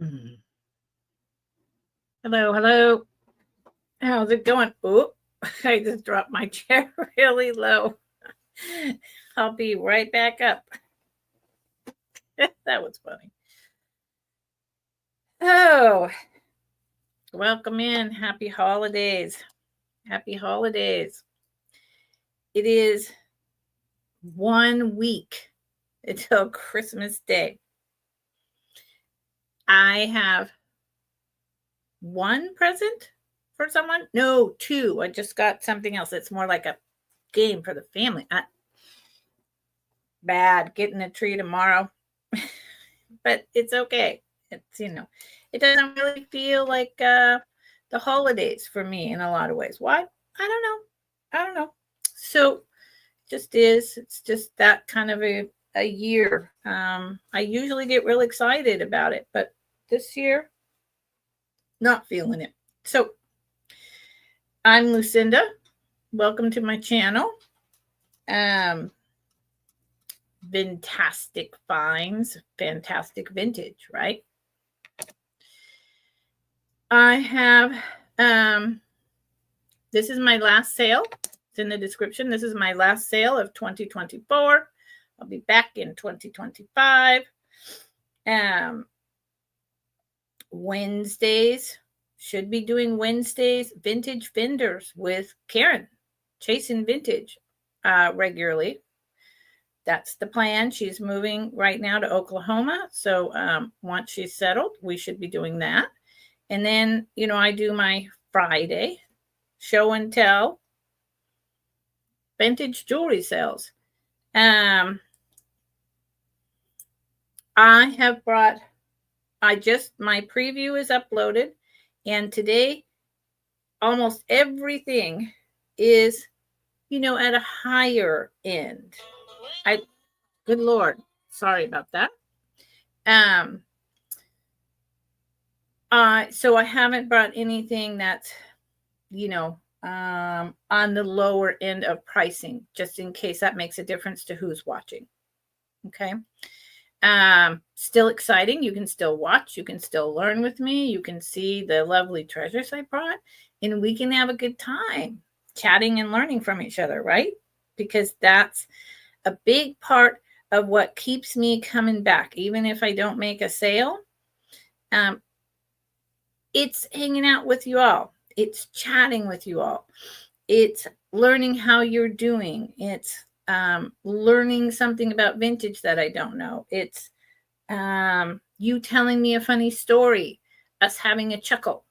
Mm. Hello, hello. How's it going? Oh, I just dropped my chair really low. I'll be right back up. That was funny. Oh, welcome in. Happy holidays. Happy holidays. It is 1 week until Christmas Day. I have one present for someone. No, two. I just got something else. It's more like a game for the family. Bad getting a tree tomorrow, but it's okay. It's, it doesn't really feel like the holidays for me in a lot of ways. Why? I don't know. So just is. It's just that kind of a year. I usually get real excited about it, but this year, not feeling it. So I'm Lucinda. Welcome to my channel. Fantastic finds, fantastic vintage, right? I have, this is my last sale. It's in the description. This is my last sale of 2024. I'll be back in 2025. Wednesdays, should be doing Wednesdays, vintage vendors with Karen, chasing vintage regularly. That's the plan. She's moving right now to Oklahoma. So once she's settled, we should be doing that. And then, I do my Friday show and tell vintage jewelry sales. I have brought, my preview is uploaded. And today, almost everything is, at a higher end. Good Lord, sorry about that. So I haven't brought anything that's, on the lower end of pricing, just in case that makes a difference to who's watching. Okay. Still exciting. You can still watch. You can still learn with me. You can see the lovely treasures I brought, and we can have a good time chatting and learning from each other, right? Because that's a big part of what keeps me coming back. Even if I don't make a sale, it's hanging out with you all. It's chatting with you all. It's learning how you're doing. It's learning something about vintage that I don't know. It's you telling me a funny story, us having a chuckle.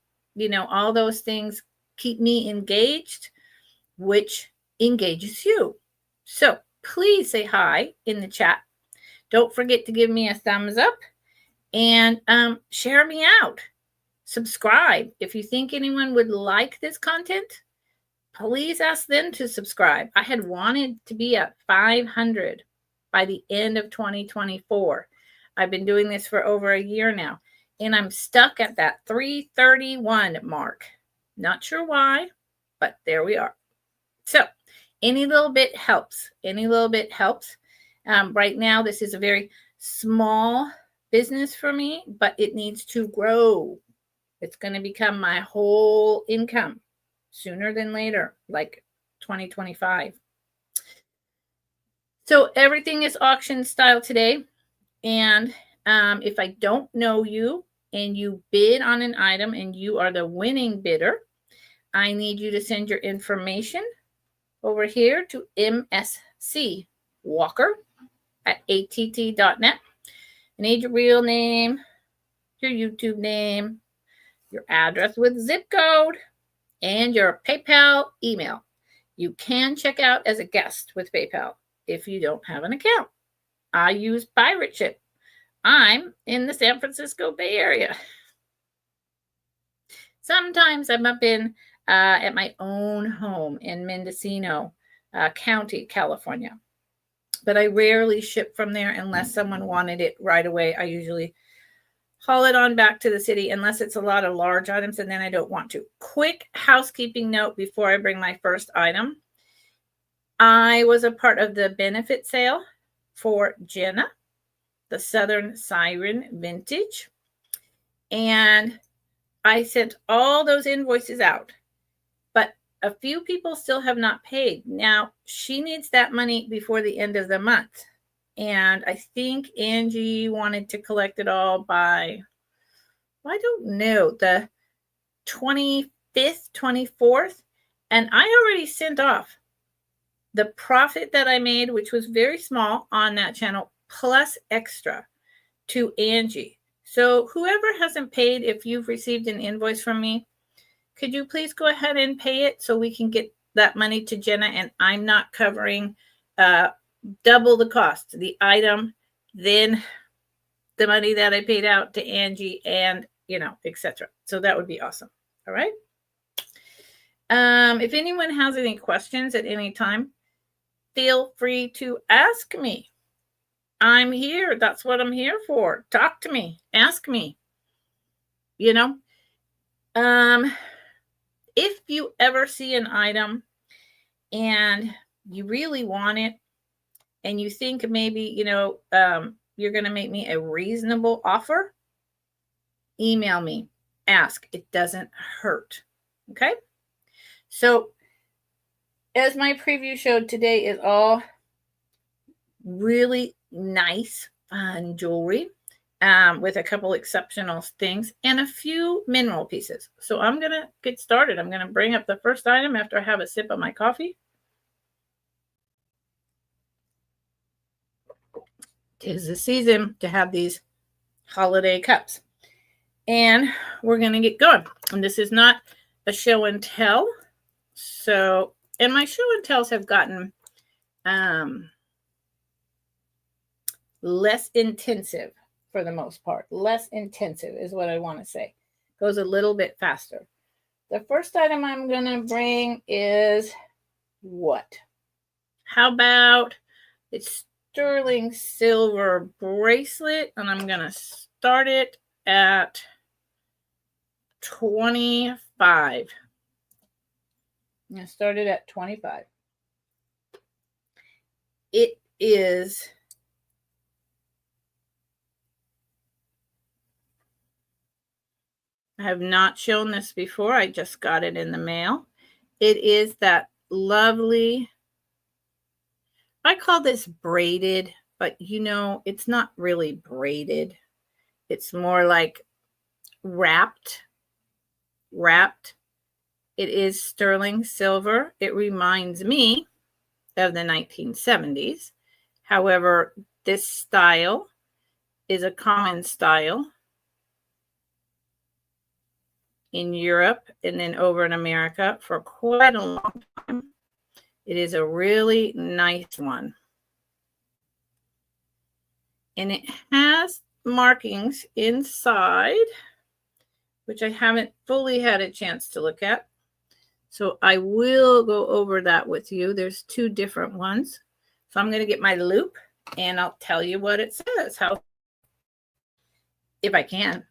All those things keep me engaged, which engages you. So please say hi in the chat. Don't forget to give me a thumbs up and share me out. Subscribe. If you think anyone would like this content, please ask them to subscribe. I had wanted to be at 500 by the end of 2024. I've been doing this for over a year now, and I'm stuck at that 331 mark. Not sure why, but there we are. So any little bit helps. Any little bit helps. Right now, this is a very small business for me, but it needs to grow. It's going to become my whole income sooner than later, like 2025. So everything is auction style today. And if I don't know you and you bid on an item and you are the winning bidder, I need you to send your information over here to MSC Walker at att.net. I need your real name, your YouTube name, your address with zip code, and your PayPal email. You can check out as a guest with PayPal if you don't have an account. I use Pirate Ship. I'm in the San Francisco Bay Area. Sometimes I'm up in at my own home in Mendocino County, California. But I rarely ship from there unless someone wanted it right away. I usually haul it on back to the city unless it's a lot of large items, and then I don't want to. Quick housekeeping note before I bring my first item. I was a part of the benefit sale for Jenna, the Southern Siren Vintage. And I sent all those invoices out, but a few people still have not paid. Now, she needs that money before the end of the month. And I think Angie wanted to collect it all by, I don't know, the 25th, 24th. And I already sent off the profit that I made, which was very small on that channel, plus extra to Angie. So whoever hasn't paid, if you've received an invoice from me, could you please go ahead and pay it so we can get that money to Jenna, and I'm not covering double the cost, the item, then the money that I paid out to Angie, and, you know, etc. So that would be awesome. All right. If anyone has any questions at any time, feel free to ask me. I'm here. That's what I'm here for. Talk to me. Ask me. You know, if you ever see an item and you really want it and you think maybe, you know, you're going to make me a reasonable offer, email me. Ask. It doesn't hurt. Okay? So, as my preview showed, today is all really nice, fun jewelry with a couple exceptional things and a few mineral pieces. So I'm going to get started. I'm going to bring up the first item after I have a sip of my coffee. Tis the season to have these holiday cups. And we're going to get going. And this is not a show and tell. So, and my show and tells have gotten less intensive for the most part. Less intensive is what I want to say. Goes a little bit faster. The first item I'm going to bring is what? How about it's sterling silver bracelet, and I'm going to start it at 25. I'm going to start it at 25. It is I have not shown this before. I just got it in the mail. It is that lovely, I call this braided, but you know, it's not really braided. It's more like wrapped. It is sterling silver. It reminds me of the 1970s. However, this style is a common style in Europe and then over in America for quite a long time. It is a really nice one. And it has markings inside, which I haven't fully had a chance to look at. So I will go over that with you. There's two different ones. So I'm going to get my loop and I'll tell you what it says. How, if I can.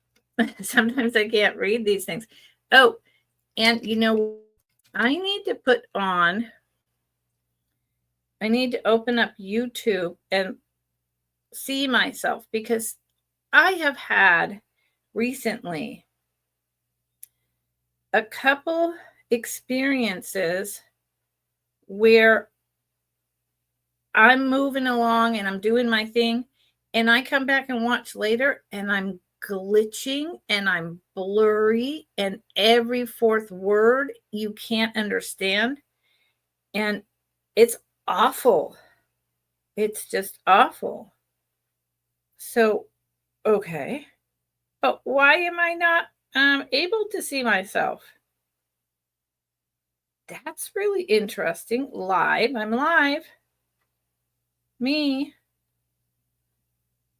Sometimes I can't read these things. Oh, and you know, I need to open up YouTube and see myself, because I have had recently a couple experiences where I'm moving along and I'm doing my thing, and I come back and watch later and I'm glitching and I'm blurry, and every fourth word you can't understand, and it's awful. It's just awful. So, okay, but why am I not able to see myself? That's really interesting. Live. I'm live. Me.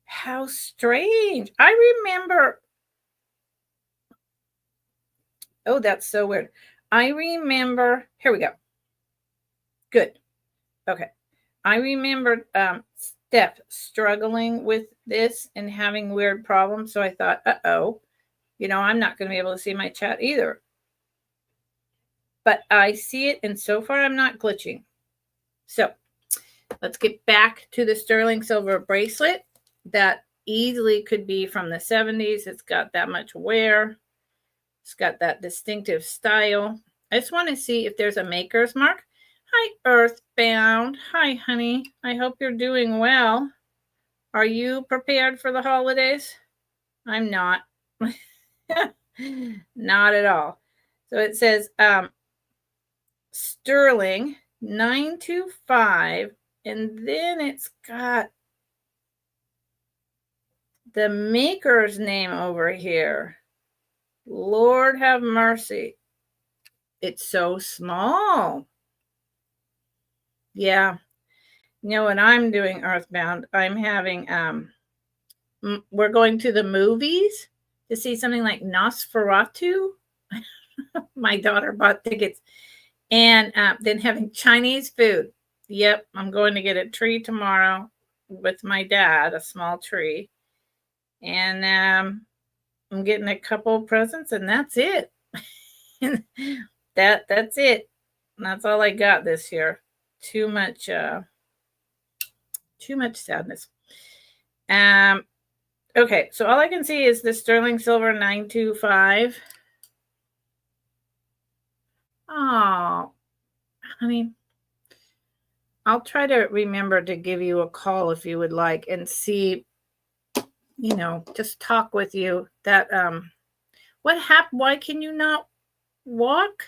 How strange. I remember. Oh, that's so weird. I remember. Here we go. Good. Okay. I remember Steph struggling with this and having weird problems. So I thought, uh-oh, you know, I'm not going to be able to see my chat either. But I see it, and so far I'm not glitching. So let's get back to the sterling silver bracelet that easily could be from the 70s. It's got that much wear. It's got that distinctive style. I just want to see if there's a maker's mark. Hi, Earthbound. Hi, honey. I hope you're doing well. Are you prepared for the holidays? I'm not. Not at all. So it says sterling 925, and then it's got the maker's name over here. Lord have mercy. It's so small. Yeah. You know what I'm doing, Earthbound? I'm having, we're going to the movies to see something like Nosferatu. My daughter bought tickets. And then having Chinese food. Yep, I'm going to get a tree tomorrow with my dad, a small tree. And I'm getting a couple of presents, and that's it. That's it. That's all I got this year. Too much sadness. Okay, so all I can see is the sterling silver 925. Oh, honey, I'll try to remember to give you a call if you would like and see, just talk with you. That what happened? Why can you not walk?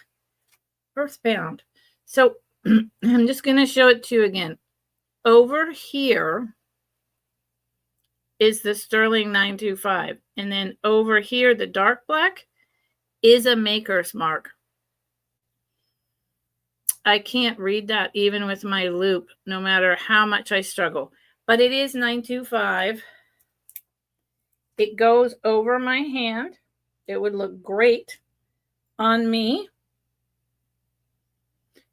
Earthbound. So I'm just going to show it to you again. Over here is the sterling 925, and then over here, the dark black is a maker's mark. I can't read that even with my loop, no matter how much I struggle. But it is 925. It goes over my hand. It would look great on me.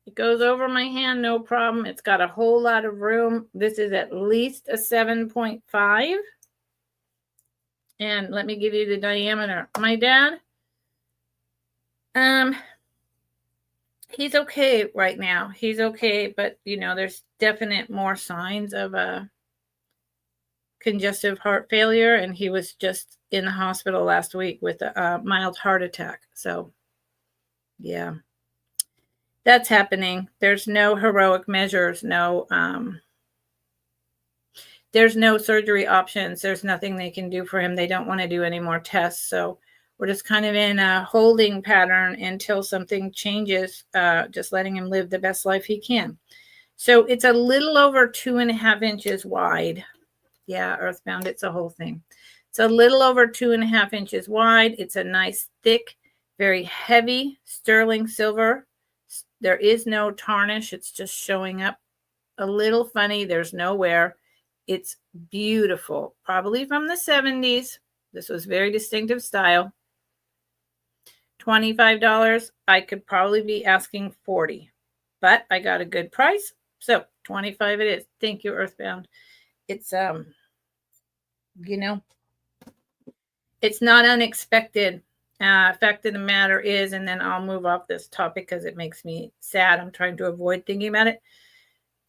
It goes over my hand, no problem. It's got a whole lot of room. This is at least a 7.5. And let me give you the diameter. My dad, he's okay right now. He's okay, but there's definite more signs of a congestive heart failure, and he was just in the hospital last week with a mild heart attack. So, yeah, that's happening. There's no heroic measures, there's no surgery options. There's nothing they can do for him. They don't want to do any more tests. So we're just kind of in a holding pattern until something changes, just letting him live the best life he can. So it's a little over 2.5 inches wide. Yeah, Earthbound, it's a whole thing. It's a little over 2.5 inches wide. It's a nice, thick, very heavy sterling silver. There is no tarnish. It's just showing up a little funny. There's no wear. It's beautiful. Probably from the 70s. This was very distinctive style. $25. I could probably be asking $40, but I got a good price. So $25 it is. Thank you, Earthbound. It's it's not unexpected. Fact of the matter is, and then I'll move off this topic because it makes me sad. I'm trying to avoid thinking about it.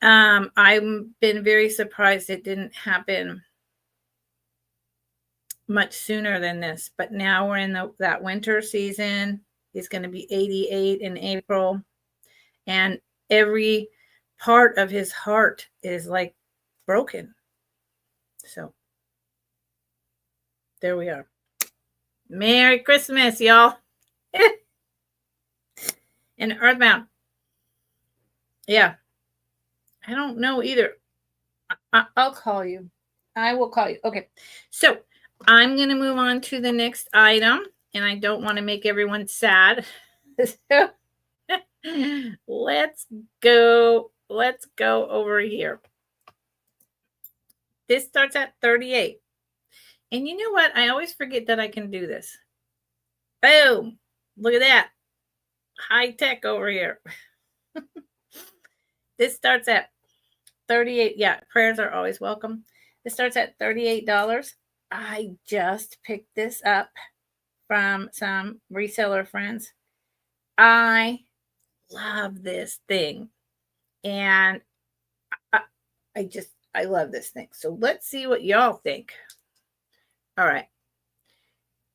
I've been very surprised it didn't happen much sooner than this, but now we're in that winter season. He's going to be 88 in April, and every part of his heart is like broken. So there we are. Merry Christmas, y'all. And Earthbound. Yeah. I don't know either. I'll call you. I will call you. Okay. So I'm going to move on to the next item, and I don't want to make everyone sad. So let's go over here. This starts at 38. And you know what? I always forget that I can do this. Boom. Look at that. High tech over here. This starts at 38. Yeah, prayers are always welcome. This starts at $38. I just picked this up from some reseller friends. I love this thing. And I love this thing. So let's see what y'all think. All right.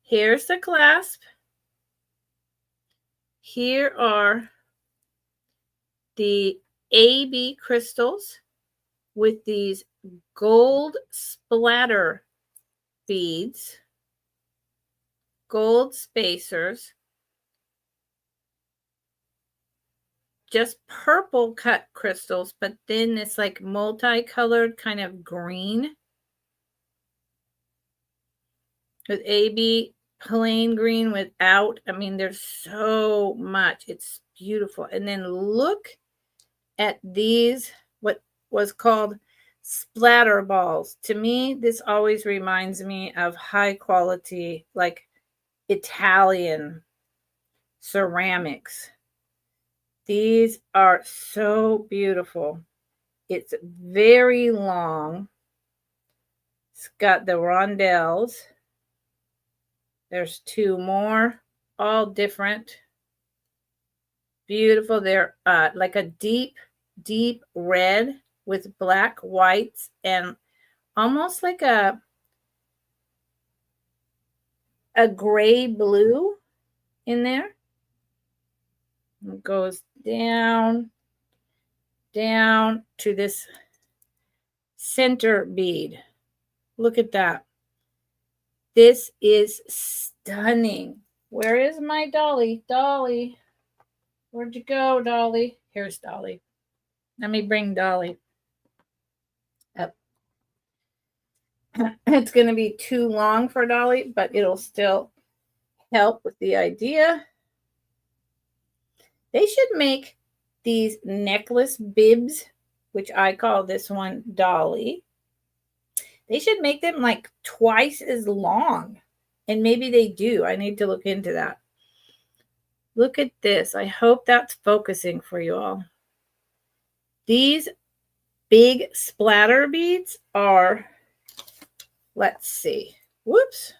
Here's the clasp. Here are the AB crystals with these gold splatter beads, gold spacers, just purple cut crystals, but then it's like multicolored kind of green with AB plain green without. I mean, there's so much. It's beautiful. And then look at these, what was called splatter balls. To me, this always reminds me of high quality, like Italian ceramics. These are so beautiful. It's very long. It's got the rondelles. There's two more, all different. Beautiful. They're like a deep, deep red with black whites and almost like a gray blue in there. It goes down to this center bead. Look at that. This is stunning. Where is my Dolly? Dolly, where'd you go, Dolly? Here's Dolly. Let me bring Dolly up. It's going to be too long for Dolly, but it'll still help with the idea. They should make these necklace bibs, which I call this one Dolly. They should make them like twice as long. And maybe they do. I need to look into that. Look at this. I hope that's focusing for you all. These big splatter beads are, let's see. Whoops.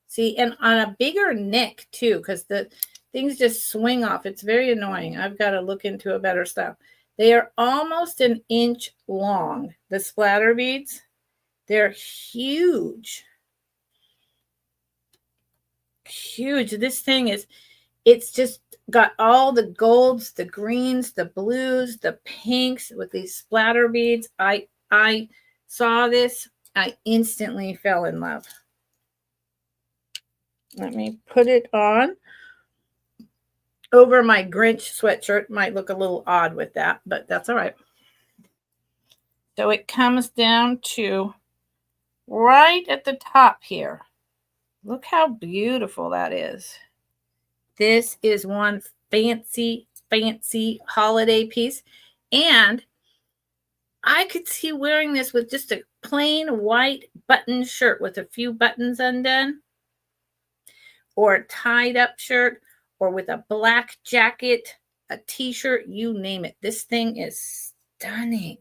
See, and on a bigger neck too, because the things just swing off. It's very annoying. I've got to look into a better style. They are almost an inch long, the splatter beads. They're huge. Huge. This thing is, it's just got all the golds, the greens, the blues, the pinks with these splatter beads. I saw this. I instantly fell in love. Let me put it on over my Grinch sweatshirt. Might look a little odd with that, but that's all right. So it comes down to right at the top here. Look how beautiful that is. This is one fancy, fancy holiday piece. And I could see wearing this with just a plain white button shirt with a few buttons undone, or a tied up shirt, or with a black jacket, a t-shirt, you name it. This thing is stunning.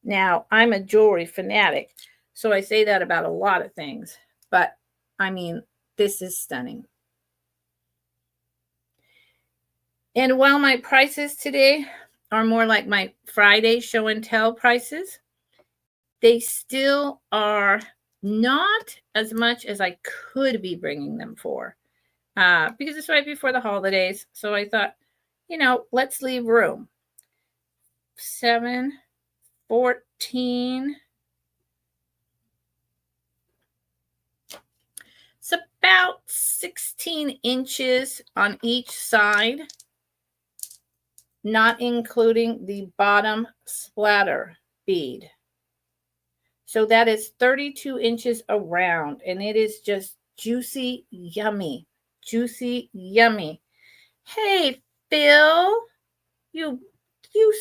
Now, I'm a jewelry fanatic, so I say that about a lot of things, but I mean, this is stunning. And while my prices today are more like my Friday show and tell prices, they still are not as much as I could be bringing them for, because it's right before the holidays. So I thought, let's leave room. 7, 14. It's about 16 inches on each side, not including the bottom splatter bead. So that is 32 inches around, and it is just juicy, yummy. Juicy, yummy. Hey, Phil, you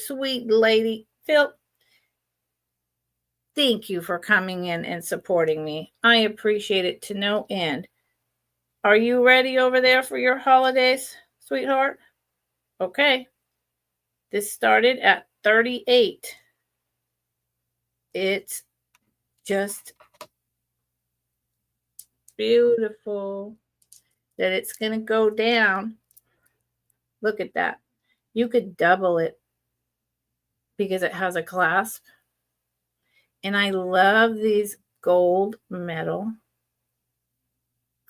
sweet lady. Phil, thank you for coming in and supporting me. I appreciate it to no end. Are you ready over there for your holidays, sweetheart? Okay. This started at 38. It's just beautiful that it's going to go down. Look at that. You could double it because it has a clasp. And I love these gold metal.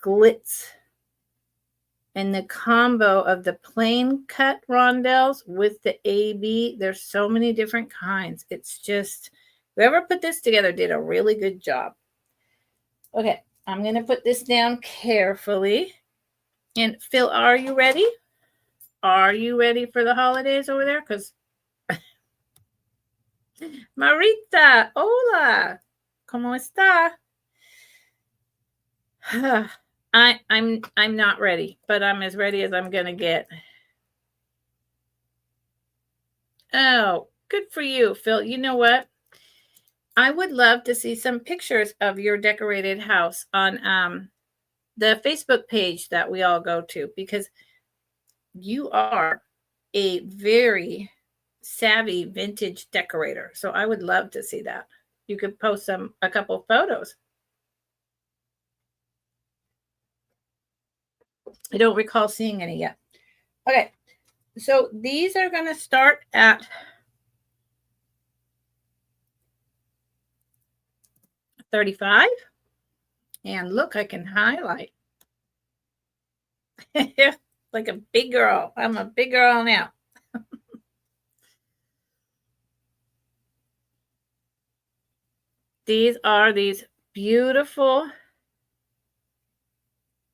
glitz. And the combo of the plain cut rondelles with the AB, there's so many different kinds. It's just, whoever put this together did a really good job. Okay, I'm going to put this down carefully. And Phil, are you ready? Are you ready for the holidays over there? Because Marita, hola, ¿cómo está? I'm not ready, but I'm as ready as I'm gonna get. Oh, good for you, Phil. You know what? I would love to see some pictures of your decorated house on the Facebook page that we all go to, because you are a very savvy vintage decorator. So I would love to see that. You could post a couple photos. I don't recall seeing any yet. Okay, so these are going to start at $35. And look, I can highlight. Like a big girl. I'm a big girl now. These are these beautiful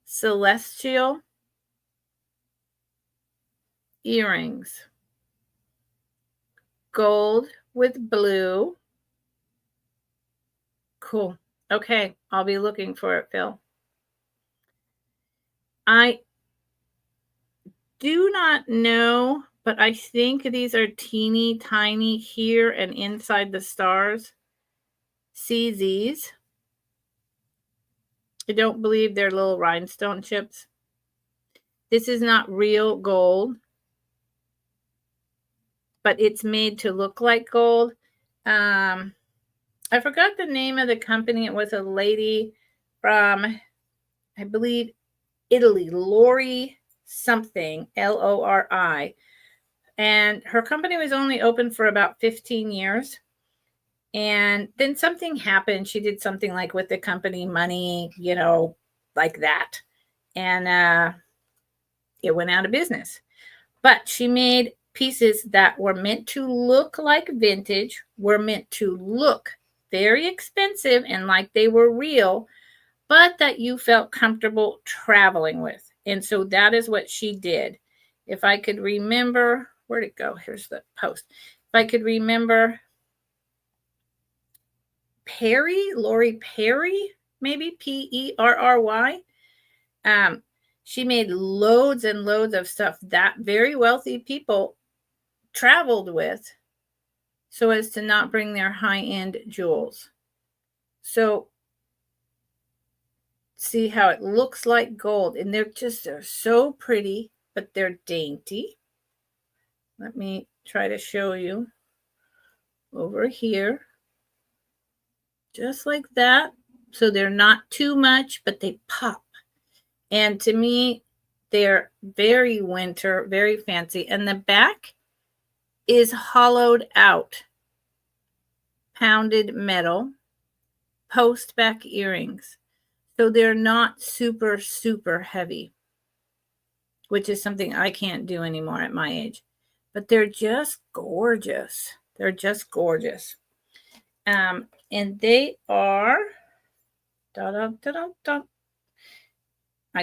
celestial earrings. Gold with blue. Cool. Okay, I'll be looking for it, Phil. I do not know, but I think these are teeny tiny here and inside the stars. See these? I don't believe they're little rhinestone chips. This is not real gold, but it's made to look like gold. I forgot the name of the company. It was a lady from, I believe, Italy, Lori something, Lori. And her company was only open for about 15 years. And then something happened. She did something like with the company money, like that. And it went out of business. But she made pieces that were meant to look like vintage, were meant to look very expensive and like they were real, but that you felt comfortable traveling with. And so that is what she did. If I could remember, where'd it go? Here's the post. If I could remember, Lori Perry, maybe Perry. She made loads and loads of stuff that very wealthy people traveled with so as to not bring their high-end jewels. So see how it looks like gold, and they're so pretty, but they're dainty. Let me try to show you over here. Just like that. So they're not too much, but they pop. And to me, they're very winter, very fancy. And the back is hollowed out pounded metal post back earrings. So they're not super, super heavy, which is something I can't do anymore at my age. But they're just gorgeous. They're just gorgeous. And they are, I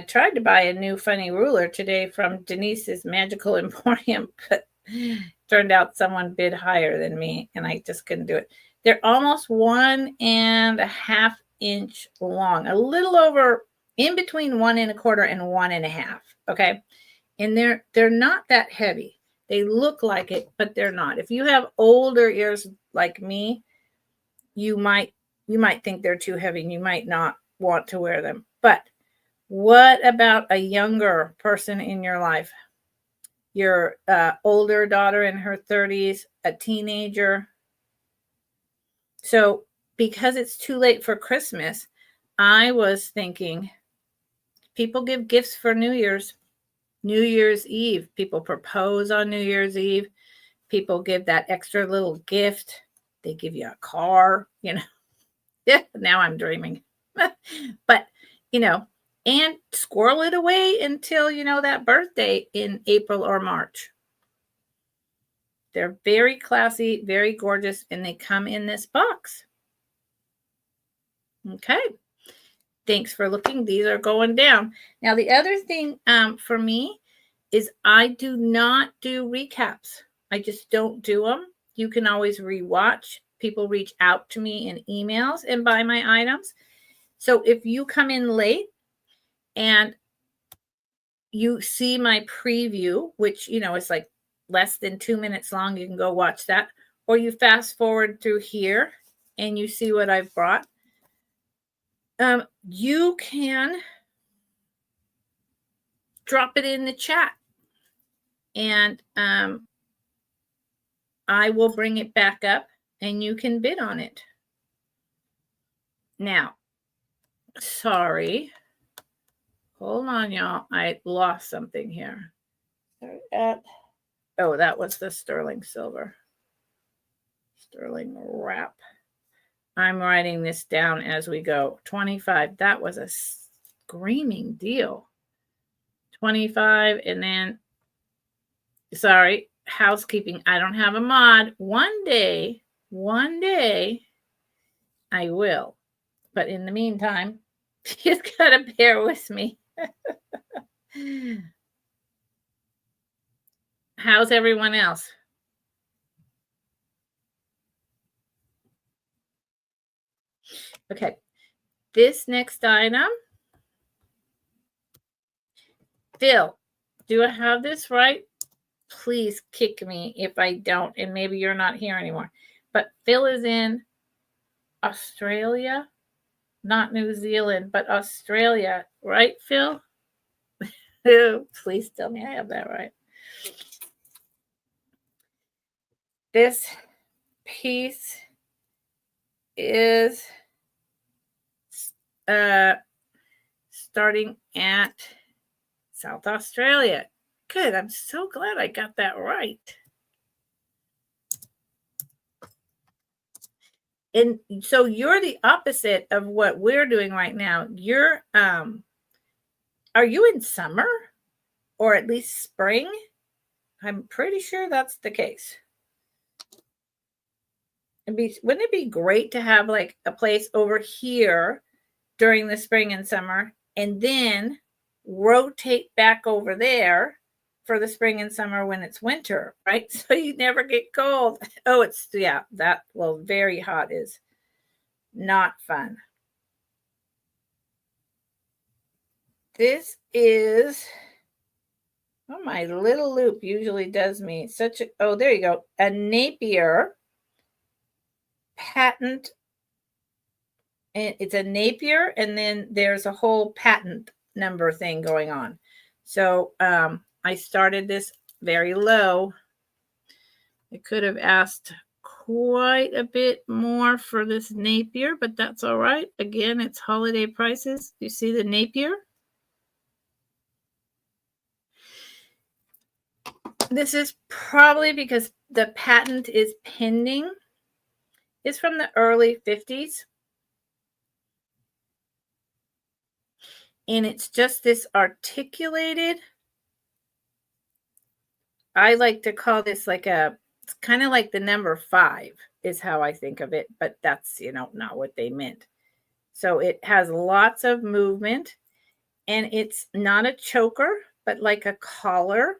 tried to buy a new funny ruler today from Denise's Magical Emporium, but turned out someone bid higher than me, and I just couldn't do it. They're almost 1.5 inch long, a little over, in between 1 1/4 and 1.5. Okay. And they're not that heavy. They look like it, but they're not. If you have older ears like me, you might think they're too heavy and you might not want to wear them. But what about a younger person in your life? Your older daughter in her 30s, a teenager. So because it's too late for Christmas, I was thinking people give gifts for New Year's Eve. People propose on New Year's Eve. People give that extra little gift. They give you a car, Yeah, now I'm dreaming. But, and squirrel it away until, that birthday in April or March. They're very classy, very gorgeous, and they come in this box. Okay. Thanks for looking. These are going down. Now, the other thing for me is I do not do recaps. I just don't do them. You can always rewatch. People reach out to me in emails and buy my items. So if you come in late and you see my preview, which, is like less than 2 minutes long, you can go watch that. Or you fast forward through here and you see what I've brought. You can drop it in the chat and I will bring it back up and you can bid on it. Now, sorry. Hold on, y'all. I lost something here. Oh, that was the sterling silver. Sterling wrap. I'm writing this down as we go. 25. That was a screaming deal. 25. And then, sorry, housekeeping. I don't have a mod. One day, I will. But in the meantime, you've got to bear with me. How's everyone else? Okay. This next item. Phil, do I have this right? Please kick me if I don't, and maybe you're not here anymore. But Phil is in Australia, not New Zealand, but Australia, right, Phil? Please tell me I have that right. This piece is starting at South Australia. Good. I'm so glad I got that right. And so you're the opposite of what we're doing right now. You're are you in summer or at least spring? I'm pretty sure that's the case. Wouldn't it be great to have like a place over here during the spring and summer and then rotate back over there for the spring and summer when it's winter, right? So you never get cold. Oh, very hot is not fun. This is, my little loop usually does me there you go. A Napier Patent. And it's a Napier, and then there's a whole patent number thing going on. So I started this very low. I could have asked quite a bit more for this Napier, but that's all right. Again, it's holiday prices. You see the Napier? This is probably because the patent is pending. It's from the early 50s. And it's just this articulated. I like to call this it's kind of like the number 5 is how I think of it, but that's, not what they meant. So it has lots of movement and it's not a choker, but like a collar.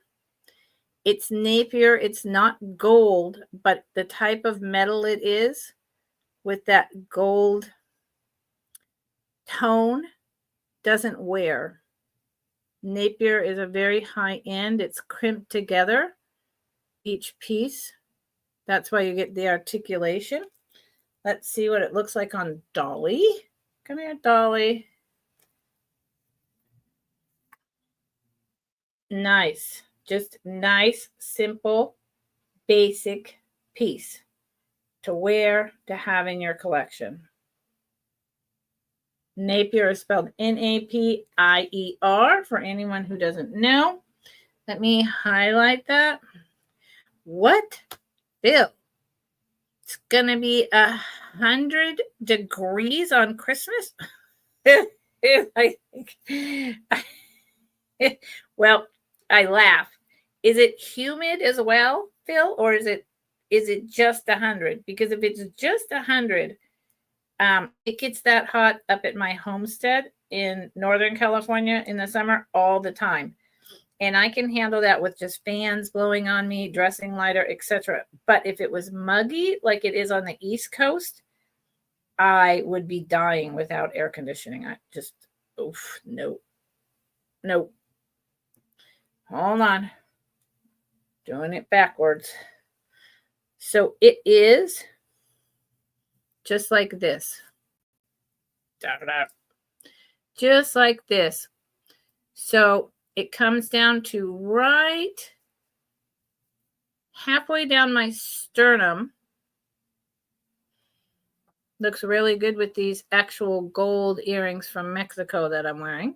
It's Napier. It's not gold, but the type of metal it is with that gold tone doesn't wear. Napier is a very high end. It's crimped together, each piece. That's why you get the articulation. Let's see what it looks like on Dolly. Come here, Dolly. Nice. Just nice, simple, basic piece to wear, to have in your collection. Napier is spelled Napier for anyone who doesn't know. Let me highlight that. What? Bill? It's going to be 100 degrees on Christmas? I well, I laugh. Is it humid as well, Phil, or is it just 100? Because if it's just 100, it gets that hot up at my homestead in Northern California in the summer all the time. And I can handle that with just fans blowing on me, dressing lighter, etc. But if it was muggy like it is on the East Coast, I would be dying without air conditioning. I just, oof, no. No. Hold on. Doing it backwards. So it is just like this. Just like this. So it comes down to right halfway down my sternum. Looks really good with these actual gold earrings from Mexico that I'm wearing.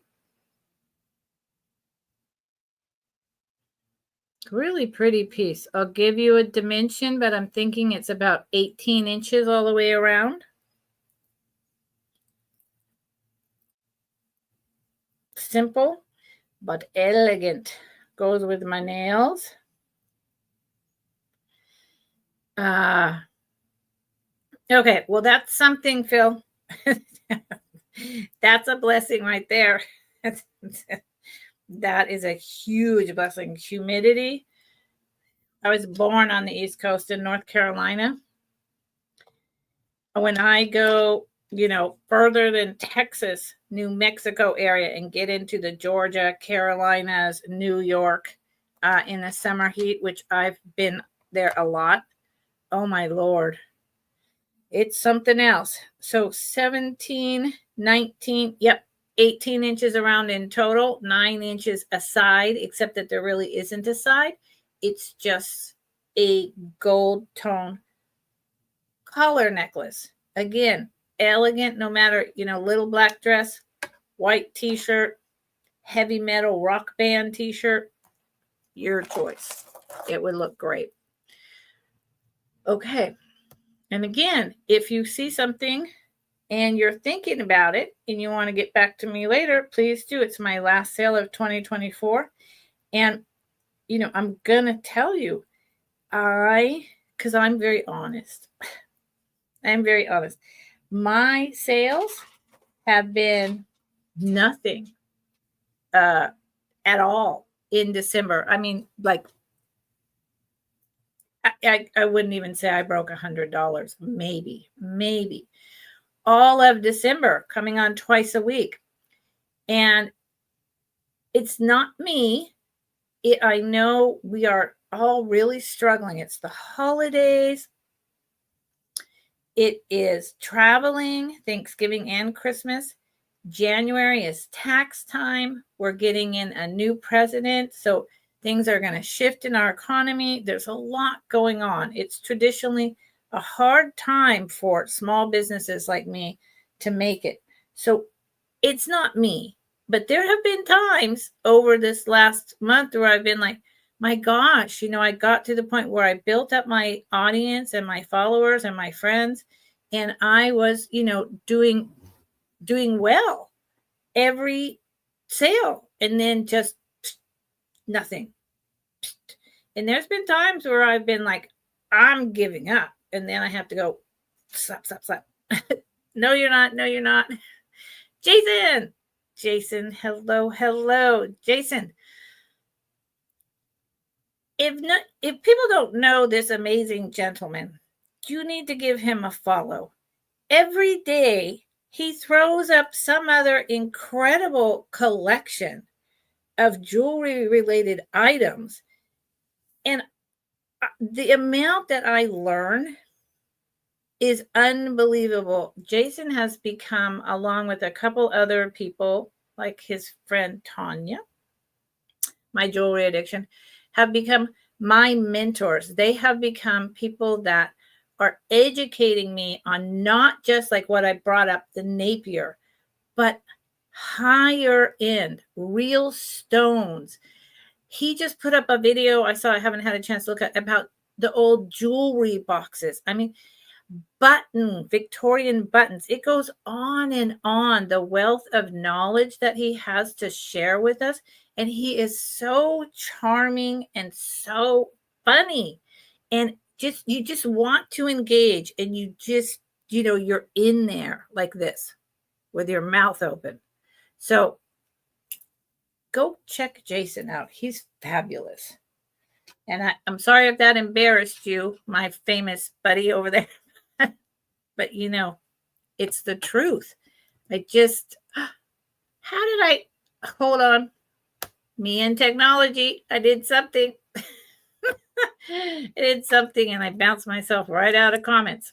Really pretty piece. I'll give you a dimension, but I'm thinking it's about 18 inches all the way around. Simple, but elegant. Goes with my nails. Okay, well, that's something, Phil. That's a blessing right there. That is a huge blessing. Humidity. I was born on the East Coast in North Carolina. When I go, further than Texas, New Mexico area and get into the Georgia, Carolinas, New York in the summer heat, which I've been there a lot. Oh, my Lord. It's something else. So 17, 19, 18 inches around in total, 9 inches a side, except that there really isn't a side. It's just a gold tone collar necklace. Again, elegant, no matter, little black dress, white t-shirt, heavy metal rock band t-shirt, your choice. It would look great. Okay. And again, if you see something and you're thinking about it and you want to get back to me later, please do. It's my last sale of 2024. And, I'm going to tell you, because I'm very honest. I'm very honest. My sales have been nothing at all in December. I mean, like, I wouldn't even say I broke $100. Maybe. All of December, coming on twice a week. And it's not me. I know we are all really struggling. It's the holidays. It is traveling, Thanksgiving and Christmas. January is tax time. We're getting in a new president. So things are going to shift in our economy. There's a lot going on. It's traditionally a hard time for small businesses like me to make it. So it's not me, but there have been times over this last month where I've been like, my gosh, I got to the point where I built up my audience and my followers and my friends, and I was, doing well every sale, and then just nothing. And there's been times where I've been like, I'm giving up. And then I have to go, slap. No, you're not. Jason, hello. Jason, if people don't know this amazing gentleman, you need to give him a follow. Every day, he throws up some other incredible collection of jewelry-related items. And the amount that I learn is unbelievable. Jason has become, along with a couple other people, like his friend Tanya, my jewelry addiction, have become my mentors. They have become people that are educating me on not just like what I brought up, the Napier, but higher end, real stones. He just put up a video I haven't had a chance to look at, about the old jewelry boxes. I mean, Victorian buttons. It goes on and on. The wealth of knowledge that he has to share with us. And he is so charming and so funny. And you just want to engage, and you just, you're in there like this with your mouth open. So go check Jason out. He's fabulous. And I'm sorry if that embarrassed you, my famous buddy over there. But it's the truth. How did I, hold on, me and technology, I did something. I did something and I bounced myself right out of comments.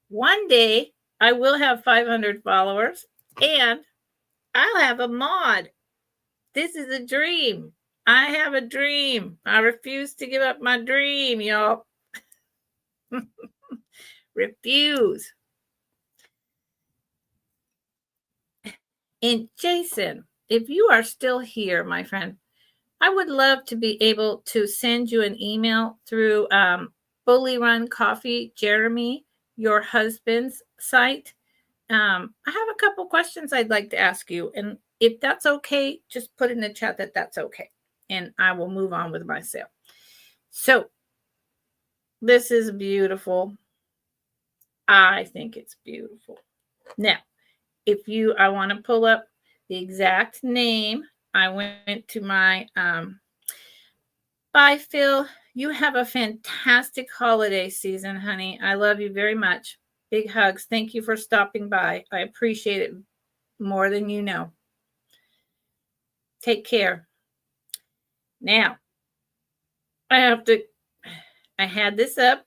One day I will have 500 followers and I'll have a mod. This is a dream. I have a dream. I refuse to give up my dream, y'all. Refuse. And Jason, if you are still here, my friend, I would love to be able to send you an email through Bully Run Coffee, Jeremy, your husband's site. I have a couple questions I'd like to ask you. And if that's okay, just put in the chat that that's okay. And I will move on with my sale. So this is beautiful. I think it's beautiful. Now, I want to pull up the exact name. I went to my, bye, Phil. You have a fantastic holiday season, honey. I love you very much. Big hugs. Thank you for stopping by. I appreciate it more than you know. Take care. Now, I had this up.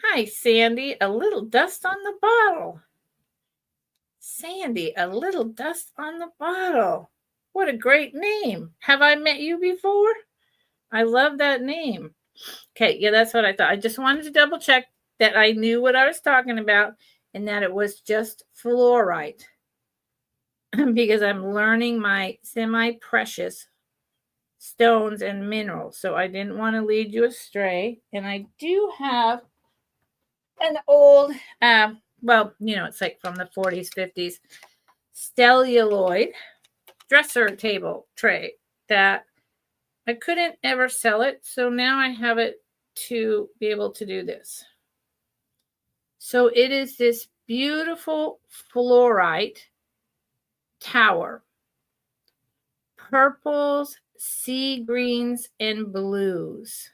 Hi, Sandy. A little dust on the bottle. Sandy, a little dust on the bottle. What a great name. Have I met you before? I love that name. Okay, yeah, that's what I thought. I just wanted to double check that I knew what I was talking about and that it was just fluorite because I'm learning my semi-precious stones and minerals. So I didn't want to lead you astray. And I do have an old, it's like from the 40s, 50s, celluloid dresser table tray that I couldn't ever sell it. So now I have it to be able to do this. So it is this beautiful fluorite tower. Purples, sea greens, and blues.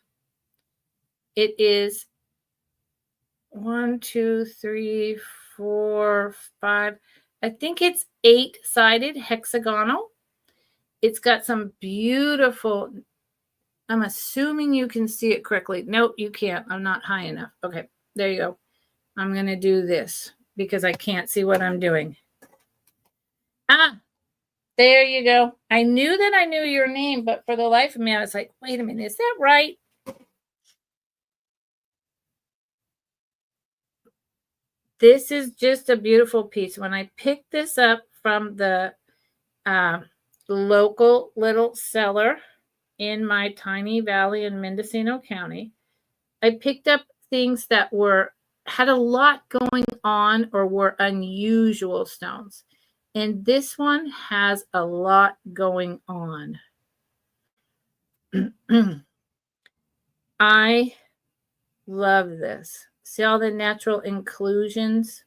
It is 1, 2, 3, 4, 5. I think it's 8-sided hexagonal. It's got some beautiful, I'm assuming you can see it correctly. Nope, you can't. I'm not high enough. Okay, there you go. I'm going to do this because I can't see what I'm doing. There you go. I knew that I knew your name, but for the life of me, I was like, wait a minute, is that right? This is just a beautiful piece. When I picked this up from the local little seller in my tiny valley in Mendocino County, I picked up things that had a lot going on or were unusual stones. And this one has a lot going on. I love this. See all the natural inclusions?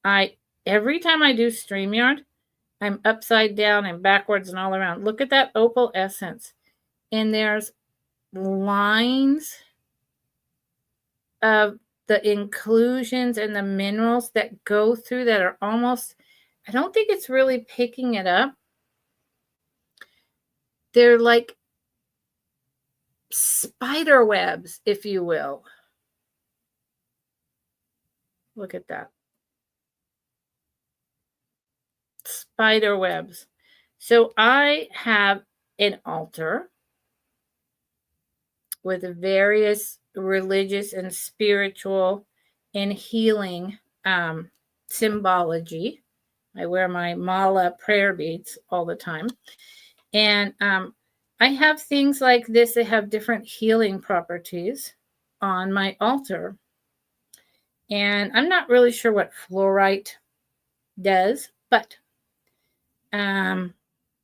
Every time I do StreamYard, I'm upside down and backwards and all around. Look at that opal essence. And there's lines of the inclusions and the minerals that go through that are almost, I don't think it's really picking it up. They're like spider webs, if you will. Look at that. Spider webs. So I have an altar with various religious and spiritual and healing symbology. I wear my mala prayer beads all the time. And I have things like this that have different healing properties on my altar. And I'm not really sure what fluorite does, but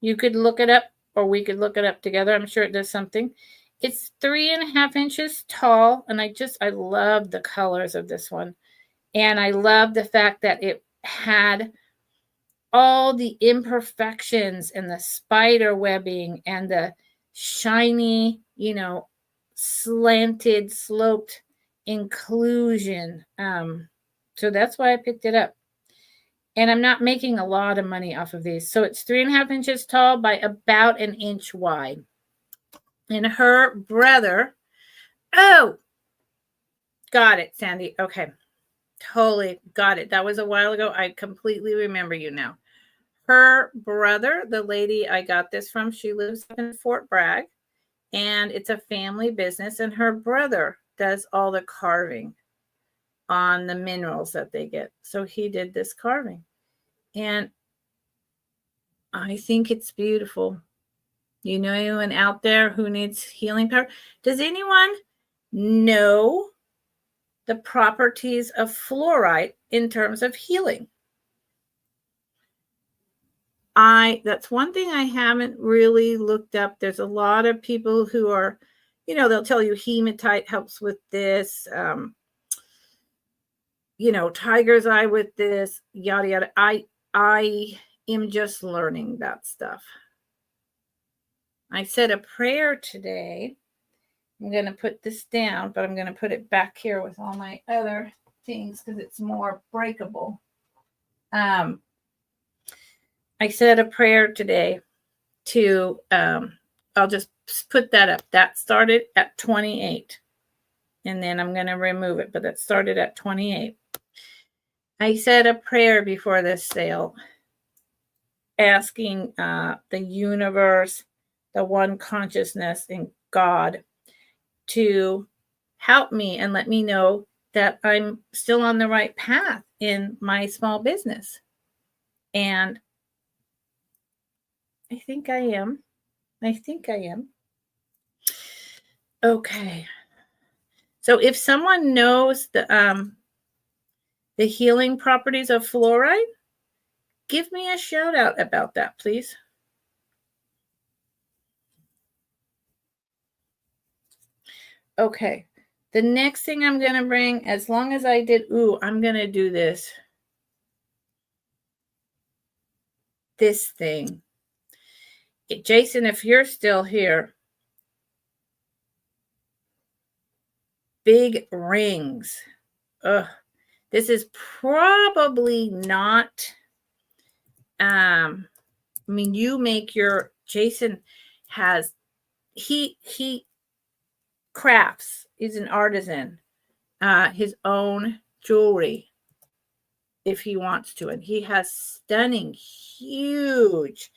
you could look it up, or we could look it up together. I'm sure it does something. It's 3.5 inches tall, and I love the colors of this one. And I love the fact that it had all the imperfections and the spider webbing and the shiny, slanted, sloped inclusion. So that's why I picked it up. And I'm not making a lot of money off of these. So it's 3.5 inches tall by about 1 inch wide. And her brother, oh, got it, Sandy. Okay. Totally got it. That was a while ago. I completely remember you now. Her brother, the lady I got this from, she lives in Fort Bragg, and it's a family business. And her brother does all the carving on the minerals that they get. So he did this carving. And I think it's beautiful. You know anyone out there who needs healing power? Does anyone know the properties of fluorite in terms of healing? That's one thing I haven't really looked up. There's a lot of people who are, they'll tell you hematite helps with this, tiger's eye with this, yada, yada. I am just learning that stuff. I said a prayer today. I'm going to put this down, but I'm going to put it back here with all my other things because it's more breakable. I said a prayer today to, I'll just put that up. That started at 28. And then I'm going to remove it, but that started at 28. I said a prayer before this sale, asking the universe, the one consciousness in God, to help me and let me know that I'm still on the right path in my small business. And I think I am. Okay. So if someone knows the healing properties of fluorite, give me a shout out about that, please. Okay. The next thing I'm going to bring, as long as I did, I'm going to do this thing. Jason, if you're still here, big rings. Ugh. This is probably not, you make your, Jason has, he crafts, he's an artisan, his own jewelry if he wants to. And he has stunning, huge,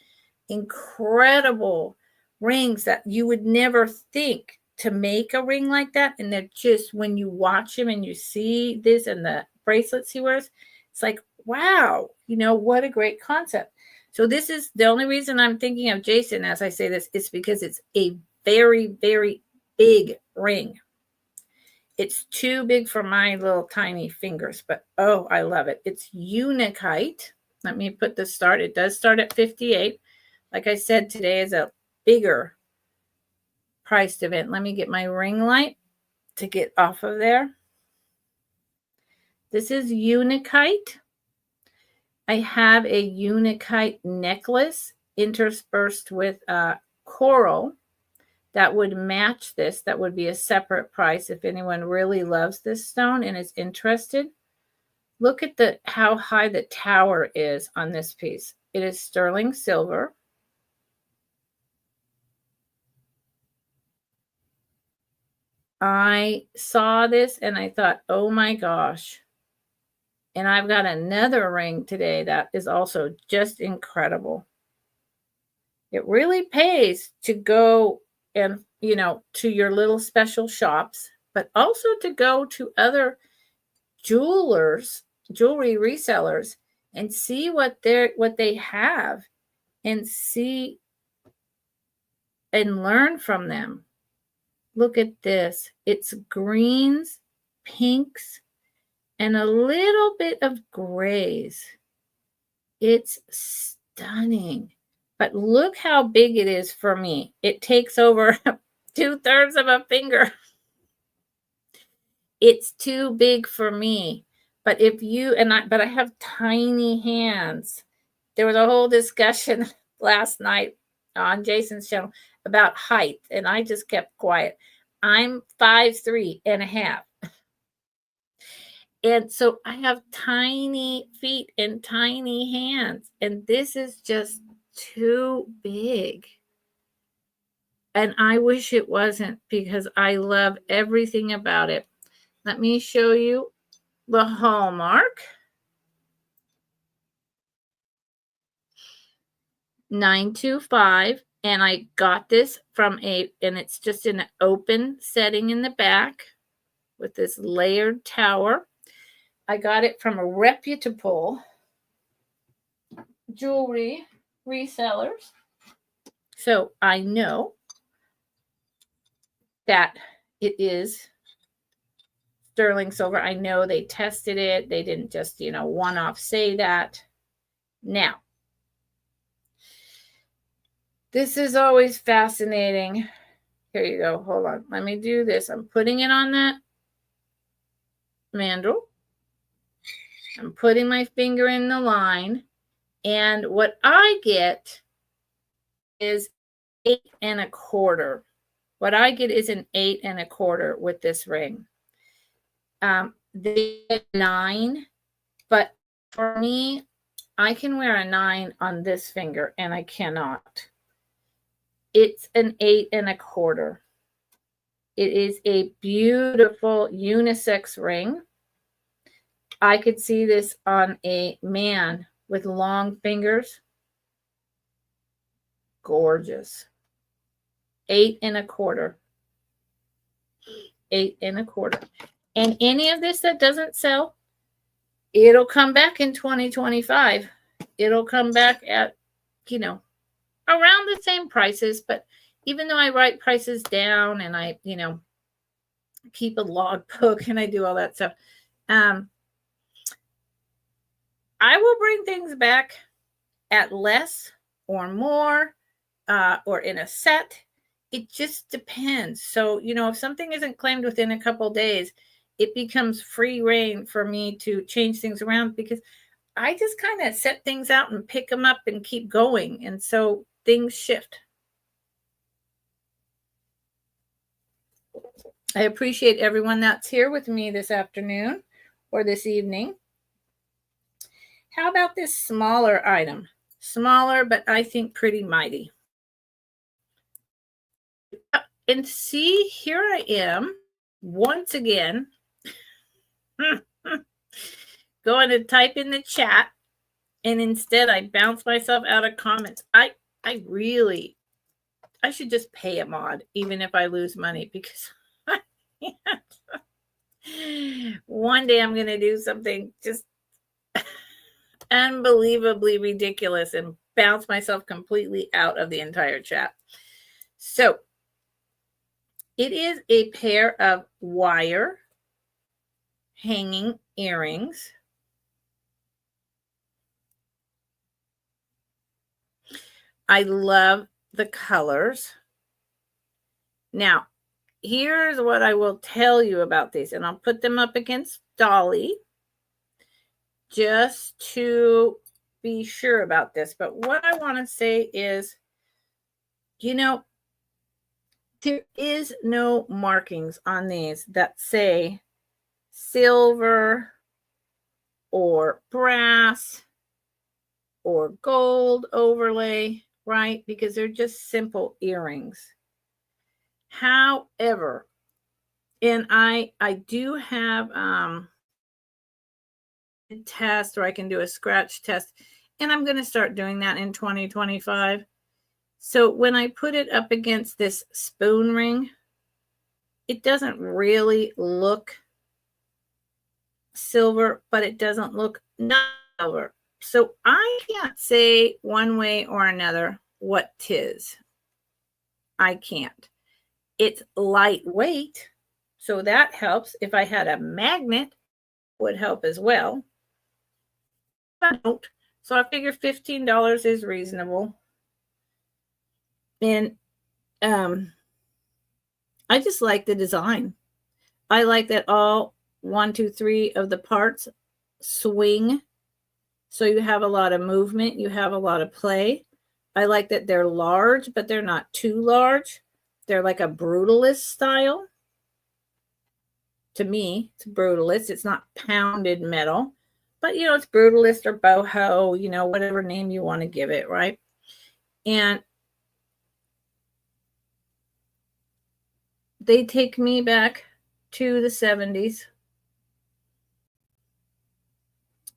incredible rings that you would never think to make a ring like that. And they're just, when you watch him and you see this and the bracelets he wears, it's like, wow, what a great concept. So this is the only reason I'm thinking of Jason as I say this, is because it's a very, very big ring. It's too big for my little tiny fingers, but I love it. It's Unikite. Let me put the start. It does start at 58. Like I said, today is a bigger priced event. Let me get my ring light to get off of there. This is Unikite. I have a Unikite necklace interspersed with coral that would match this. That would be a separate price if anyone really loves this stone and is interested. Look at how high the tower is on this piece. It is sterling silver. I saw this and I thought, oh my gosh. And I've got another ring today that is also just incredible. It really pays to go and, to your little special shops, but also to go to other jewelry resellers and see what they have and see and learn from them. Look at this. It's greens, pinks, and a little bit of grays. It's stunning. But look how big it is for me. It takes over 2/3 of a finger. It's too big for me. But if you but I have tiny hands. There was a whole discussion last night on Jason's channel about height, and I just kept quiet. I'm 5'3.5". And so I have tiny feet and tiny hands, and this is just too big. And I wish it wasn't, because I love everything about it. Let me show you the hallmark. 925, and I got this from and it's just in an open setting in the back with this layered tower. I got it from a reputable jewelry resellers. So I know that it is sterling silver. I know they tested it. They didn't just, one-off say that. Now, this is always fascinating. Here you go. Hold on. Let me do this. I'm putting it on that mandrel. I'm putting my finger in the line. And what I get is 8 1/4. What I get is an 8 1/4 with this ring. They get 9, but for me, I can wear a 9 on this finger, and I cannot. It's an 8 1/4. It is a beautiful unisex ring. I could see this on a man with long fingers. Gorgeous. 8 1/4. 8 1/4. And any of this that doesn't sell, it'll come back in 2025. It'll come back at, around the same prices. But even though I write prices down and I, keep a log book and I do all that stuff, I will bring things back at less or more, or in a set. It just depends. So, if something isn't claimed within a couple days, it becomes free reign for me to change things around, because I just kind of set things out and pick them up and keep going. And so things shift. I appreciate everyone that's here with me this afternoon or this evening. How about this smaller item? Smaller, but I think pretty mighty. And see, here I am once again going to type in the chat, and instead I bounce myself out of comments. I should just pay a mod, even if I lose money, because I can't. One day I'm going to do something just unbelievably ridiculous and bounce myself completely out of the entire chat. So it is a pair of wire hanging earrings. I love the colors. Now, here's what I will tell you about these, and I'll put them up against Dolly just to be sure about this. But what I want to say is, there is no markings on these that say silver or brass or gold overlay, right? Because they're just simple earrings. However, and I do have a test, or I can do a scratch test, and I'm going to start doing that in 2025. So when I put it up against this spoon ring, it doesn't really look silver, but it doesn't look not silver. So I can't say one way or another what 'tis. I can't. It's lightweight, so that helps. If I had a magnet, it would help as well. I don't. So I figure $15 is reasonable. And I just like the design. I like that all 1, 2, 3 of the parts swing. So you have a lot of movement. You have a lot of play. I like that they're large, but they're not too large. They're like a brutalist style. To me, it's brutalist. It's not pounded metal. But, you know, it's brutalist or boho, you know, whatever name you want to give it, right? And they take me back to the 70s.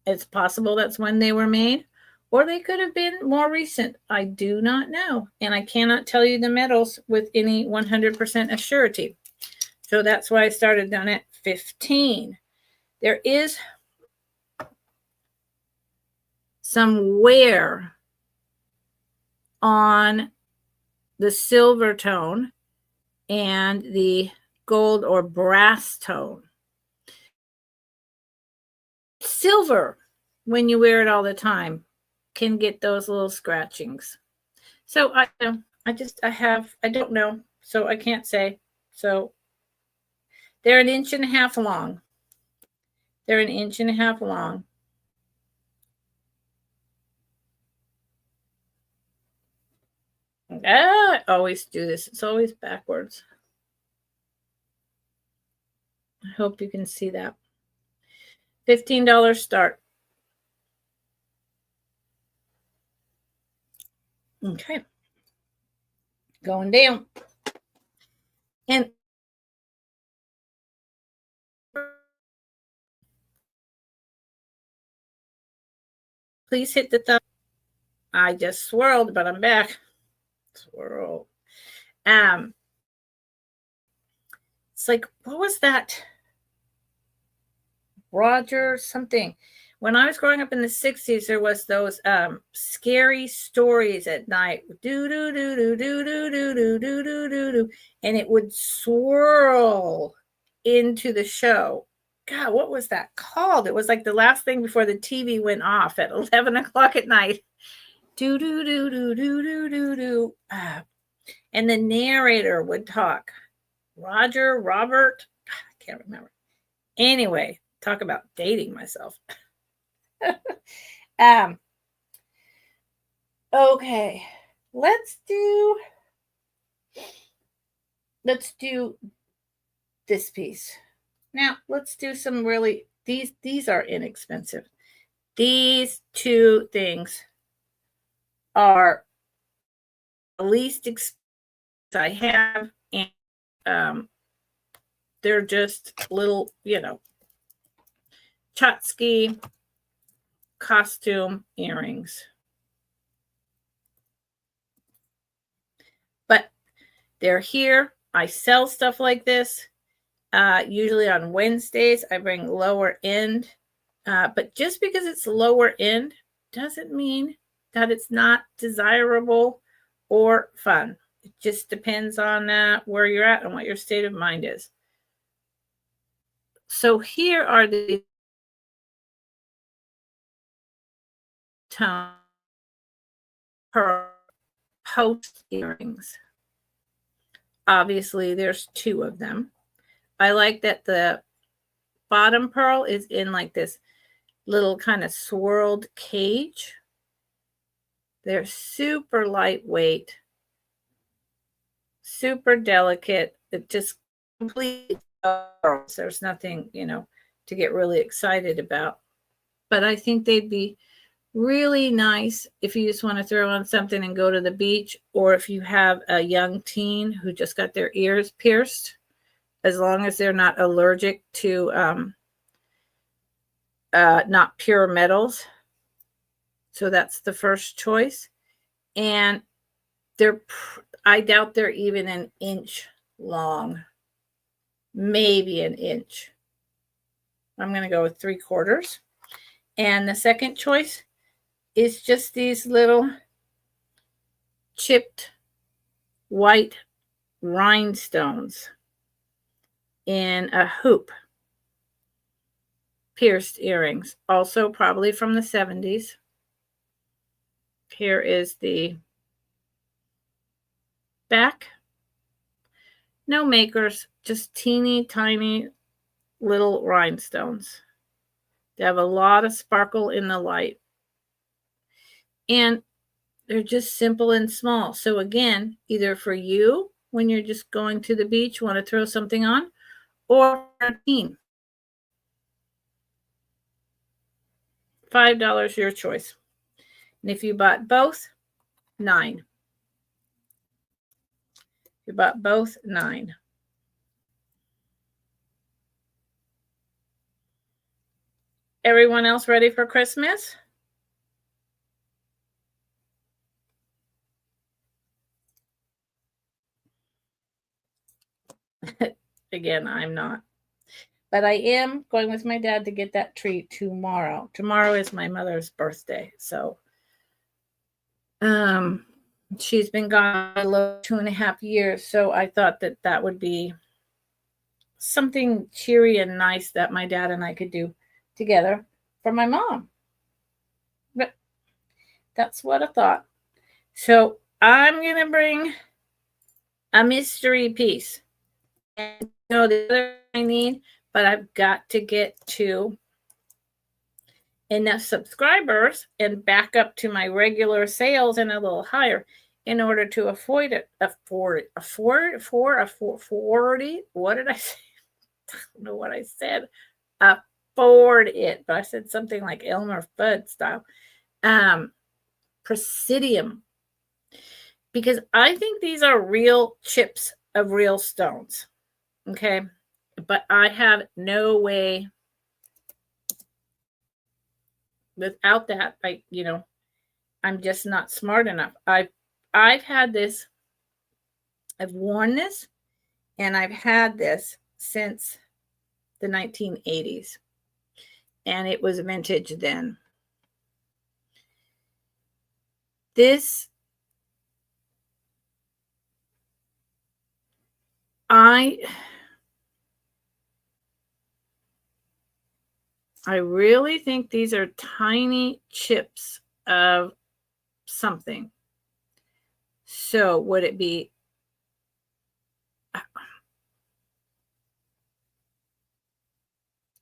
It's possible that's when they were made, or they could have been more recent. I do not know. And I cannot tell you the metals with any 100% assurity. So that's why I started down at 15. There is some wear on the silver tone and the gold or brass tone. Silver, when you wear it all the time, can get those little scratchings. So I don't know. So I can't say. So they're 1.5 inches long. They're 1.5 inches long. I always do this. It's always backwards. I hope you can see that. $15 start. Okay. Going down. And please hit the thumb. I just swirled, but I'm back. Swirl. It's like, what was that? Roger something. When I was growing up in the 60s, there was those scary stories at night. Do do do do do do do do do do do do, and it would swirl into the show. God, what was that called? It was like the last thing before the TV went off at 11 o'clock at night. Do do do do do do do do. And the narrator would talk. Robert, I can't remember. Anyway, talk about dating myself. Okay, let's do this piece. Now, let's do some really, these are inexpensive. These two things are the least expensive I have, and they're just little, you know, Chotsky costume earrings. But they're here. I sell stuff like this. Usually on Wednesdays, I bring lower end. But just because it's lower end doesn't mean that it's not desirable or fun. It just depends on where you're at and what your state of mind is. So here are the tone pearl post earrings. Obviously, there's two of them. I like that the bottom pearl is in like this little kind of swirled cage. They're super lightweight, super delicate. It just completely pearls. There's nothing, you know, to get really excited about. But I think they'd be really nice if you just want to throw on something and go to the beach, or if you have a young teen who just got their ears pierced, as long as they're not allergic to not pure metals. So that's the first choice. And I doubt they're even 1 inch long, maybe 1 inch. I'm going to go with 3/4. And the second choice is just these little chipped white rhinestones in a hoop. Pierced earrings, also probably from the 70s. Here is the back. No makers, just teeny tiny little rhinestones. They have a lot of sparkle in the light. And they're just simple and small. So again, either for you when you're just going to the beach, want to throw something on, or for a teen. $5, your choice. And if you bought both, $9. If you bought both, $9. Everyone else ready for Christmas? Again, I'm not. But I am going with my dad to get that tree tomorrow. Tomorrow is my mother's birthday. So she's been gone a little 2.5 years. So I thought that that would be something cheery and nice that my dad and I could do together for my mom. But that's what I thought. So I'm going to bring a mystery piece. And the other I need, but I've got to get to enough subscribers and back up to my regular sales and a little higher in order to afford it. What did I say? I don't know what I said. Afford it, but I said something like Elmer Fudd style. Presidium, because I think these are real chips of real stones. Okay, but I have no way without that. I'm just not smart enough. I've had this. I've worn this, and I've had this since the 1980s, and it was vintage then. This I really think these are tiny chips of something. So would it be?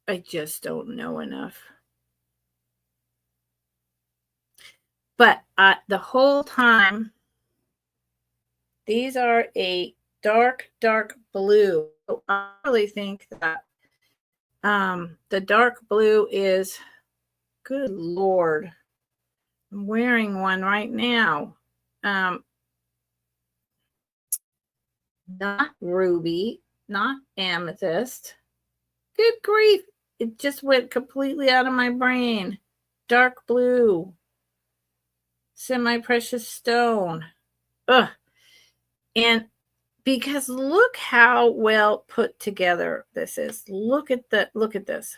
I just don't know enough. But the whole time, these are a dark, dark blue. So I really think that the dark blue is, good Lord, I'm wearing one right now. Not ruby, not amethyst. Good grief. It just went completely out of my brain. Dark blue. Semi-precious stone. Ugh. And because look how well put together this is. Look at this.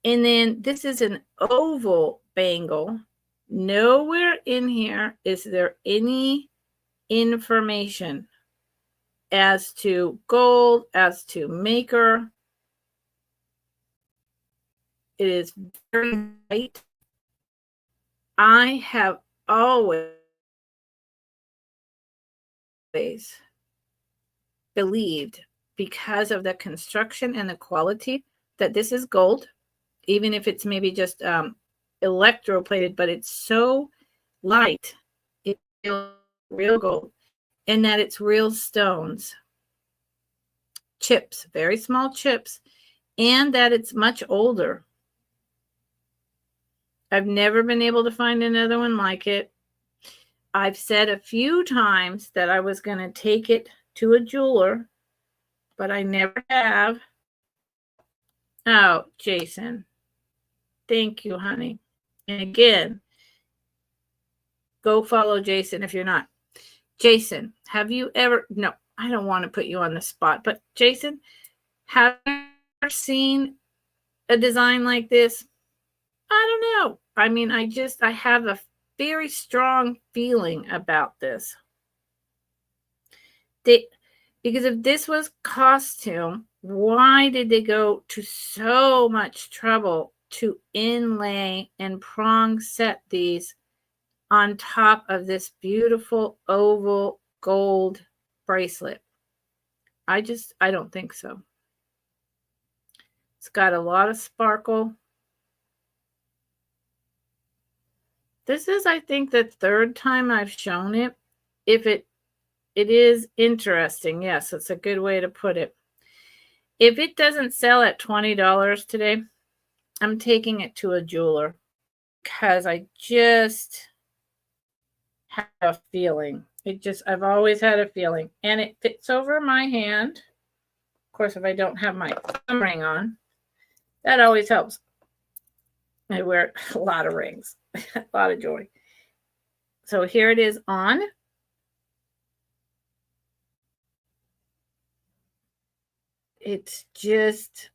And then this is an oval bangle. Nowhere in here is there any information as to gold, as to maker. It is very light. I have always believed, because of the construction and the quality, that this is gold, even if it's maybe just electroplated, but it's so light, it's real gold, and that it's real stones, chips, very small chips, and that it's much older. I've never been able to find another one like it. I've said a few times that I was going to take it to a jeweler, but I never have. Oh, Jason. Thank you, honey. And again, go follow Jason if you're not. Jason, have you ever, no, I don't want to put you on the spot, but Jason, have you ever seen a design like this? I don't know. I mean, I have a very strong feeling about this. Because if this was costume, why did they go to so much trouble to inlay and prong set these on top of this beautiful oval gold bracelet? I don't think so. It's got a lot of sparkle. This is, I think, the third time I've shown it. If it is interesting. Yes, it's a good way to put it. If it doesn't sell at $20 today, I'm taking it to a jeweler because I just have a feeling. I've always had a feeling. And it fits over my hand. Of course, if I don't have my thumb ring on, that always helps. I wear a lot of rings, a lot of jewelry. So here it is on. It's just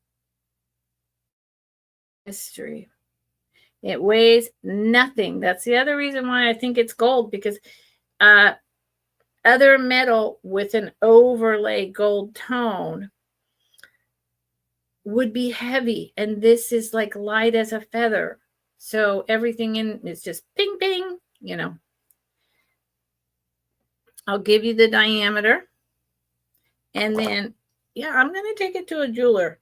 mystery. It weighs nothing. That's the other reason why I think it's gold, because other metal with an overlay gold tone would be heavy, and this is like light as a feather. So everything in is just ping, ping, you know. I'll give you the diameter, and then, yeah, I'm going to take it to a jeweler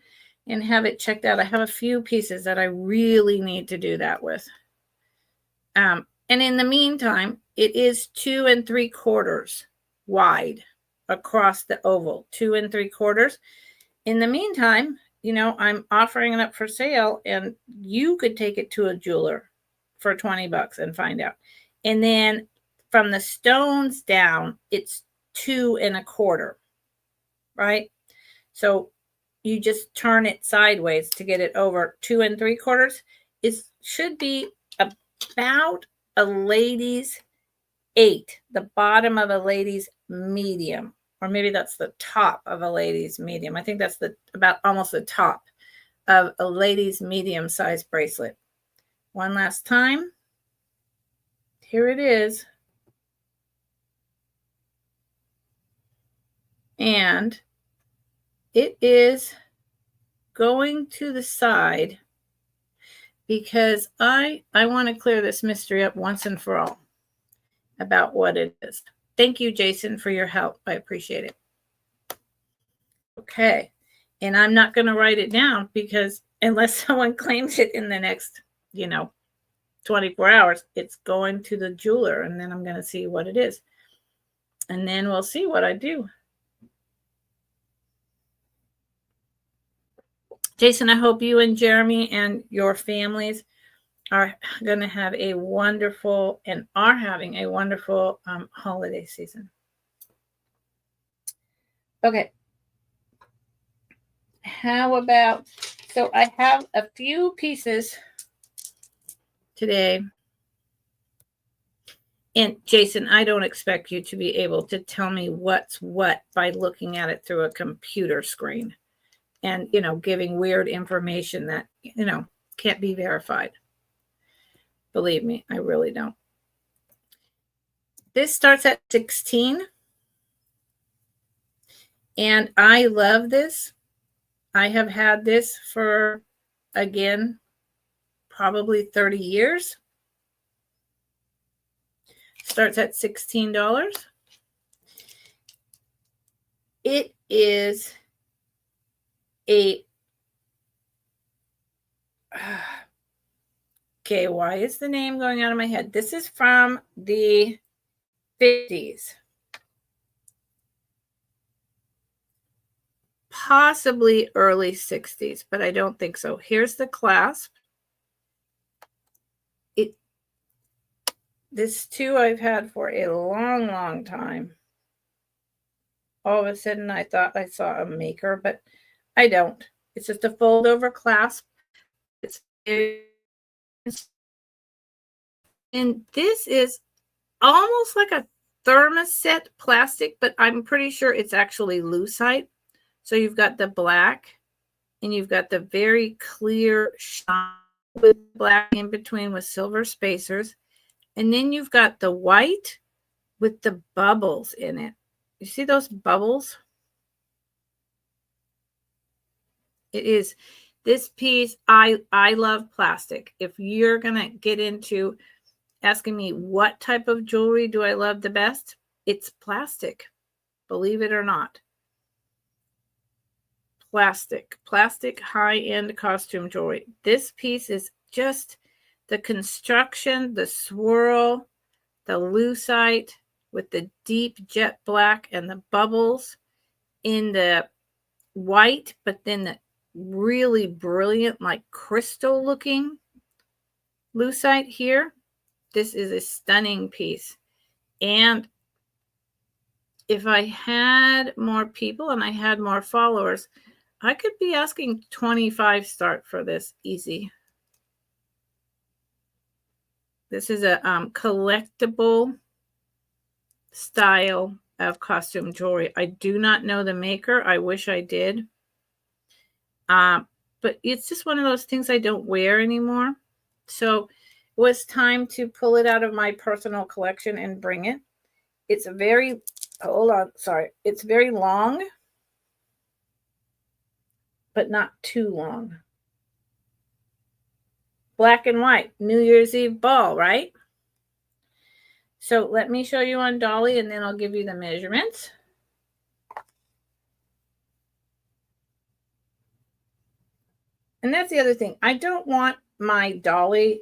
and have it checked out. I have a few pieces that I really need to do that with. And in the meantime, it is 2 3/4 wide across the oval, 2 3/4. In the meantime, you know, I'm offering it up for sale, and you could take it to a jeweler for $20 and find out. And then from the stones down, it's 2 1/4, right? So you just turn it sideways to get it over 2 3/4. It should be about a lady's 8, the bottom of a lady's medium, or maybe that's the top of a lady's medium. I think that's about almost the top of a lady's medium size bracelet. One last time. Here it is. And it is going to the side because I want to clear this mystery up once and for all about what it is. Thank you, Jason, for your help. I appreciate it. Okay. And I'm not going to write it down because unless someone claims it in the next, 24 hours, it's going to the jeweler, and then I'm going to see what it is. And then we'll see what I do. Jason, I hope you and Jeremy and your families are going to have a wonderful and are having a wonderful holiday season. Okay. How about, so I have a few pieces today. And Jason, I don't expect you to be able to tell me what's what by looking at it through a computer screen and, giving weird information that, can't be verified. Believe me, I really don't. This starts at 16. And I love this. I have had this for, again, probably 30 years. Starts at $16. It is a... Okay, why is the name going out of my head? This is from the 50s. Possibly early 60s, but I don't think so. Here's the clasp. This too I've had for a long, long time. All of a sudden I thought I saw a maker, but I don't. It's just a fold over clasp. And this is almost like a thermoset plastic, but I'm pretty sure it's actually lucite. So you've got the black and you've got the very clear shine with black in between with silver spacers. And then you've got the white with the bubbles in it. You see those bubbles? It is this piece. I love plastic. If you're going to get into asking me what type of jewelry do I love the best, it's plastic, believe it or not. Plastic high-end costume jewelry. This piece is just the construction, the swirl, the lucite with the deep jet black and the bubbles in the white, but then the really brilliant, like crystal looking lucite here. This is a stunning piece. And if I had more people and I had more followers, I could be asking 25 start for this easy. This is a collectible style of costume jewelry. I do not know the maker. I wish I did. But it's just one of those things I don't wear anymore. So it was time to pull it out of my personal collection and bring it. It's a very, it's very long, but not too long. Black and white, New Year's Eve ball, right? So let me show you on Dolly and then I'll give you the measurements. And that's the other thing. I don't want my Dolly.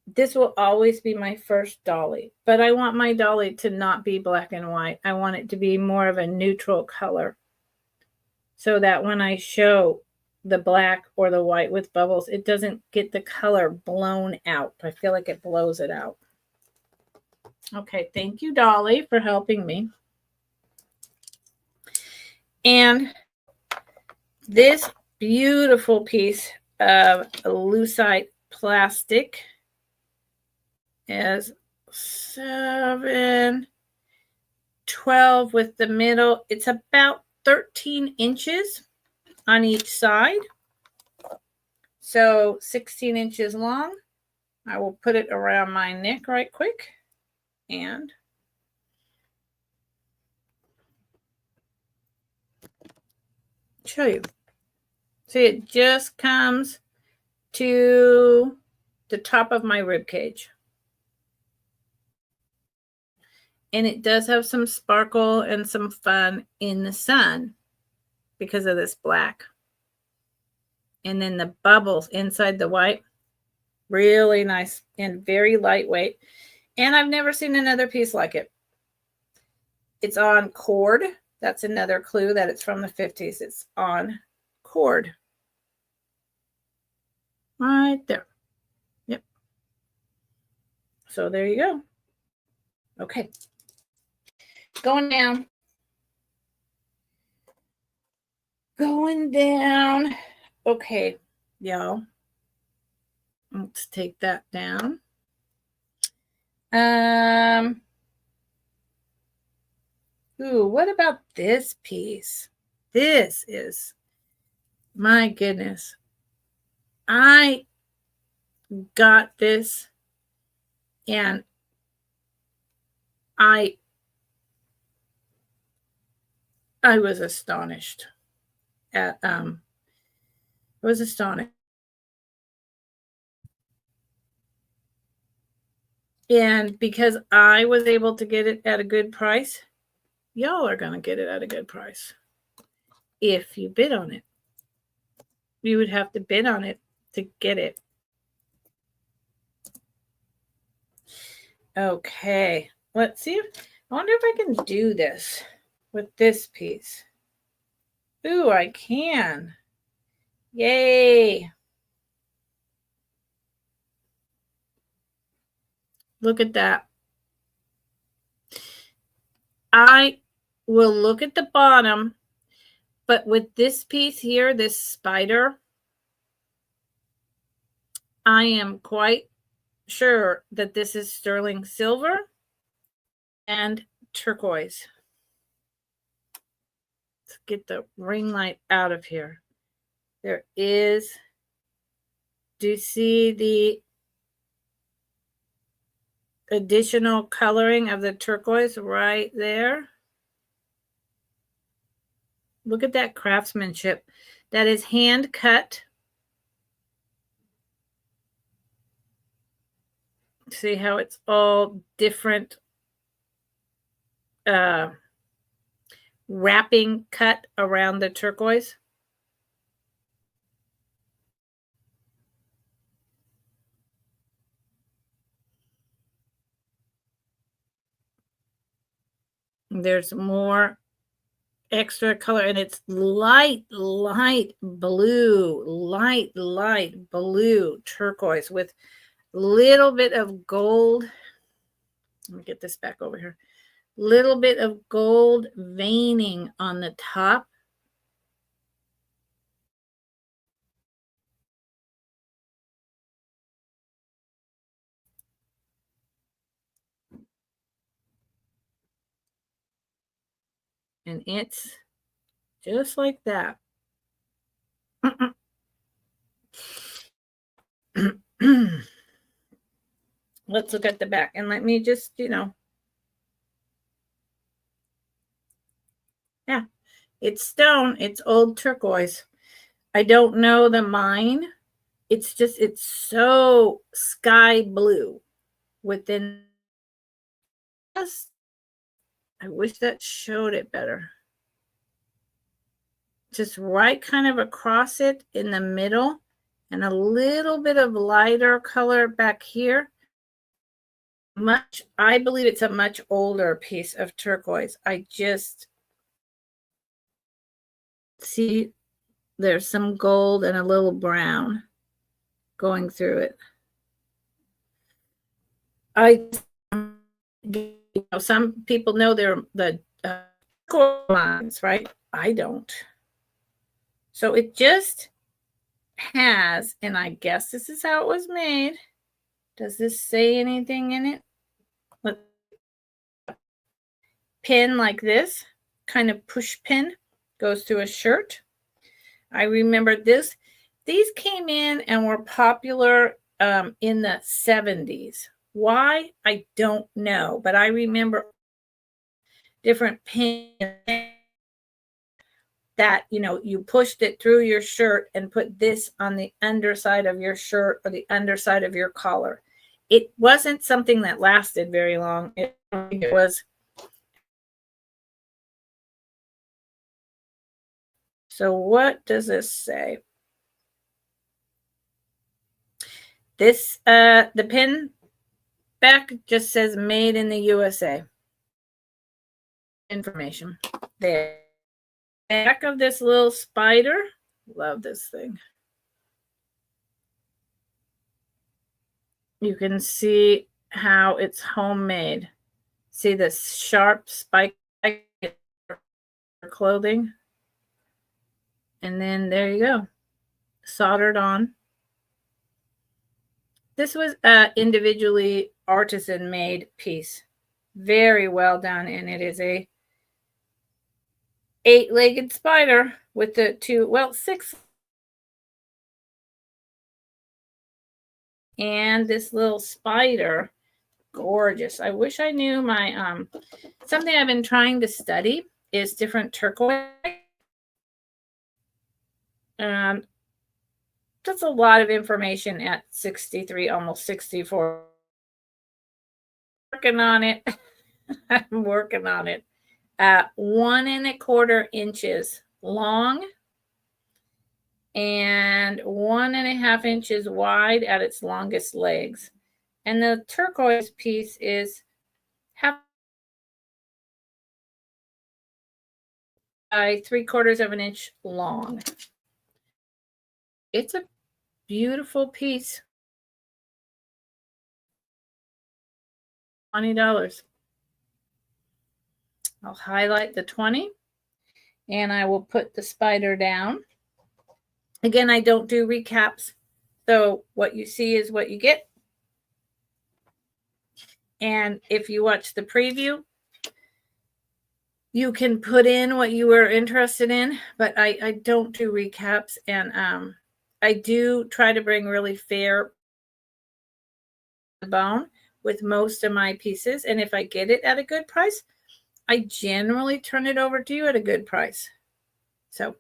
This will always be my first Dolly, but I want my Dolly to not be black and white. I want it to be more of a neutral color so that when I show the black or the white with bubbles, it doesn't get the color blown out. I feel like it blows it out. Okay, thank you, Dolly, for helping me. And this beautiful piece of lucite plastic is 7, 12 with the middle. It's about 13 inches on each side. So 16 inches long. I will put it around my neck right quick and show you. See, it just comes to the top of my rib cage. And it does have some sparkle and some fun in the sun because of this black. And then the bubbles inside the white, really nice and very lightweight. And I've never seen another piece like it. It's on cord. That's another clue that it's from the 50s. It's on cord. Right there. Yep. So there you go. Okay. Going down. Going down. Okay, y'all. Let's take that down. Ooh, what about this piece? This is, my goodness. I got this and I was astonished at and because I was able to get it at a good price, y'all are going to get it at a good price if you bid on it. You would have to bid on it to get it. Okay, let's see. I wonder if I can do this with this piece. Ooh, I can. Yay. Look at that. I will look at the bottom, but with this piece here, this spider, I am quite sure that this is sterling silver and turquoise. Let's get the ring light out of here. There is, do you see the additional coloring of the turquoise right there? Look at that craftsmanship. That is hand cut. See how it's all different wrapping cut around the turquoise. There's more extra color, and it's light blue turquoise with a little bit of gold. Let me get this back over here. Little bit of gold veining on the top. And it's just like that. Let's look at the back, and let me just, yeah, it's stone. It's old turquoise. I don't know the mine. It's so sky blue within us. I wish that showed it better. Just right kind of across it in the middle, and a little bit of lighter color back here. I believe it's a much older piece of turquoise. I just see there's some gold and a little brown going through it. Some people know they're the lines, right? I don't. So it just has, and I guess this is how it was made. Does this say anything in it? Pin like this, kind of push pin, goes through a shirt. I remember this. These came in and were popular in the 70s. Why? I don't know, but I remember different pins that, you pushed it through your shirt and put this on the underside of your shirt or the underside of your collar. It wasn't something that lasted very long. It was. So what does this say? This, the pin back just says made in the USA. Information there. Back of this little spider. Love this thing. You can see how it's homemade. See this sharp spike clothing. And then there you go. Soldered on. This was an individually artisan made piece. Very well done. And it is a 8-legged spider with the 6. And this little spider, gorgeous. I wish I knew my, something I've been trying to study is different turquoise. That's a lot of information at 63, almost 64. Working on it. I'm working on it. 1 1/4 inches long and 1 1/2 inches wide at its longest legs. And the turquoise piece is half by 3/4 of an inch long. It's a beautiful piece. $20. I'll highlight the 20 and I will put the spider down. Again, I don't do recaps. So what you see is what you get. And if you watch the preview, you can put in what you were interested in, but I don't do recaps. And I do try to bring really fair bone with most of my pieces. And if I get it at a good price, I generally turn it over to you at a good price. So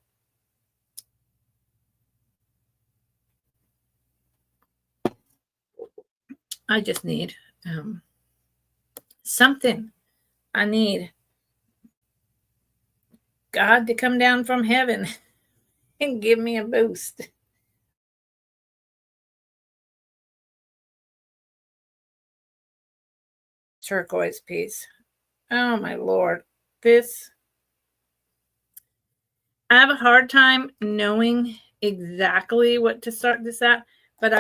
I just need something. I need God to come down from heaven and give me a boost. Turquoise piece. Oh my Lord. This, I have a hard time knowing exactly what to start this at, but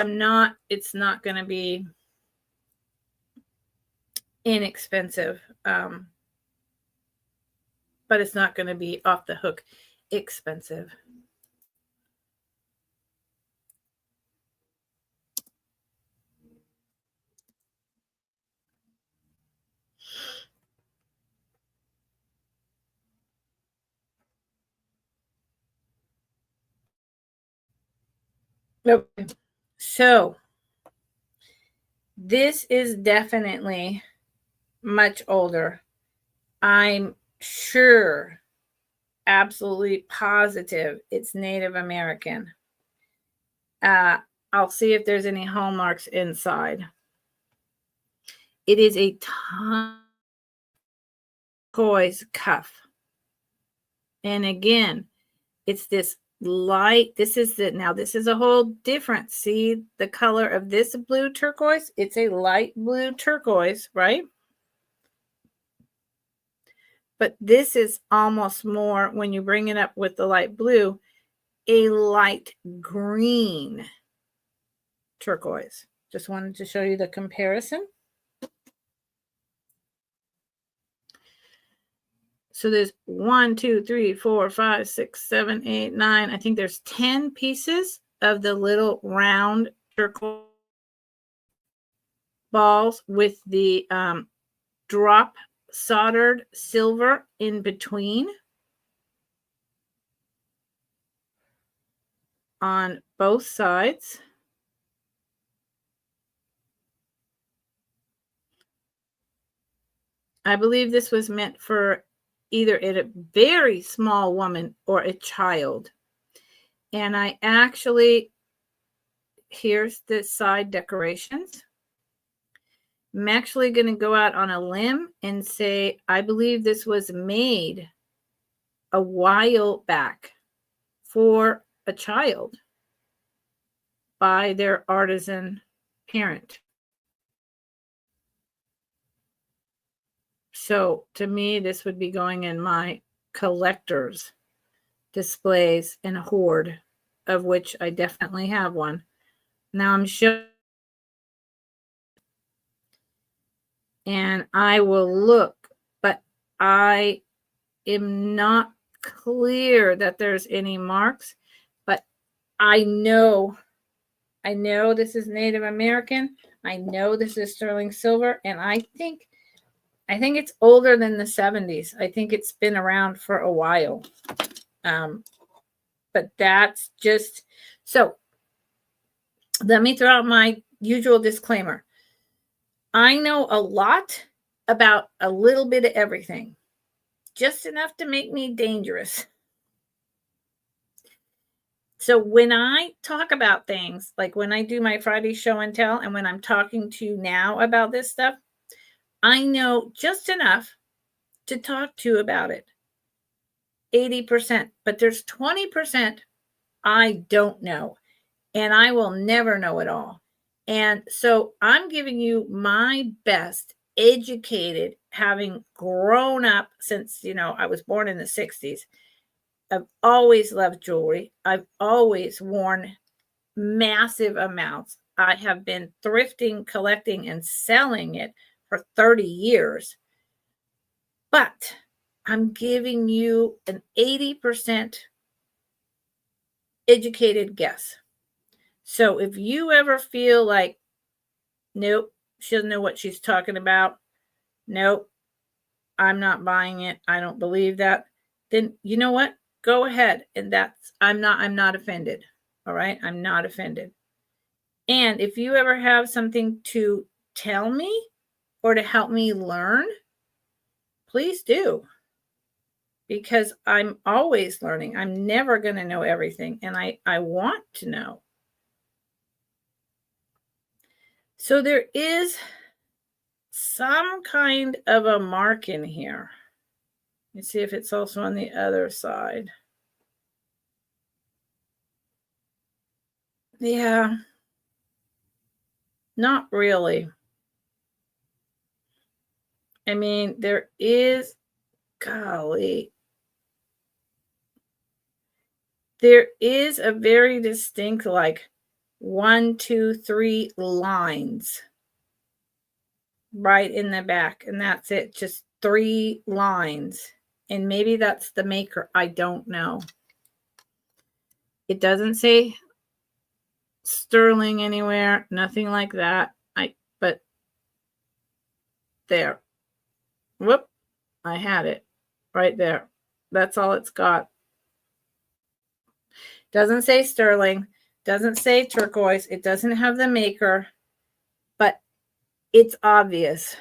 it's not going to be inexpensive. But it's not going to be off the hook expensive. Okay. So this is definitely much older. I'm sure, absolutely positive it's Native American. I'll see if there's any hallmarks inside. It is a turquoise cuff. And again, it's this light. This is a whole different. See the color of this blue turquoise? It's a light blue turquoise, right? But this is almost more, when you bring it up with the light blue, a light green turquoise. Just wanted to show you the comparison. So there's 1, 2, 3, 4, 5, 6, 7, 8, 9. I think there's 10 pieces of the little round turquoise balls with the drop soldered silver in between on both sides. I believe this was meant for either a very small woman or a child. And I actually, here's the side decorations. I'm actually going to go out on a limb and say, I believe this was made a while back for a child by their artisan parent. So to me, this would be going in my collector's displays and hoard, of which I definitely have one. Now I'm sure, and I will look, but I am not clear that there's any marks, but I know this is Native American. I know this is sterling silver, and I think it's older than the 70s. I think it's been around for a while. But that's just, so let me throw out my usual disclaimer. I know a lot about a little bit of everything, just enough to make me dangerous. So when I talk about things, like when I do my Friday show and tell, and when I'm talking to you now about this stuff, I know just enough to talk to you about it. 80%, but there's 20% I don't know, and I will never know it all. And so I'm giving you my best educated, having grown up since, I was born in the 60s. I've always loved jewelry. I've always worn massive amounts. I have been thrifting, collecting, and selling it for 30 years. But I'm giving you an 80% educated guess. So if you ever feel like, nope, she doesn't know what she's talking about, nope, I'm not buying it, I don't believe that, then you know what? Go ahead. And I'm not offended. All right. I'm not offended. And if you ever have something to tell me or to help me learn, please do. because I'm always learning. I'm never going to know everything, and I want to know. So there is some kind of a mark in here. Let's see if it's also on the other side. Yeah, not really. I mean, there is, golly, there is a very distinct, like 1, 2, 3 lines right in the back, and that's it, just 3 lines. And maybe that's the maker. I don't know. It doesn't say sterling anywhere, nothing like that. But there. Whoop, I had it right there. That's all it's got. Doesn't say sterling, doesn't say turquoise, it doesn't have the maker, but it's obvious.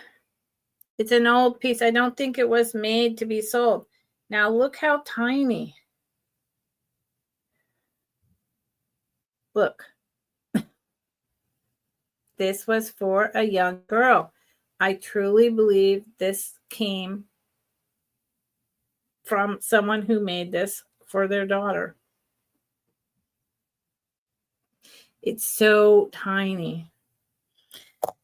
It's an old piece. I don't think it was made to be sold. Now look how tiny. Look. This was for a young girl. I truly believe this came from someone who made this for their daughter. It's so tiny.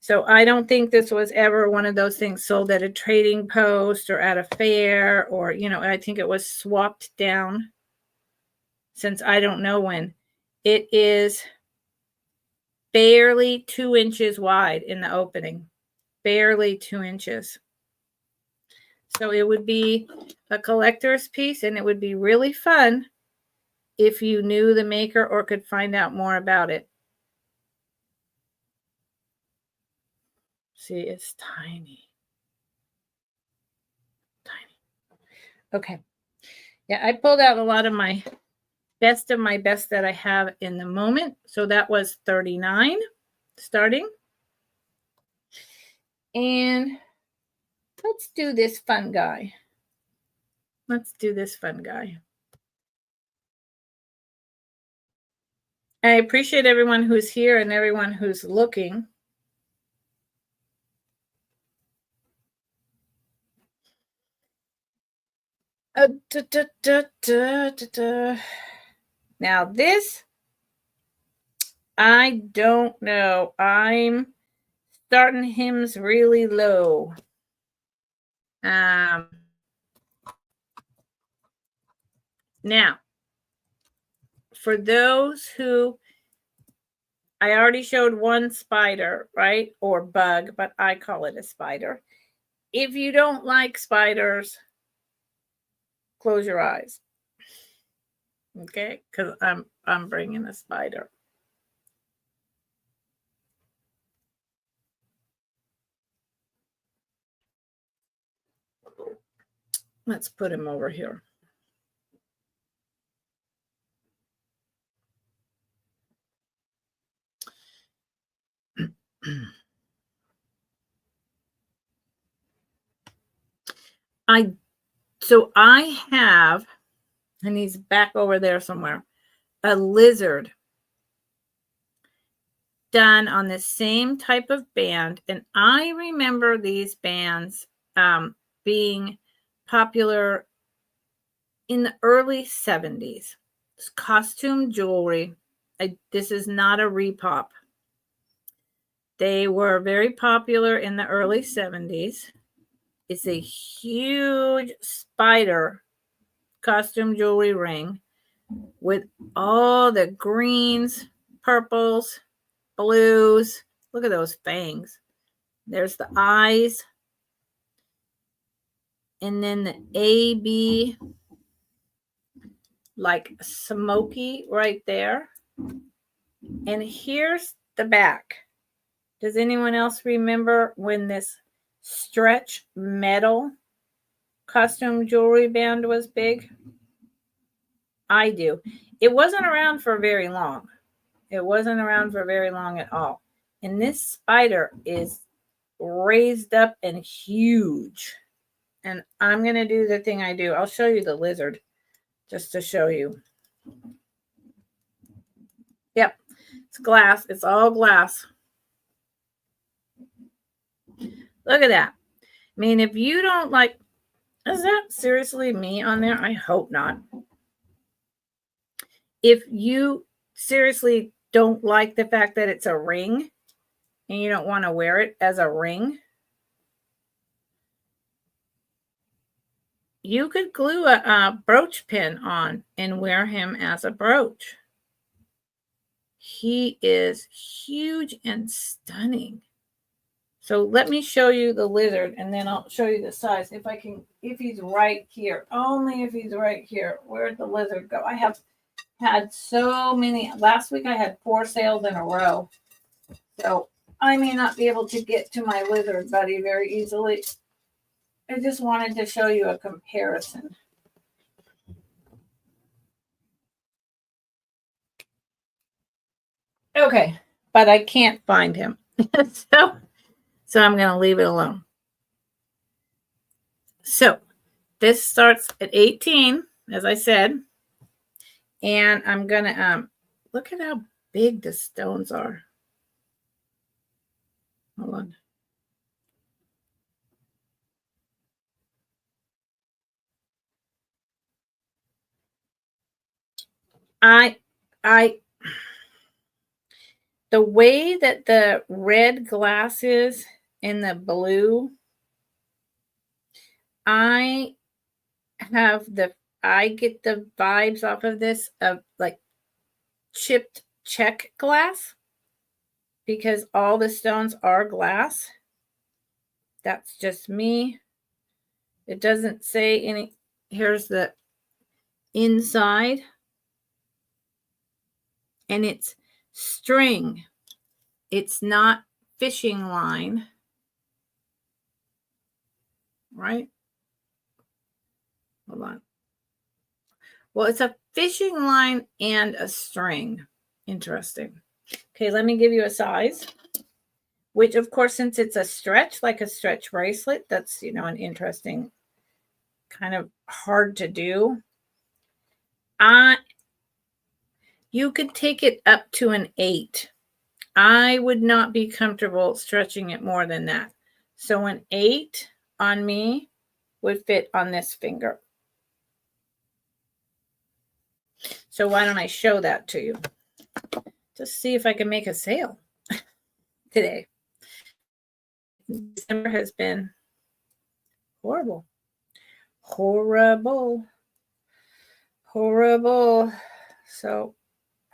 So I don't think this was ever one of those things sold at a trading post or at a fair, or, I think it was swapped down since I don't know when. It is barely 2 inches wide in the opening, barely 2 inches. So it would be a collector's piece, and it would be really fun if you knew the maker or could find out more about it. See, it's tiny. Tiny. Okay. Yeah, I pulled out a lot of my best that I have in the moment. So that was 39 starting. And let's do this fun guy. Let's do this fun guy. I appreciate everyone who's here and everyone who's looking. Now this, I don't know. I'm starting hymns really low. Now, for those who, I already showed one spider, right? Or bug, but I call it a spider. If you don't like spiders, close your eyes. Okay? Because I'm bringing a spider. Let's put him over here. So I have, and he's back over there somewhere, a lizard done on the same type of band. And I remember these bands being popular in the early 70s. It's costume jewelry. This is not a repop. They were very popular in the early 70s. It's a huge spider costume jewelry ring with all the greens, purples, blues. Look at those fangs. There's the eyes. And then the AB, like smoky right there. And here's the back. Does anyone else remember when this stretch metal costume jewelry band was big? I do. It wasn't around for very long. It wasn't around for very long at all. And this spider is raised up and huge. And I'm going to do the thing I do. I'll show you the lizard just to show you. Yep. It's glass. It's all glass. Look at that. I mean, if you don't like, is that seriously me on there? I hope not. If you seriously don't like the fact that it's a ring and you don't want to wear it as a ring, you could glue a brooch pin on and wear him as a brooch. He is huge and stunning. So let me show you the lizard and then I'll show you the size. If I can, if he's right here, only if he's right here. Where'd the lizard go? I have had so many. Last week I had 4 sales in a row. So I may not be able to get to my lizard buddy very easily. I just wanted to show you a comparison. Okay, but I can't find him. So I'm going to leave it alone. So this starts at 18, as I said. And I'm going to look at how big the stones are. Hold on. The way that the red glass is and the blue, I get the vibes off of this of like chipped check glass because all the stones are glass. That's just me. It doesn't say any. Here's the inside. And it's string. It's not fishing line. Right? Hold on. Well, it's a fishing line and a string. Interesting. Okay, let me give you a size. Which, of course, since it's a stretch, like a stretch bracelet, that's, you know, an interesting, kind of hard to do. You could take it up to an 8. I would not be comfortable stretching it more than that. So an 8 on me would fit on this finger. So why don't I show that to you? Just see if I can make a sale today. December has been horrible. Horrible. Horrible. So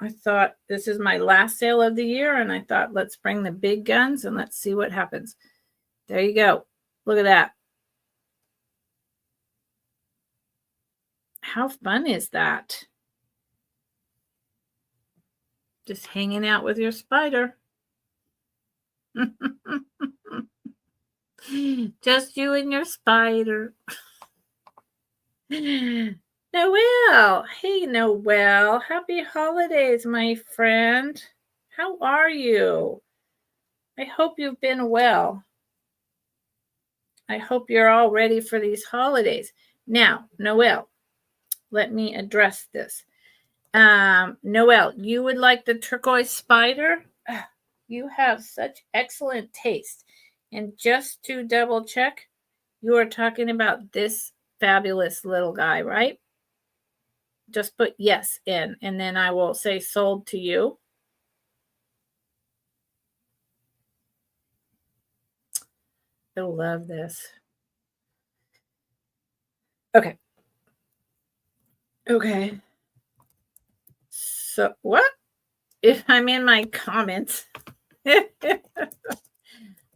I thought this is my last sale of the year, and I thought let's bring the big guns and let's see what happens. There you go. Look at that. How fun is that? Just hanging out with your spider. Just you and your spider. Noelle. Hey, Noelle. Happy holidays, my friend. How are you? I hope you've been well. I hope you're all ready for these holidays. Now, Noelle, let me address this. Noelle, you would like the turquoise spider? You have such excellent taste. And just to double check, you are talking about this fabulous little guy, right? Just put yes in, and then I will say sold to you. You'll love this. Okay. Okay. So what? If I'm in my comments.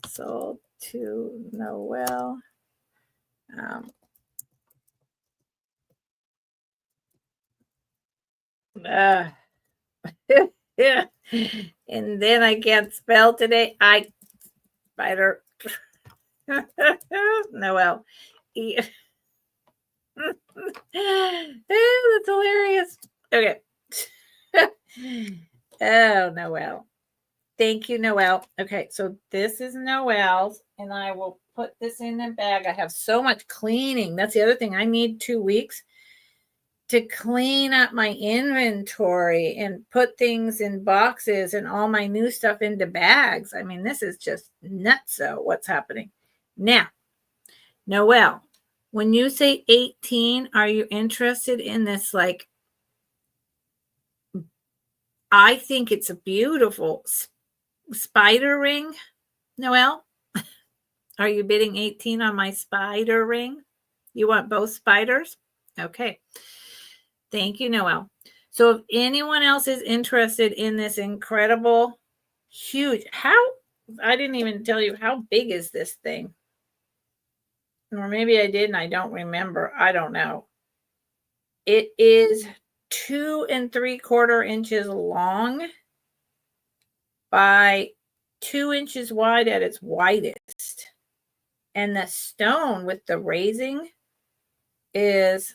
Sold to Noelle. Yeah. And then I can't spell today. Spider. Noelle. That's hilarious. Okay. Oh, Noelle. Thank you, Noelle. Okay, so this is Noelle's, and I will put this in the bag. I have so much cleaning. That's the other thing. I need 2 weeks to clean up my inventory and put things in boxes and all my new stuff into bags. I mean, this is just nutso what's happening. Now, Noelle, when you say 18, are you interested in this? Like, I think it's a beautiful spider ring, Noelle. Are you bidding 18 on my spider ring? You want both spiders? Okay. Thank you, Noelle. So if anyone else is interested in this incredible, huge, I didn't even tell you, how big is this thing? Or maybe I did and I don't remember. I don't know. It is 2 3/4 inches long by 2 inches wide at its widest. And the stone with the raising is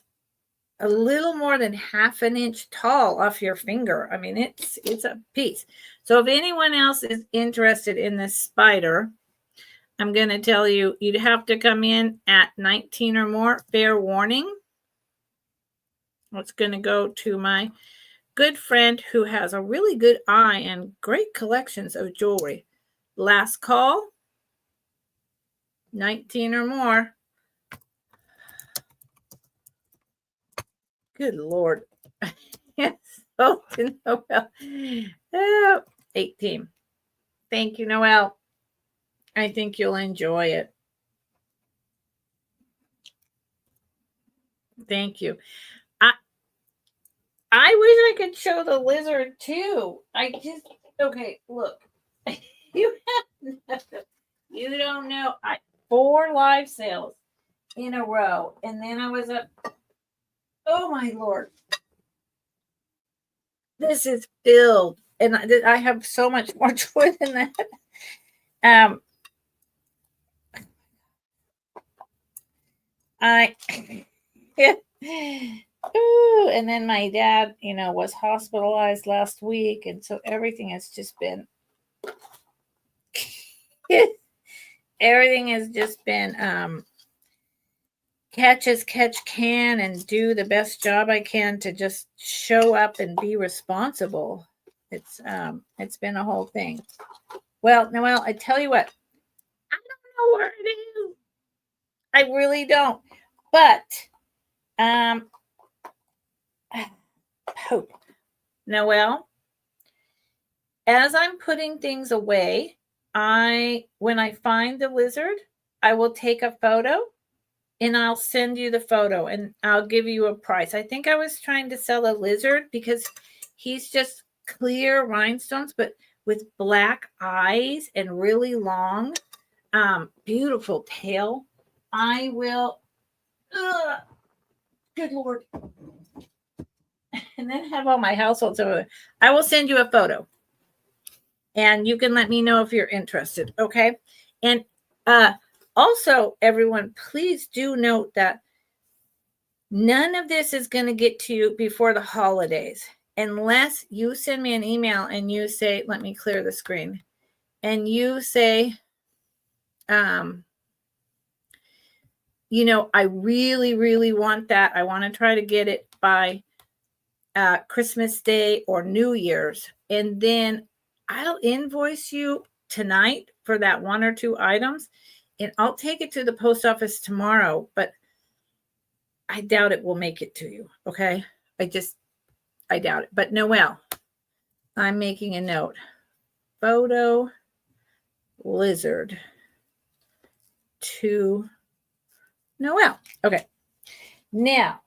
a little more than 1/2 inch tall off your finger. I mean, it's a piece. So if anyone else is interested in this spider, I'm going to tell you, you'd have to come in at 19 or more. Fair warning. It's going to go to my good friend who has a really good eye and great collections of jewelry. Last call, 19 or more. Good Lord. Yes. Oh, Noelle. Oh, 18. Thank you, Noelle. I think you'll enjoy it. Thank you. I wish I could show the lizard too. Okay, look. You don't know. 4 live sales in a row. And then I was up. Oh my Lord. This is filled. And I have so much more joy than that. Ooh, and then my dad, was hospitalized last week. And so everything has just been, catch as catch can and do the best job I can to just show up and be responsible. It's been a whole thing. Well, Noelle, I tell you what, I don't know where it is. I really don't. But hope. Noelle, as I'm putting things away, when I find the lizard, I will take a photo and I'll send you the photo and I'll give you a price. I think I was trying to sell a lizard because he's just clear rhinestones, but with black eyes and really long, beautiful tail. I will, good Lord. And then have all my households over. I will send you a photo. And you can let me know if you're interested, okay? And also, everyone, please do note that none of this is going to get to you before the holidays, unless you send me an email and you say, let me clear the screen, and you say, I really, really want that. I want to try to get it by Christmas Day or New Year's. And then I'll invoice you tonight for that 1 or 2 items. And I'll take it to the post office tomorrow, but I doubt it will make it to you. Okay. I doubt it. But Noelle, I'm making a note. Photo lizard to Noelle. Okay. Now,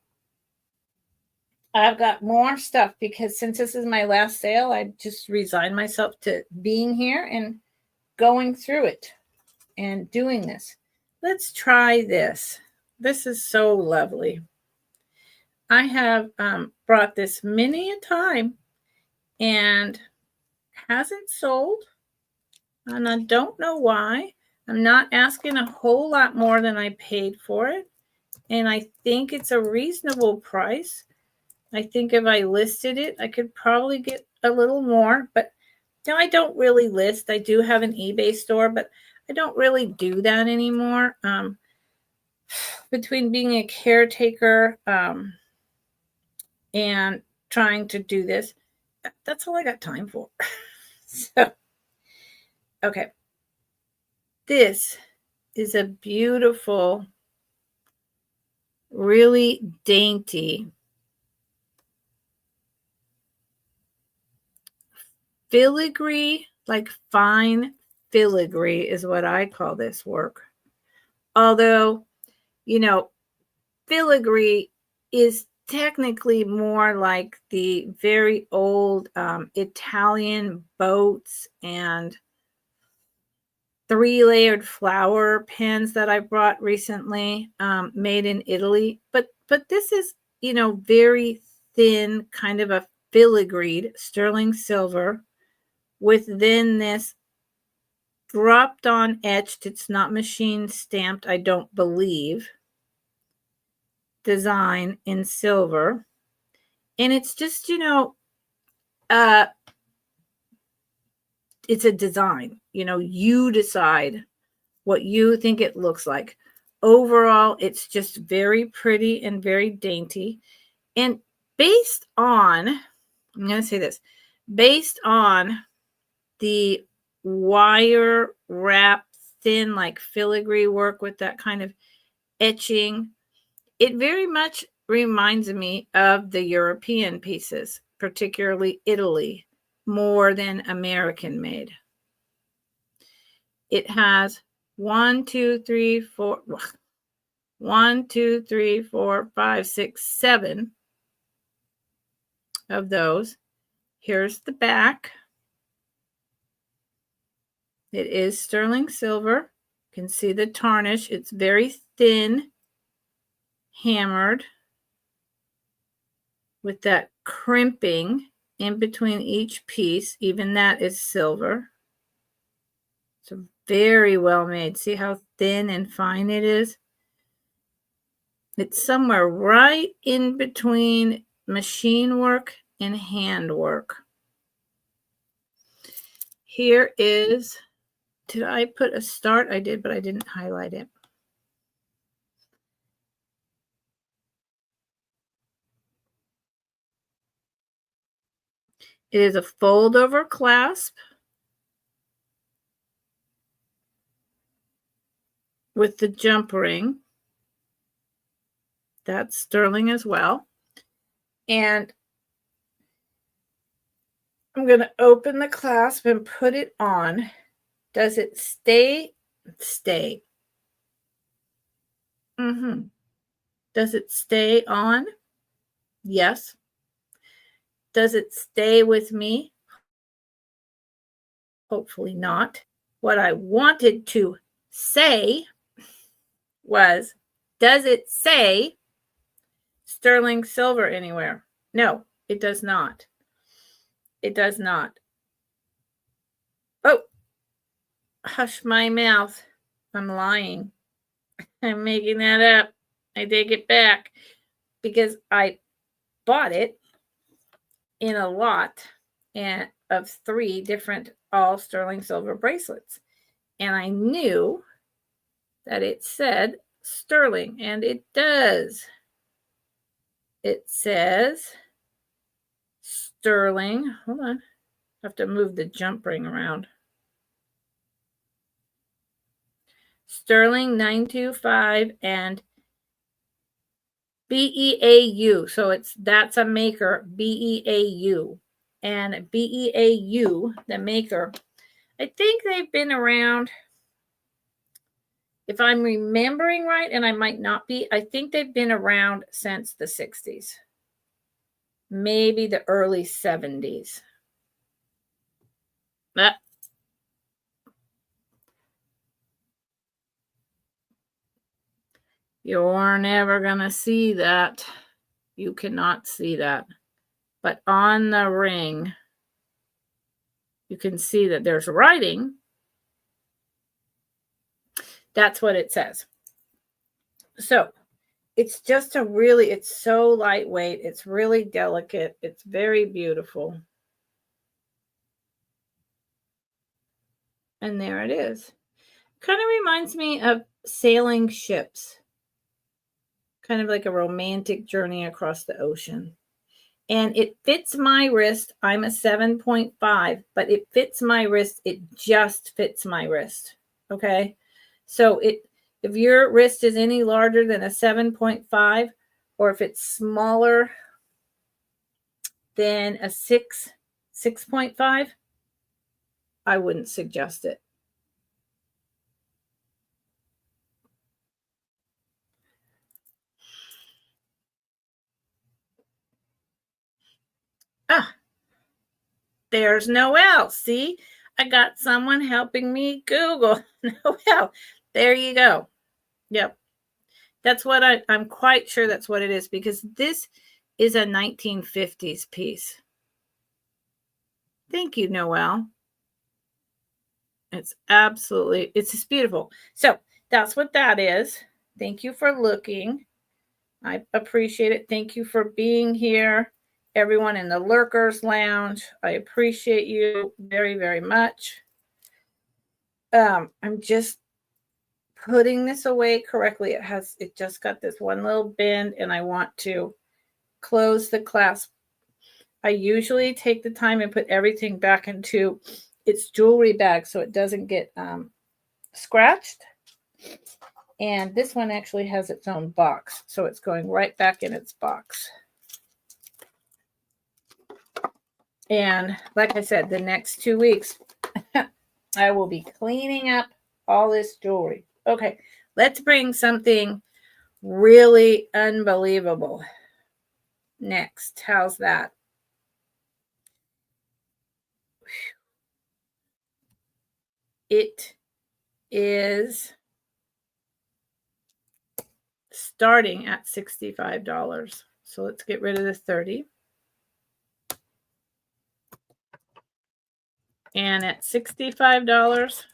I've got more stuff because since this is my last sale, I just resigned myself to being here and going through it and doing this. Let's try this. This is so lovely. I have brought this many a time and hasn't sold. And I don't know why. I'm not asking a whole lot more than I paid for it. And I think it's a reasonable price. I think if I listed it, I could probably get a little more, but Now, I don't really list. I do have an eBay store, but I don't really do that anymore. Between being a caretaker and trying to do this, that's all I got time for. So, okay. This is a beautiful, really dainty filigree, like fine filigree is what I call this work. Although, you know, filigree is technically more like the very old Italian boats and 3-layered flower pens that I brought recently, made in Italy. But this is, you know, very thin, kind of a filigreed sterling silver with then this dropped on etched, it's not machine stamped, I don't believe, design in silver. And it's just, you know, it's a design. You know, you decide what you think it looks like. Overall, it's just very pretty and very dainty. And based on, I'm going to say this, based on the wire wrap thin like filigree work with that kind of etching, it very much reminds me of the European pieces, particularly Italy, more than American made. It has 1, 2, 3, 4, 1, 2, 3, 4, 5, 6, 7 of those. Here's the back. It is sterling silver. You can see the tarnish. It's very thin, hammered with that crimping in between each piece. Even that is silver. It's very well made. See how thin and fine it is? It's somewhere right in between machine work and hand work. Here is, did I put a start? I did, but I didn't highlight it. It is a fold over clasp with the jump ring. That's sterling as well. And I'm going to open the clasp and put it on. Does it stay? Stay. Does it stay on? Yes. Does it stay with me? Hopefully not. What I wanted to say was, does it say sterling silver anywhere? No, it does not. It does not. Oh, hush my mouth. I'm lying. I'm making that up. I take it back because I bought it in a lot of 3 different all sterling silver bracelets. And I knew that it said sterling, and it does. It says sterling. Hold on. I have to move the jump ring around. Sterling 925 and BEAU. So that's a maker, BEAU. And BEAU, the maker, I think they've been around, if I'm remembering right, and I might not be, I think they've been around since the 60s. Maybe the early 70s. You're never going to see that. You cannot see that. But on the ring, you can see that there's writing. That's what it says. So it's just it's so lightweight. It's really delicate. It's very beautiful. And there it is. Kind of reminds me of sailing ships, kind of like a romantic journey across the ocean. And it fits my wrist. I'm a 7.5, but it fits my wrist. It just fits my wrist. Okay. So if your wrist is any larger than a 7.5, or if it's smaller than a 6.5, I wouldn't suggest it. Ah, there's Noelle. See, I got someone helping me Google. Noelle, there you go. Yep. That's what I'm quite sure that's what it is, because this is a 1950s piece. Thank you, Noelle. It's just beautiful. So that's what that is. Thank you for looking. I appreciate it. Thank you for being here. Everyone in the Lurkers Lounge, I appreciate you very, very much. I'm just putting this away correctly. It just got this one little bend, and I want to close the clasp. I usually take the time and put everything back into its jewelry bag so it doesn't get scratched. And this one actually has its own box, so it's going right back in its box. And like I said, the next 2 weeks, I will be cleaning up all this jewelry. Okay, let's bring something really unbelievable next. How's that? It is starting at $65. So let's get rid of the 30. And at $65,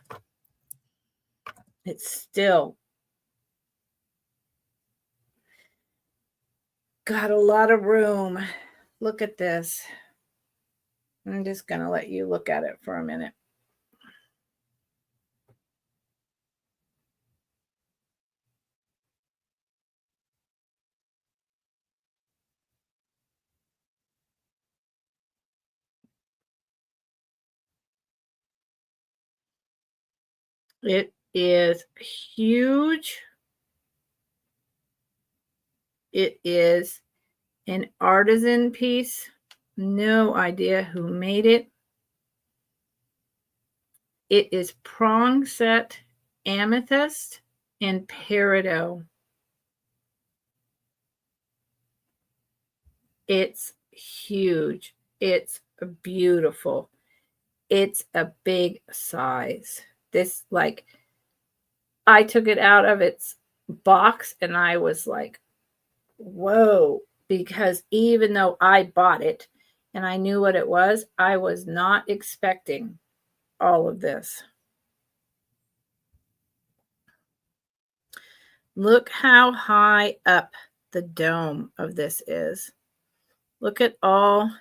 it's still got a lot of room. Look at this. I'm just going to let you look at it for a minute. It is huge. It is an artisan piece. No idea who made it. It is prong set amethyst and peridot. It's huge. It's beautiful. It's a big size. This, like, I took it out of its box and I was like, whoa, because even though I bought it and I knew what it was, I was not expecting all of this. Look how high up the dome of this is. Look at all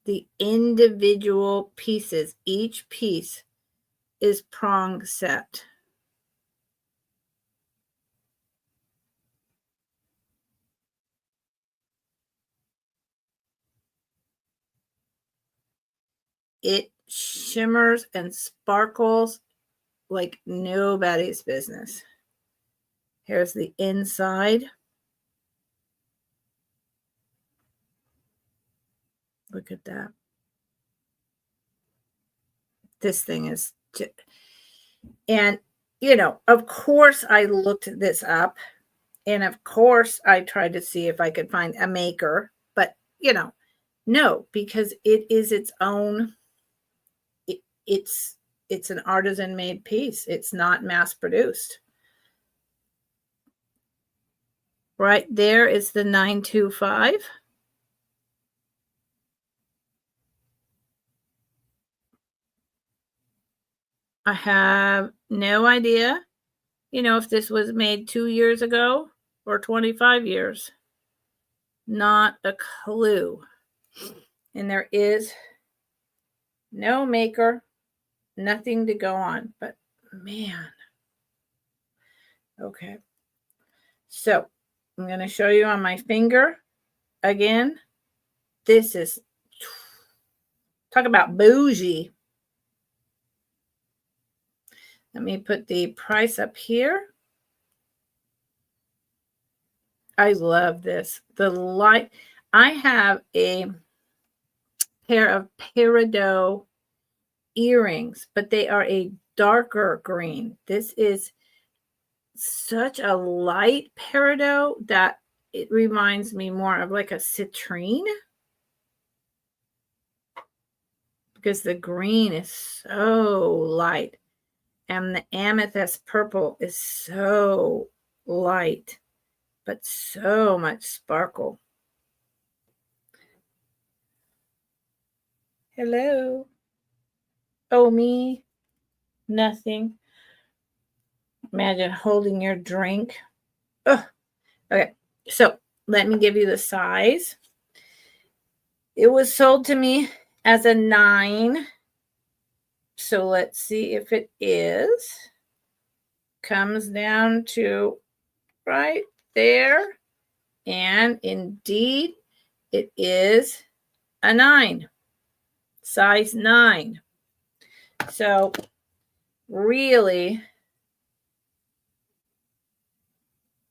the individual pieces. Each piece is prong set. It shimmers and sparkles like nobody's business. Here's the inside. Look at that. This thing is, and you know, of course I looked this up, and of course I tried to see if I could find a maker, but you know, no, because it is its own, it's an artisan made piece. It's not mass produced. Right there is the 925. I have no idea, you know, if this was made 2 years ago or 25 years. Not a clue. And there is No maker, nothing to go on, but man. Okay. So I'm going to show you on my finger again. This is, talk about bougie. Let me put the price up here. I love this. The light. I have a pair of peridot earrings, but they are a darker green. This is such a light peridot that it reminds me more of like a citrine, because the green is so light and the amethyst purple is so light, but so much sparkle. Hello. Oh, me? Nothing. Imagine holding your drink. Oh, okay. So let me give you the size. It was sold to me as a 9. So let's see if it is. Comes down to right there. And indeed, it is a 9. Size 9. So really,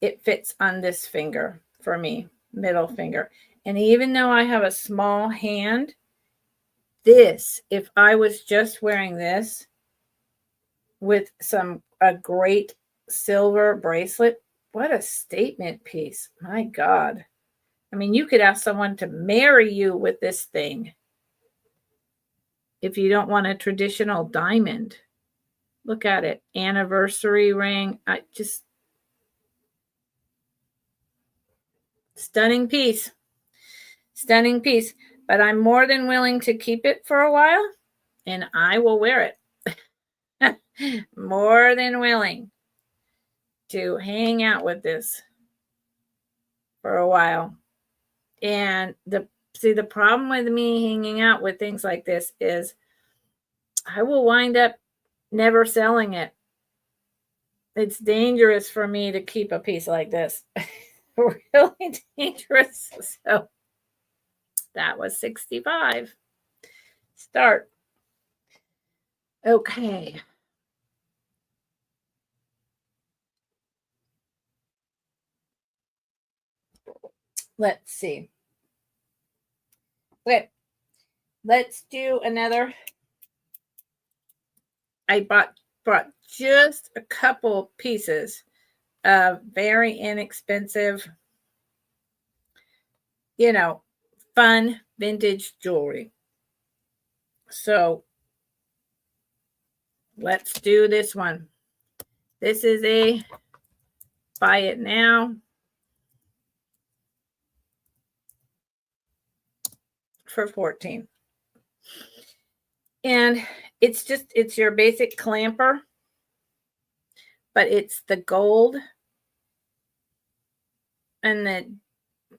it fits on this finger for me, middle finger. And even though I have a small hand, this, if I was just wearing this with a great silver bracelet, what a statement piece. My God. I mean, you could ask someone to marry you with this thing if you don't want a traditional diamond. Look at it. Anniversary ring. Stunning piece. Stunning piece. But I'm more than willing to keep it for a while, and I will wear it. More than willing to hang out with this for a while. And the problem with me hanging out with things like this is I will wind up never selling it. It's dangerous for me to keep a piece like this. Really dangerous. So that was 65. Start. Okay. Let's see. Okay. Let's do another. I brought just a couple pieces of very inexpensive, fun vintage jewelry. So let's do this one. This is a buy it now for $14. And it's your basic clamper, but it's the gold and the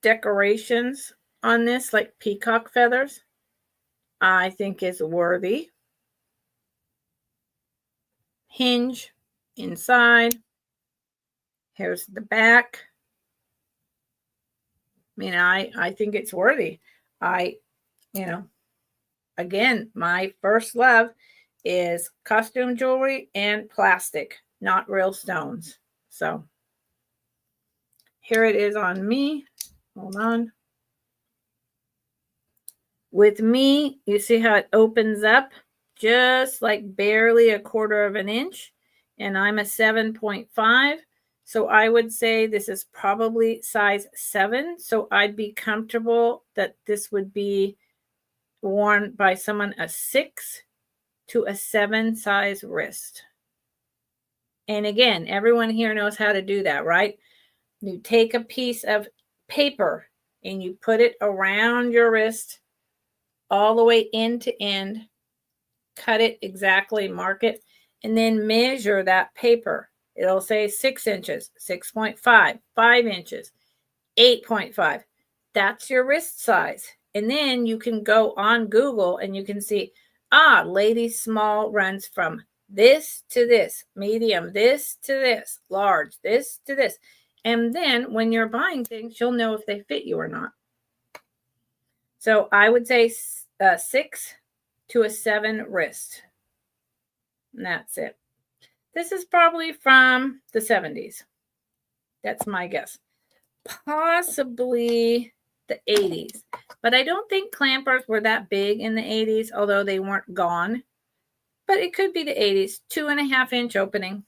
decorations on this, like peacock feathers, I think is worthy. Hinge inside. Here's the back. I mean, I think it's worthy. Again, my first love is costume jewelry and plastic, not real stones. So here it is on me. Hold on. With me, you see how it opens up just like barely a quarter of an inch, and I'm a 7.5. So I would say this is probably size 7. So I'd be comfortable that this would be worn by someone a 6 to a 7 size wrist. And again, everyone here knows how to do that, right? You take a piece of paper and you put it around your wrist all the way end to end, cut it exactly, mark it, and then measure that paper. It'll say 6 inches, 6.5, 5 inches, 8.5. That's your wrist size. And then you can go on Google and you can see lady small runs from this to this, medium, this to this, large, this to this. And then when you're buying things, you'll know if they fit you or not. So I would say 6 to a 7 wrist. And that's it. This is probably from the 70s. That's my guess. Possibly the 80s. But I don't think clampers were that big in the 80s, although they weren't gone. But it could be the 80s. 2.5 inch opening.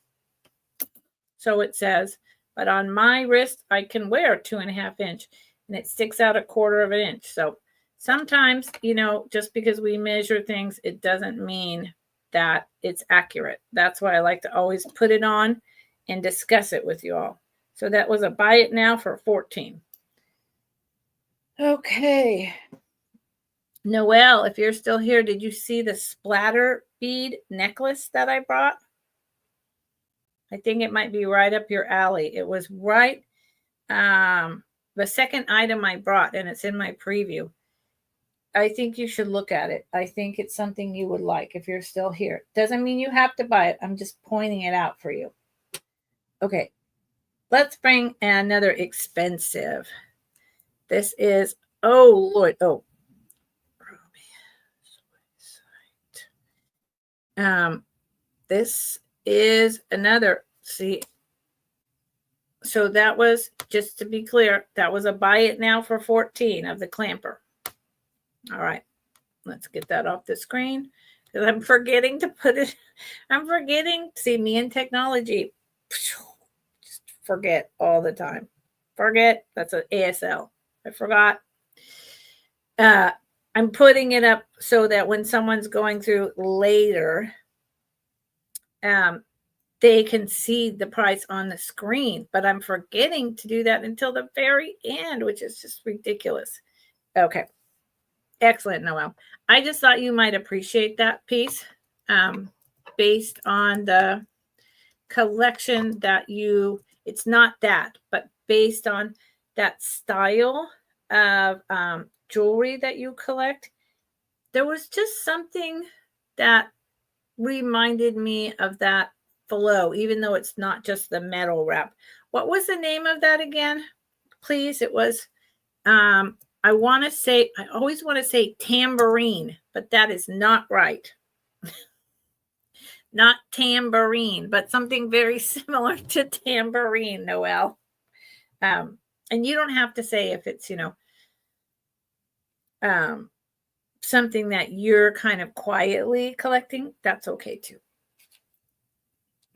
So it says. But on my wrist, I can wear 2.5 inch. And it sticks out 1/4 inch. So sometimes, just because we measure things, it doesn't mean that it's accurate. That's why I like to always put it on and discuss it with you all. So that was a buy it now for 14. Okay. Noelle, if you're still here, did you see the splatter bead necklace that I brought? I think it might be right up your alley. It was right the second item I brought, and it's in my preview. I think you should look at it. I think it's something you would like if you're still here. Doesn't mean you have to buy it. I'm just pointing it out for you. Okay. Let's bring another expensive. This is, oh, Lord. Oh. This is another, see. So that was, just to be clear, that was a buy it now for 14 of the clamper. All right, let's get that off the screen because I'm forgetting to put it. I'm forgetting. See, me and technology, just forget all the time. Forget, that's an ASL. I forgot. I'm putting it up so that when someone's going through later, they can see the price on the screen. But I'm forgetting to do that until the very end, which is just ridiculous. Okay. Excellent, Noelle. I just thought you might appreciate that piece based on the collection that it's not that, but based on that style of jewelry that you collect, there was just something that reminded me of that flow, even though it's not just the metal wrap. What was the name of that again? Please, it was... I always want to say tambourine, but that is not right. Not tambourine, but something very similar to tambourine, Noelle. And you don't have to say if it's, something that you're kind of quietly collecting. That's okay too.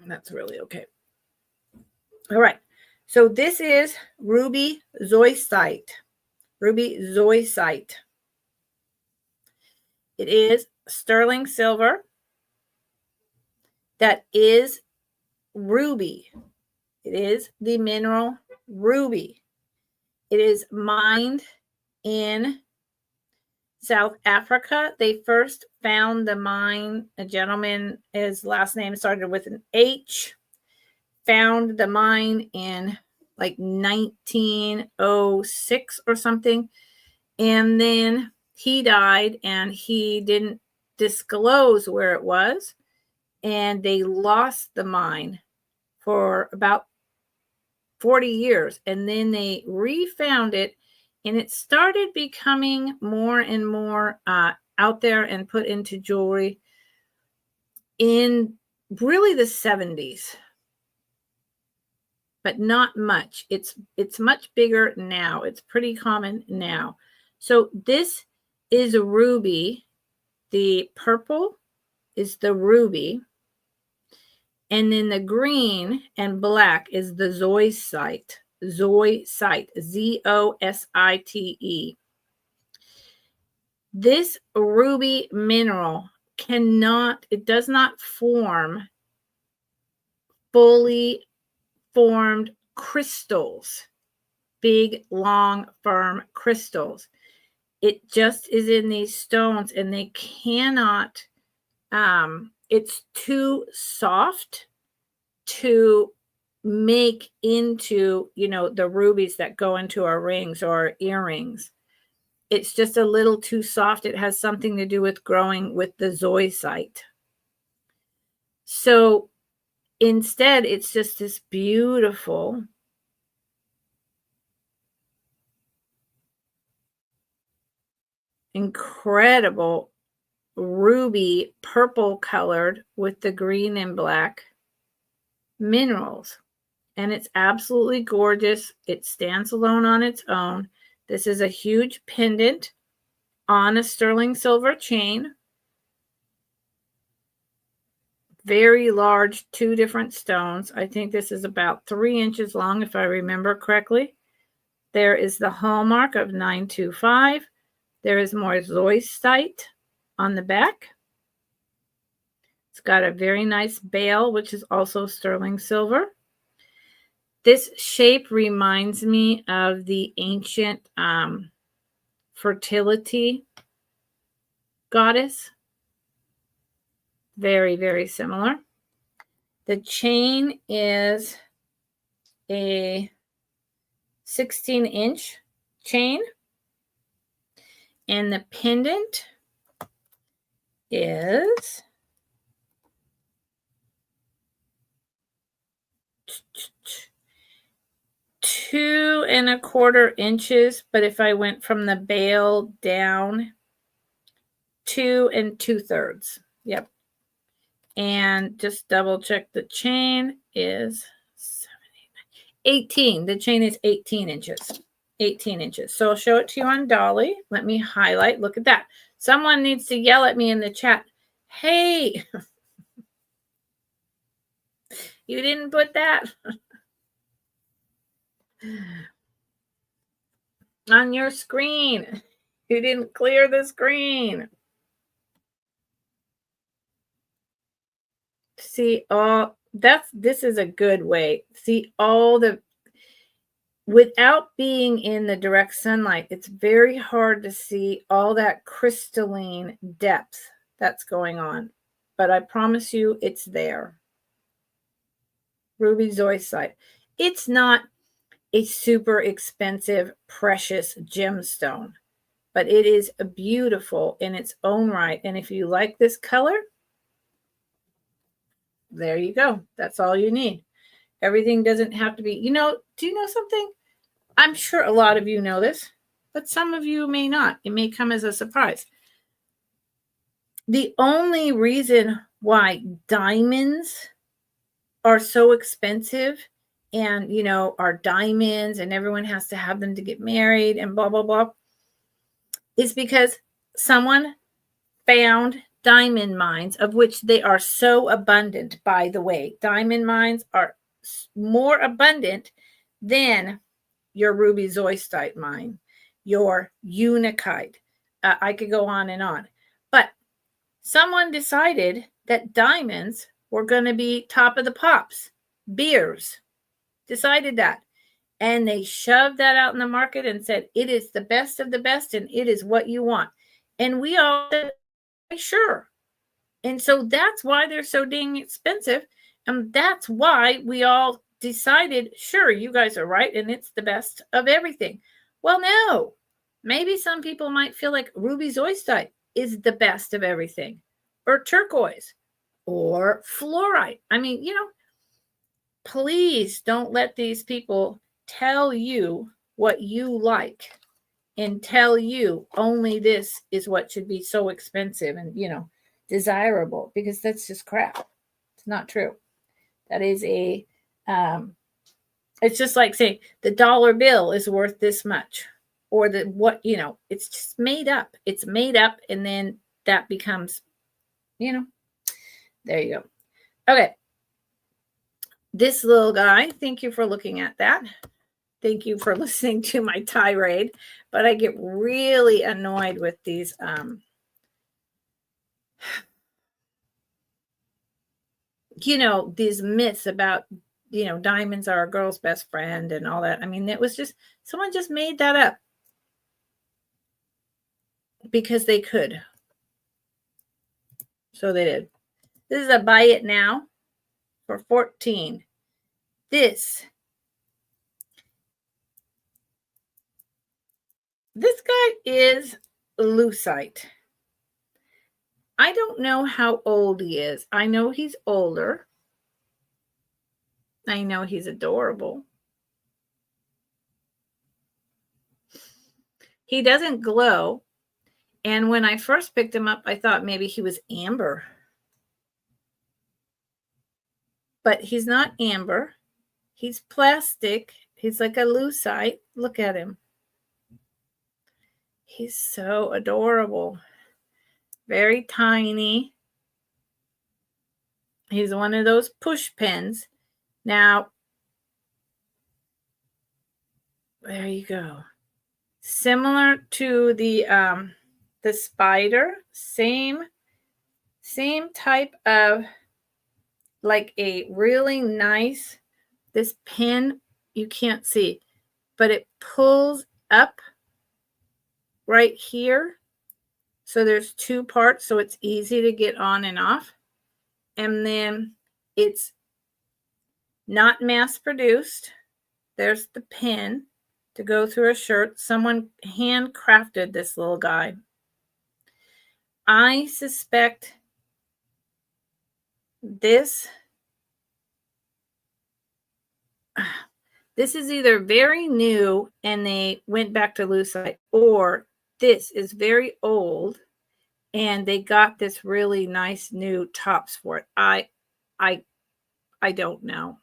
That's really okay. All right. So this is ruby zoisite. Ruby zoisite. It is sterling silver that is ruby. It is the mineral ruby. It is mined in South Africa. They first found the mine. A gentleman, his last name started with an H, found the mine in like 1906 or something. And then he died and he didn't disclose where it was. And they lost the mine for about 40 years. And then they refound it. And it started becoming more and more out there and put into jewelry in really the 70s. But not much. It's much bigger now. It's pretty common now. So this is a ruby. The purple is the ruby. And then the green and black is the zoisite. Zoisite. Z-O-S-I-T-E. This ruby mineral it does not form fully formed crystals, big, long, firm crystals. It just is in these stones and they cannot, it's too soft to make into, the rubies that go into our rings or earrings. it's just a little too soft. It has something to do with growing with the zoisite. So instead, it's just this beautiful incredible ruby purple colored with the green and black minerals. And it's absolutely gorgeous. It stands alone on its own. This is a huge pendant on a sterling silver chain. Very large, 2 different stones. I think this is about 3 inches long, if I remember correctly. There is the hallmark of 925. There is more zoisite on the back. It's got a very nice bail, which is also sterling silver. This shape reminds me of the ancient fertility goddess. Very, very similar. The chain is a 16-inch chain. And the pendant is 2 1/4 inches, but if I went from the bail down, 2 2/3. Yep. And just double check the chain is 18. The chain is 18 inches. 18 inches. So I'll show it to you on Dolly. Let me highlight. Look at that. Someone needs to yell at me in the chat. Hey, you didn't put that on your screen. You didn't clear the screen. See, this is a good way. See all the, without being in the direct sunlight, it's very hard to see all that crystalline depth that's going on. But I promise you it's there. Ruby zoisite. It's not a super expensive, precious gemstone, but it is beautiful in its own right. And if you like this color, there you go. That's all you need. Everything doesn't have to be, do you know something? I'm sure a lot of you know this, but some of you may not. It may come as a surprise. The only reason why diamonds are so expensive and, are diamonds and everyone has to have them to get married and blah, blah, blah, is because someone found diamond mines, of which they are so abundant, by the way. Diamond mines are more abundant than your ruby zoisite mine, your unakite. I could go on and on. But someone decided that diamonds were going to be top of the pops. Beers decided that. And they shoved that out in the market and said, it is the best of the best and it is what you want. And we all said, sure. And so that's why they're so dang expensive. And that's why we all decided, sure, you guys are right, and it's the best of everything. Well, no. Maybe some people might feel like ruby zoisite is the best of everything, or turquoise, or fluorite. I mean, please don't let these people tell you what you like and tell you only this is what should be so expensive and, desirable, because that's just crap. It's not true. That is it's just like saying the dollar bill is worth this much, or it's just made up. It's made up. And then that becomes, there you go. Okay. This little guy, thank you for looking at that. Thank you for listening to my tirade, but I get really annoyed with these, these myths about, diamonds are a girl's best friend and all that. I mean, it was just, someone just made that up because they could. So they did. This is a buy it now for $14. This This guy is lucite. I don't know how old he is. I know he's older. I know he's adorable. He doesn't glow. And when I first picked him up, I thought maybe he was amber. But he's not amber. He's plastic. He's like a lucite. Look at him. He's so adorable. Very tiny. He's one of those push pins. Now, there you go. Similar to the spider, same type of, like a really nice, this pin you can't see, but it pulls up right here. So there's two parts, so it's easy to get on and off. And then it's not mass produced. There's the pin to go through a shirt. Someone handcrafted this little guy. I suspect this is either very new and they went back to lucite, or this is very old and they got this really nice new tops for it. I don't know.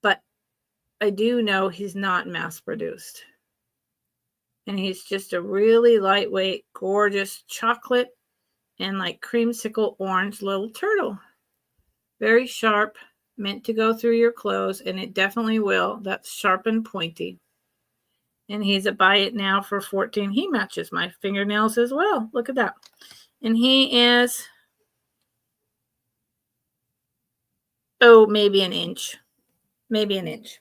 But I do know he's not mass produced. And he's just a really lightweight, gorgeous chocolate and like creamsicle orange little turtle. Very sharp, meant to go through your clothes, and it definitely will. That's sharp and pointy. And he's a buy it now for $14. He matches my fingernails as well. Look at that. And he is, oh, maybe an inch. Maybe an inch.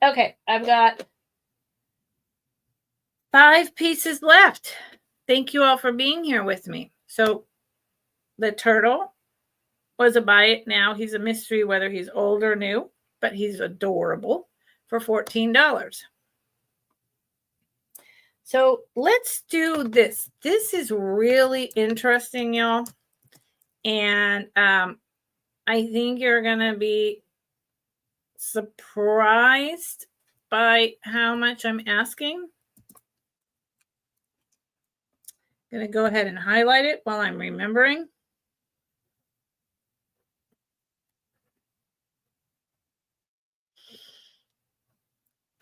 Okay, I've got 5 pieces left. Thank you all for being here with me. So the turtle was a buy it now. He's a mystery whether he's old or new, but he's adorable for $14. So let's do this. This is really interesting, y'all. And I think you're going to be surprised by how much I'm asking. I'm going to go ahead and highlight it while I'm remembering.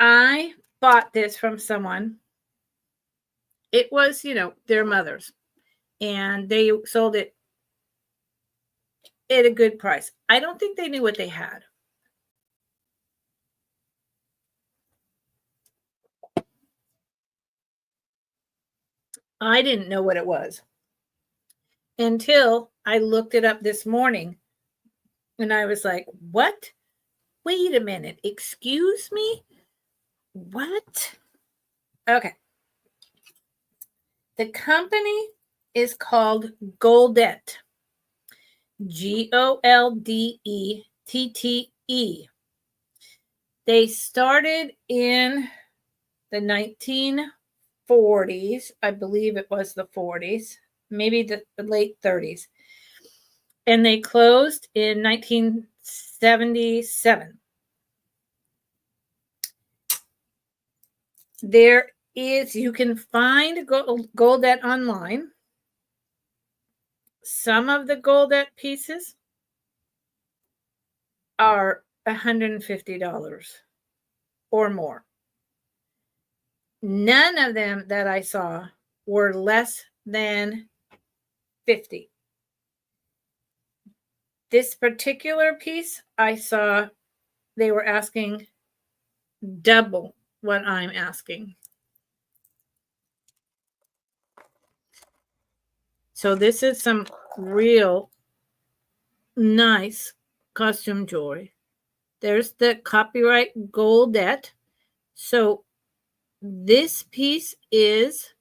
I bought this from someone. It was, their mother's, and they sold it at a good price. I don't think they knew what they had. I didn't know what it was until I looked it up this morning, and I was like, what? Wait a minute. Excuse me? What? Okay. The company is called Goldette. Goldette. They started in the 1940s. I believe it was the 40s, maybe the late 30s. And they closed in 1977. You can find Goldette online. Some of the Goldette pieces are $150 or more. None of them that I saw were less than $50. This particular piece I saw, they were asking double what I'm asking. So this is some real nice costume jewelry. There's the copyright Goldette. So this piece is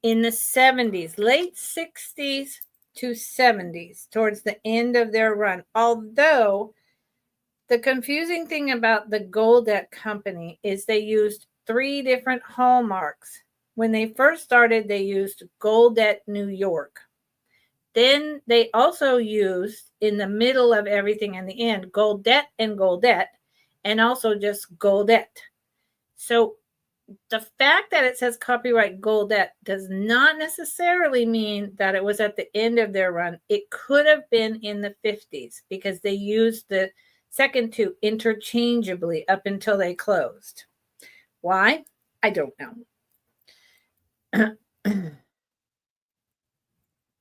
in the 70s, late 60s to 70s, towards the end of their run. Although the confusing thing about the Goldette company is they used 3 different hallmarks. When they first started, they used Goldet New York. Then they also used, in the middle of everything in the end, Goldet and Goldet, and also just Goldet. So the fact that it says copyright Goldet does not necessarily mean that it was at the end of their run. It could have been in the 50s because they used the second 2 interchangeably up until they closed. Why? I don't know.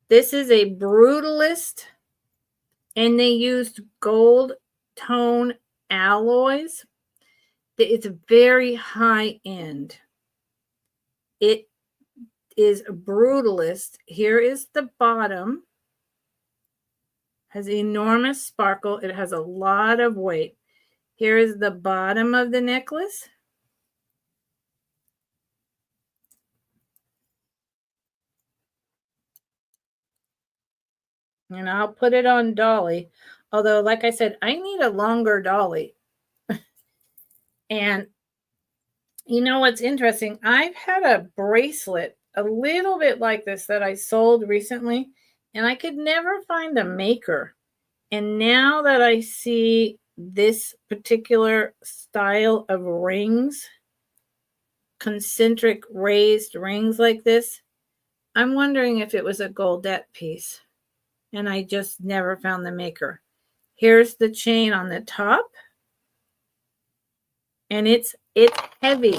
This is a Brutalist, and they used gold tone alloys. It's very high end. It is a Brutalist. Here is the bottom. Has enormous sparkle. It has a lot of weight. Here is the bottom of the necklace. And I'll put it on dolly. Although, like I said, I need a longer dolly. And you know what's interesting? I've had a bracelet a little bit like this that I sold recently, and I could never find a maker. And now that I see this particular style of rings, concentric raised rings like this, I'm wondering if it was a Goldet piece. And I just never found the maker. Here's the chain on the top. And it's heavy.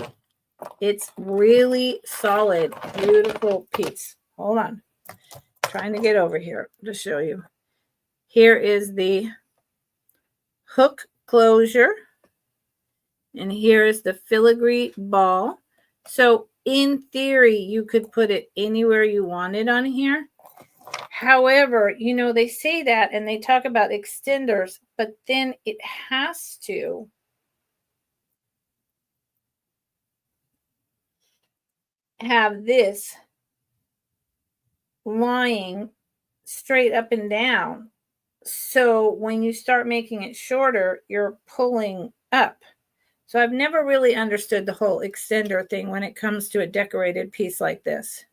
It's really solid, beautiful piece. Hold on. Trying to get over here to show you. Here is the hook closure. And here is the filigree ball. So in theory, you could put it anywhere you wanted on here. However, you know, they say that and they talk about extenders, but then it has to have this lying straight up and down. So when you start making it shorter, you're pulling up. So I've never really understood the whole extender thing when it comes to a decorated piece like this.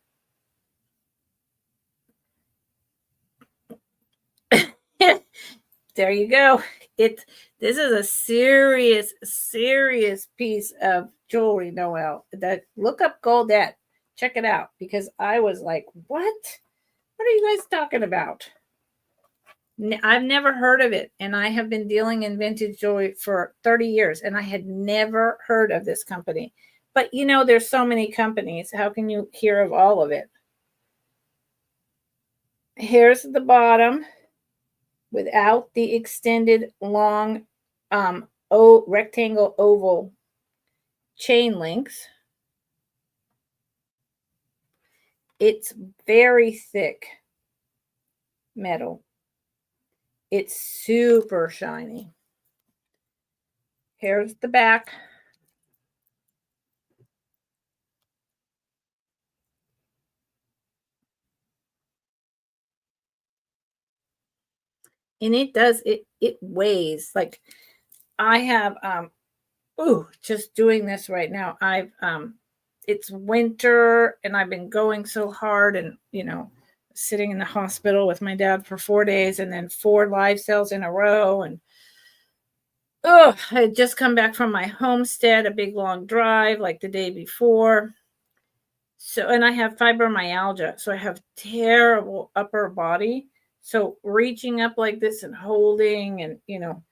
There you go. This is a serious piece of jewelry, Noelle. Look up Goldet. Check it out, because I was like, what? What are you guys talking about? I've never heard of it, and I have been dealing in vintage jewelry for 30 years, and I had never heard of this company. But, you know, there's so many companies. How can you hear of all of it? Here's the bottom without the extended long rectangle oval chain links. It's very thick metal. It's super shiny. Here's the back. And it weighs like, I have just doing this right now. It's winter and I've been going so hard, and you know, sitting in the hospital with my dad for 4 days and then 4 live sales in a row. And I had just come back from my homestead, a big long drive like the day before. So, and I have fibromyalgia, so I have terrible upper body. So reaching up like this and holding, and you know,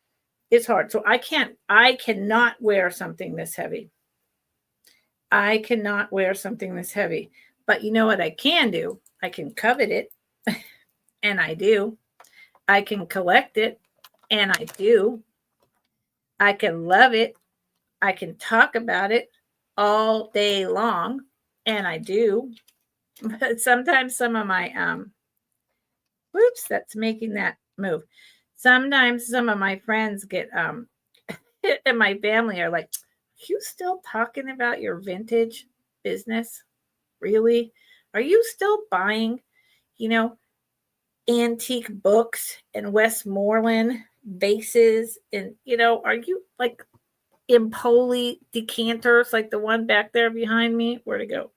it's hard. So I cannot wear something this heavy. I cannot wear something this heavy. But you know what I can do? I can covet it, and I do. I can collect it, and I do. I can love it. I can talk about it all day long, and I do. But sometimes some of my that's making that move. Sometimes some of my friends get and my family are like, you still talking about your vintage business? Really? Are you still buying, you know, antique books and Westmoreland vases? And, you know, are you like, Empoli decanters, like the one back there behind me. Where'd it go?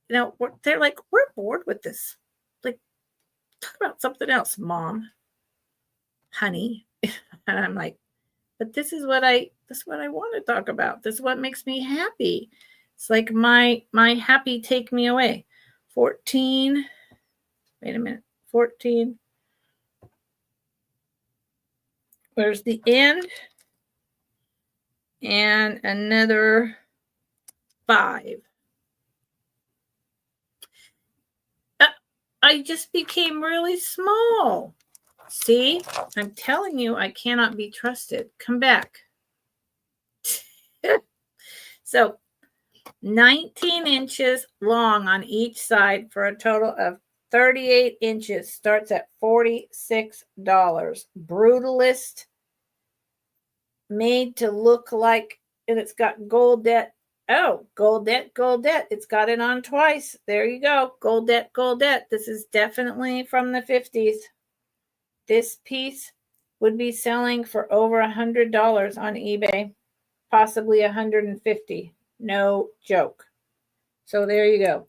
You know, they're like, we're bored with this. Like, talk about something else, Mom, honey. And I'm like, but this is what I want to talk about. This is what makes me happy. It's like my happy take me away. 14. Wait a minute. 14. Where's the end? And another 5. I just became really small. See, I'm telling you, I cannot be trusted. Come back. So 19 inches long on each side for a total of 38 inches. Starts at $46. Brutalist, made to look like, and it's got Goldette. Oh, Goldette. It's got it on twice. There you go. Goldette. This is definitely from the 50s. This piece would be selling for over $100 on eBay, possibly $150. No joke. So there you go.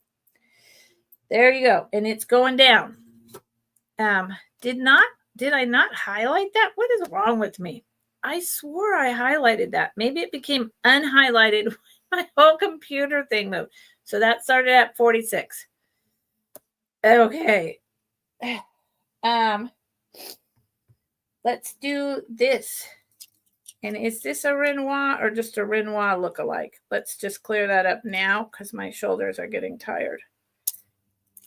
And it's going down. Did I not highlight that? What is wrong with me? I swore I highlighted that. Maybe it became unhighlighted when my whole computer thing moved. So that started at 46. Okay. Let's do this. And is this a Renoir or just a Renoir lookalike? Let's just clear that up now because my shoulders are getting tired.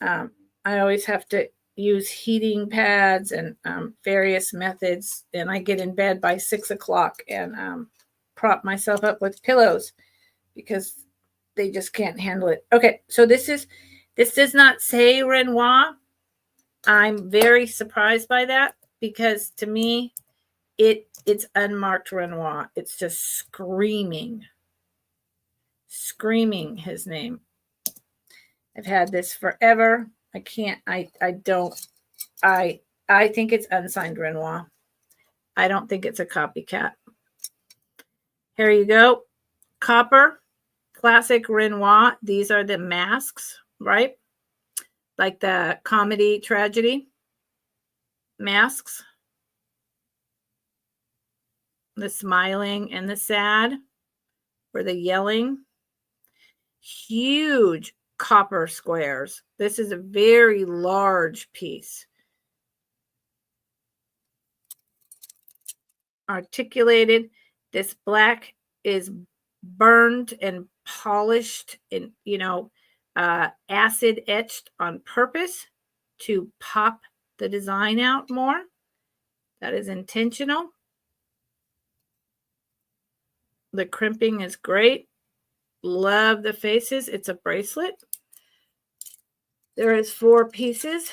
I always have to use heating pads and various methods, and I get in bed by 6 o'clock and prop myself up with pillows because they just can't handle it. Okay, so this does not say Renoir. I'm very surprised by that because to me, it's unmarked Renoir. It's just screaming his name. I've had this forever. I can't, I think it's unsigned Renoir. I don't think it's a copycat. Here you go. Copper, classic Renoir. These are the masks, right? Like the comedy tragedy masks. The smiling and the sad, or the yelling. Huge copper squares. This is a very large piece. Articulated. This black is burned and polished and, acid etched on purpose to pop the design out more. That is intentional. The crimping is great. Love the faces. It's a bracelet. There is 4 pieces.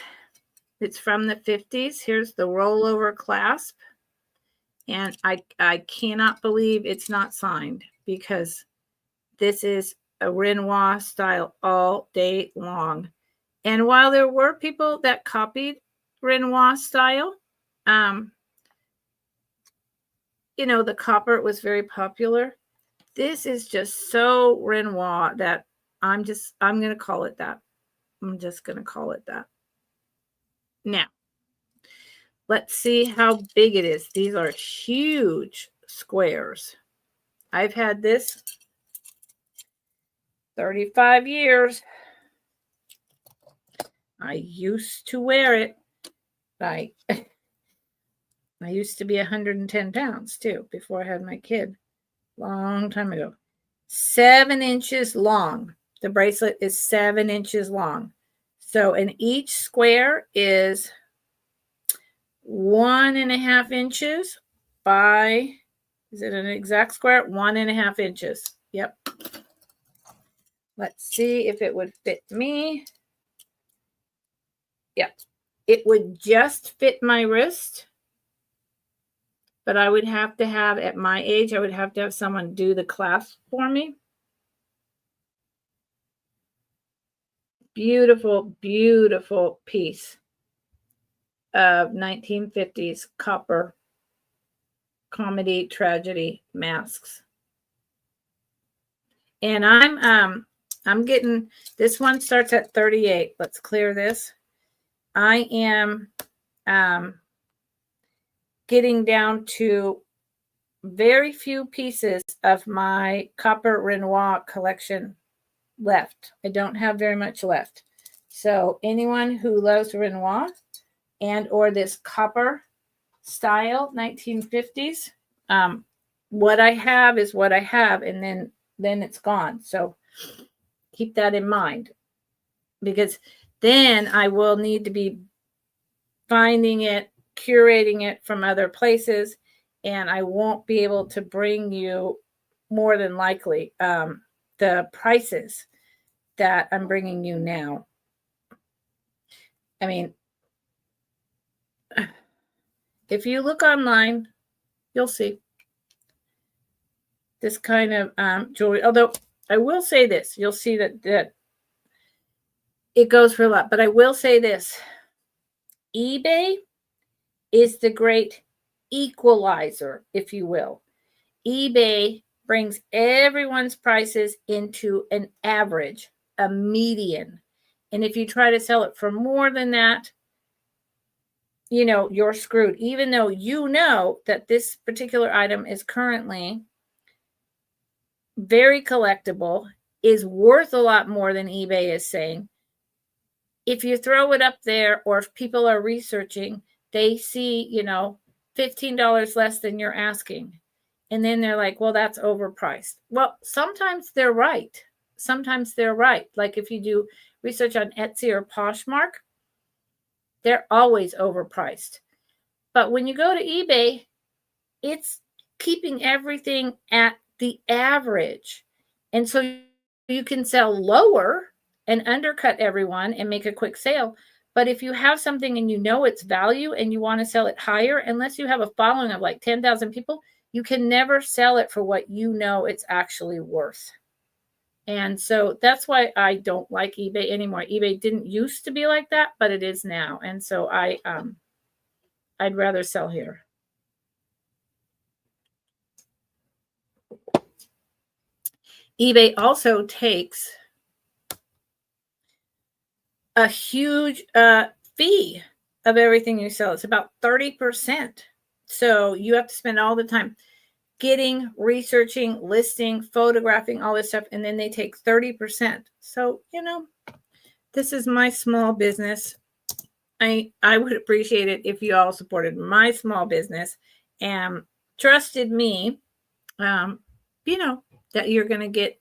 It's from the 50s. Here's the rollover clasp. And I cannot believe it's not signed because this is a Renoir style all day long. And while there were people that copied Renoir style, the copper was very popular. This is just so Renoir that I'm going to call it that. I'm just going to call it that. Now, let's see how big it is. These are huge squares. I've had this 35 years. I used to wear it. I used to be 110 pounds too before I had my kid. Long time ago. 7 inches long. The bracelet is 7 inches long. So, and each square is 1.5 inches by, is it an exact square? 1.5 inches. Yep. Let's see if it would fit me. Yep. It would just fit my wrist. But I would have to have, at my age, I would have to have someone do the clasp for me. Beautiful, beautiful piece of 1950s copper. comedy, tragedy masks. And I'm getting, this one starts at 38. Let's clear this. I am getting down to very few pieces of my copper Renoir collection left. I don't have very much left. So anyone who loves Renoir and or this copper style 1950s, what I have is what I have, and then it's gone. So keep that in mind, because then I will need to be finding it, curating it from other places, and I won't be able to bring you, more than likely, the prices that I'm bringing you now. I mean, if you look online, you'll see this kind of jewelry. Although I will say this, you'll see that it goes for a lot. But I will say this, eBay is the great equalizer, if you will. eBay brings everyone's prices into an average, a median. And if you try to sell it for more than that, you're screwed. Even though you know that this particular item is currently very collectible, is worth a lot more than eBay is saying. If you throw it up there, or if people are researching, they see, $15 less than you're asking. And then they're like, well, that's overpriced. Well, sometimes they're right. Sometimes they're right. Like if you do research on Etsy or Poshmark, they're always overpriced. But when you go to eBay, it's keeping everything at the average. And so you can sell lower and undercut everyone and make a quick sale. But if you have something and you know its value and you want to sell it higher, unless you have a following of like 10,000 people, you can never sell it for what you know it's actually worth. And so that's why I don't like eBay anymore. eBay didn't used to be like that, but it is now. And so I'd rather sell here. eBay also takes a huge fee of everything you sell. It's about 30%. So you have to spend all the time getting, researching, listing, photographing, all this stuff, and then they take 30%. So, this is my small business. I would appreciate it if you all supported my small business and trusted me, that you're going to get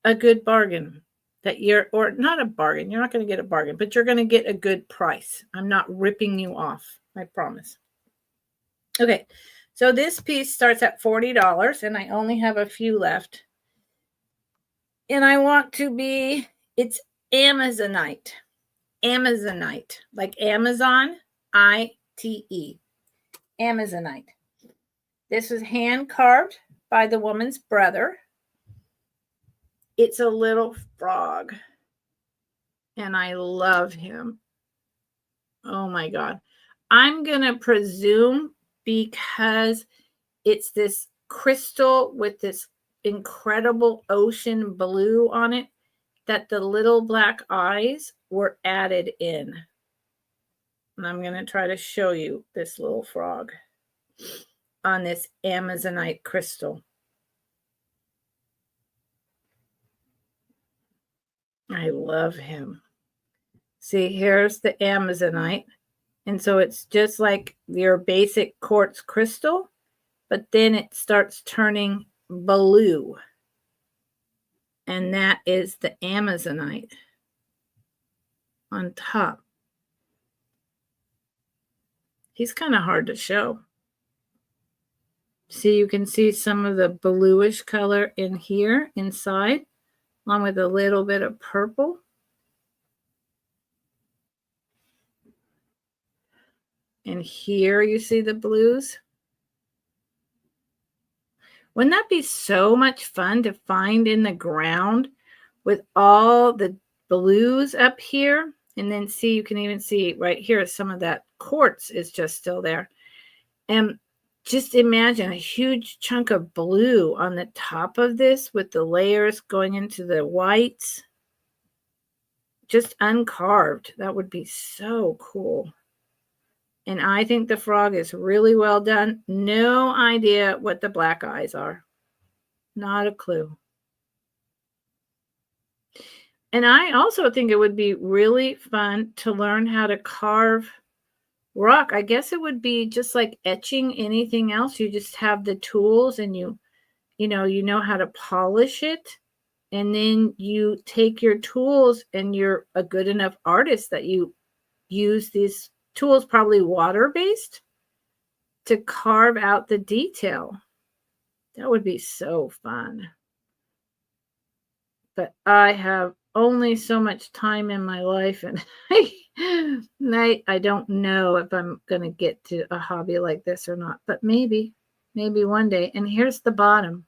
a good bargain, or not a bargain. You're not going to get a bargain, but you're going to get a good price. I'm not ripping you off. I promise. Okay. So this piece starts at $40 and I only have a few left. And I want to it's Amazonite. Amazonite, like Amazon, I-T-E. Amazonite. This was hand carved by the woman's brother. It's a little frog. And I love him. Oh my God. I'm going to presume, because it's this crystal with this incredible ocean blue on it, that the little black eyes were added in. And I'm going to try to show you this little frog on this Amazonite crystal. I love him. See, here's the Amazonite. And so it's just like your basic quartz crystal, but then it starts turning blue. And that is the Amazonite on top. He's kind of hard to show. See, you can see some of the bluish color in here inside, along with a little bit of purple. And here you see the blues. Wouldn't that be so much fun to find in the ground with all the blues up here? And then see, you can even see right here, some of that quartz is just still there. And just imagine a huge chunk of blue on the top of this with the layers going into the whites. Just uncarved. That would be so cool. And I think the frog is really well done. No idea what the black eyes are. Not a clue. And I also think it would be really fun to learn how to carve rock. I guess it would be just like etching anything else. You just have the tools and you know how to polish it. And then you take your tools and you're a good enough artist that you use these tools, probably water-based, to carve out the detail. That would be so fun. But I have only so much time in my life, and I don't know if I'm going to get to a hobby like this or not, but maybe one day. And here's the bottom.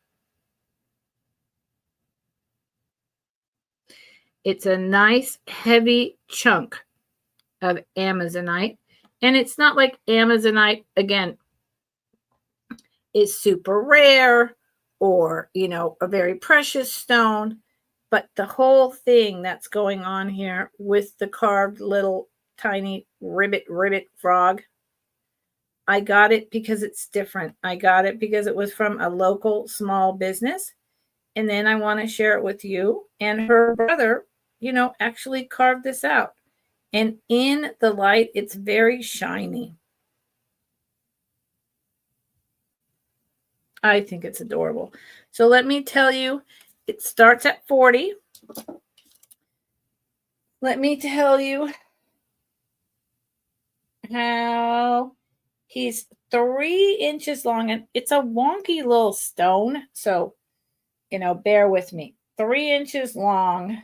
It's a nice heavy chunk of Amazonite, and it's not like Amazonite, again, is super rare or, a very precious stone. But the whole thing that's going on here with the carved little tiny ribbit frog, I got it because it's different. I got it because it was from a local small business. And then I want to share it with you. And her brother, actually carved this out. And in the light, it's very shiny. I think it's adorable. So let me tell you, it starts at 40. Let me tell you how he's 3 inches long, and it's a wonky little stone. So, bear with me. 3 inches long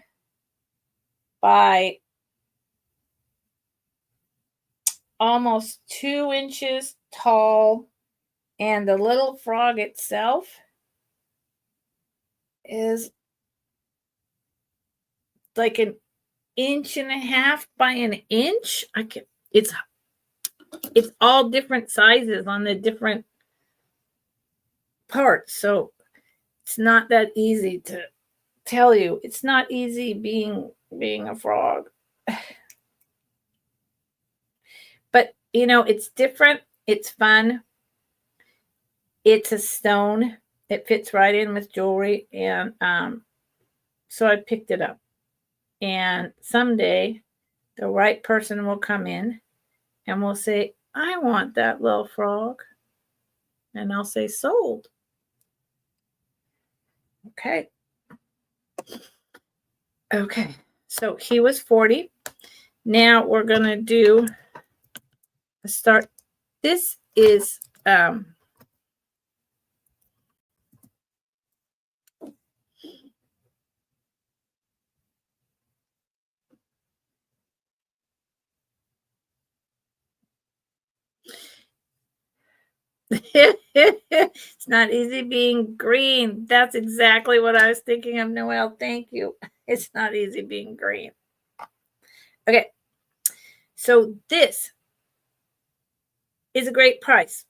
by almost 2 inches tall. And the little frog itself is like 1.5 inches by 1 inch. It's all different sizes on the different parts. So it's not that easy to tell you. It's not easy being a frog. But, it's different. It's fun. It's a stone. It fits right in with jewelry. And so I picked it up. And someday the right person will come in and will say, I want that little frog. And I'll say, sold. Okay. Okay. So he was 40. Now we're going to do a start. This is it's not easy being green. That's exactly what I was thinking of, Noelle. Thank you. It's not easy being green. Okay. So this is a great price.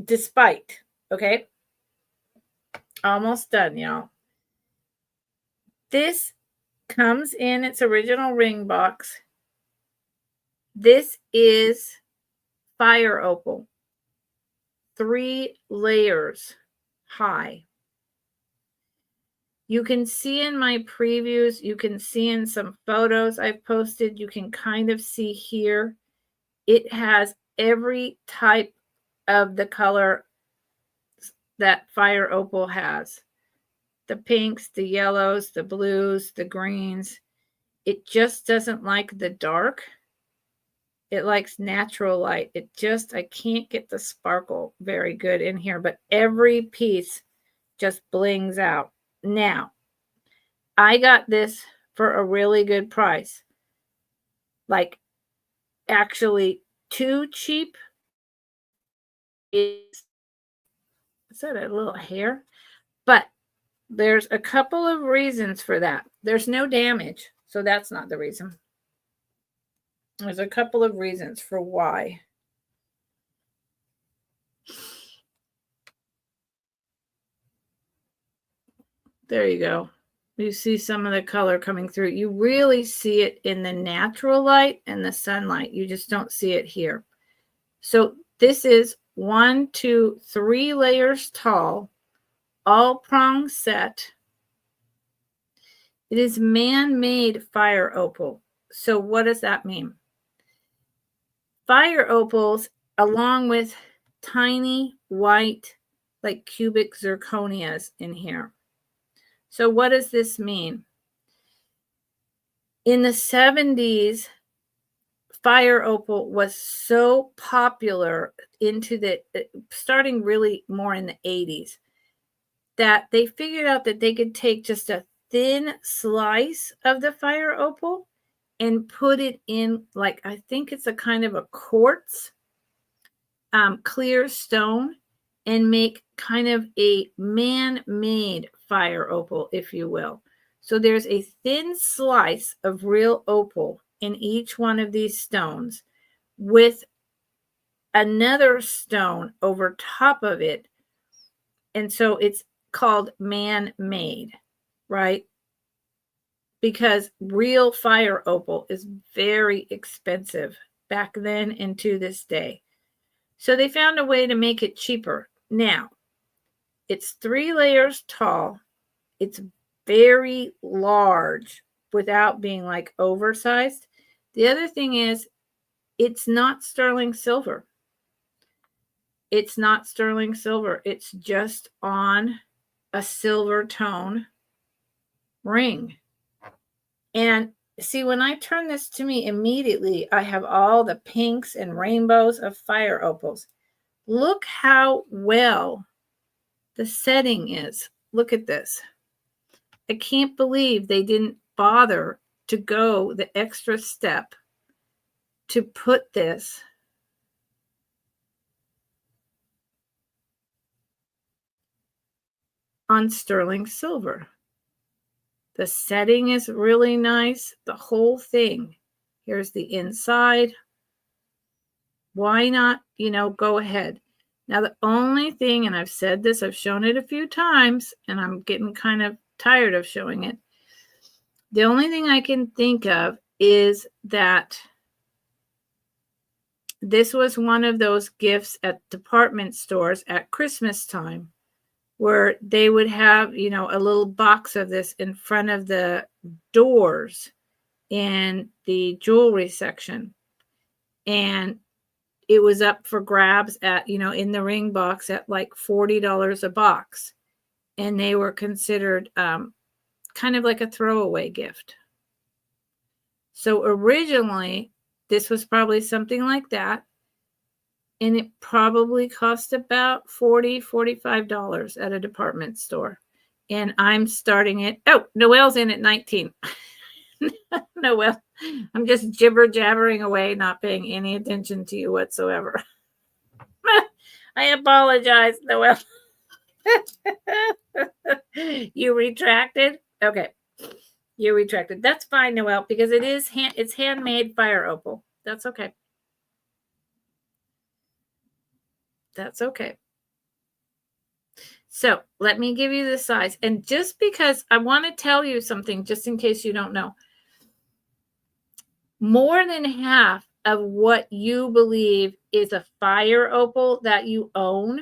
Despite, okay? Almost done, y'all. This comes in its original ring box. This is fire opal. 3 layers high. You can see in my previews, you can see in some photos I've posted, you can kind of see here, it has every type of the color that fire opal has. The pinks, the yellows, the blues, the greens. It just doesn't like the dark. It likes natural light. I can't get the sparkle very good in here, but every piece just blings out. Now, I got this for a really good price. Like, actually, too cheap. Is that a little hair? But there's a couple of reasons for that. There's no damage, so that's not the reason. There's a couple of reasons for why. There you go. You see some of the color coming through. You really see it in the natural light and the sunlight. You just don't see it here. So this is 1, 2, 3 layers tall, all prong set. It is man-made fire opal. So what does that mean? Fire opals, along with tiny white, like cubic zirconias in here. So what does this mean? In the 70s, fire opal was so popular starting really more in the 80s, that they figured out that they could take just a thin slice of the fire opal and put it in, like, I think it's a kind of a quartz clear stone, and make kind of a man-made fire opal, if you will. So there's a thin slice of real opal in each one of these stones with another stone over top of it. And so it's called man-made, right? Because real fire opal is very expensive back then and to this day. So they found a way to make it cheaper. Now, it's 3 layers tall. It's very large without being like oversized. The other thing is, it's not sterling silver. It's not sterling silver. It's just on a silver tone ring. And see, when I turn this to me, immediately I have all the pinks and rainbows of fire opals. Look how well the setting is. Look at this. I can't believe they didn't bother to go the extra step to put this on sterling silver. The setting is really nice. The whole thing. Here's the inside. Why not, go ahead. Now, the only thing, and I've said this, I've shown it a few times, and I'm getting kind of tired of showing it. The only thing I can think of is that this was one of those gifts at department stores at Christmas time, where they would have, a little box of this in front of the doors in the jewelry section. And it was up for grabs at, in the ring box at like $40 a box. And they were considered kind of like a throwaway gift. So originally, this was probably something like that. And it probably cost about $40, $45 at a department store. And I'm starting it. Oh, Noelle's in at 19. Noelle, I'm just jibber-jabbering away, not paying any attention to you whatsoever. I apologize, Noelle. You retracted? Okay. You retracted. That's fine, Noelle, because it's handmade fire opal. That's okay. That's okay. So let me give you the size. And just because I want to tell you something, just in case you don't know, more than half of what you believe is a fire opal that you own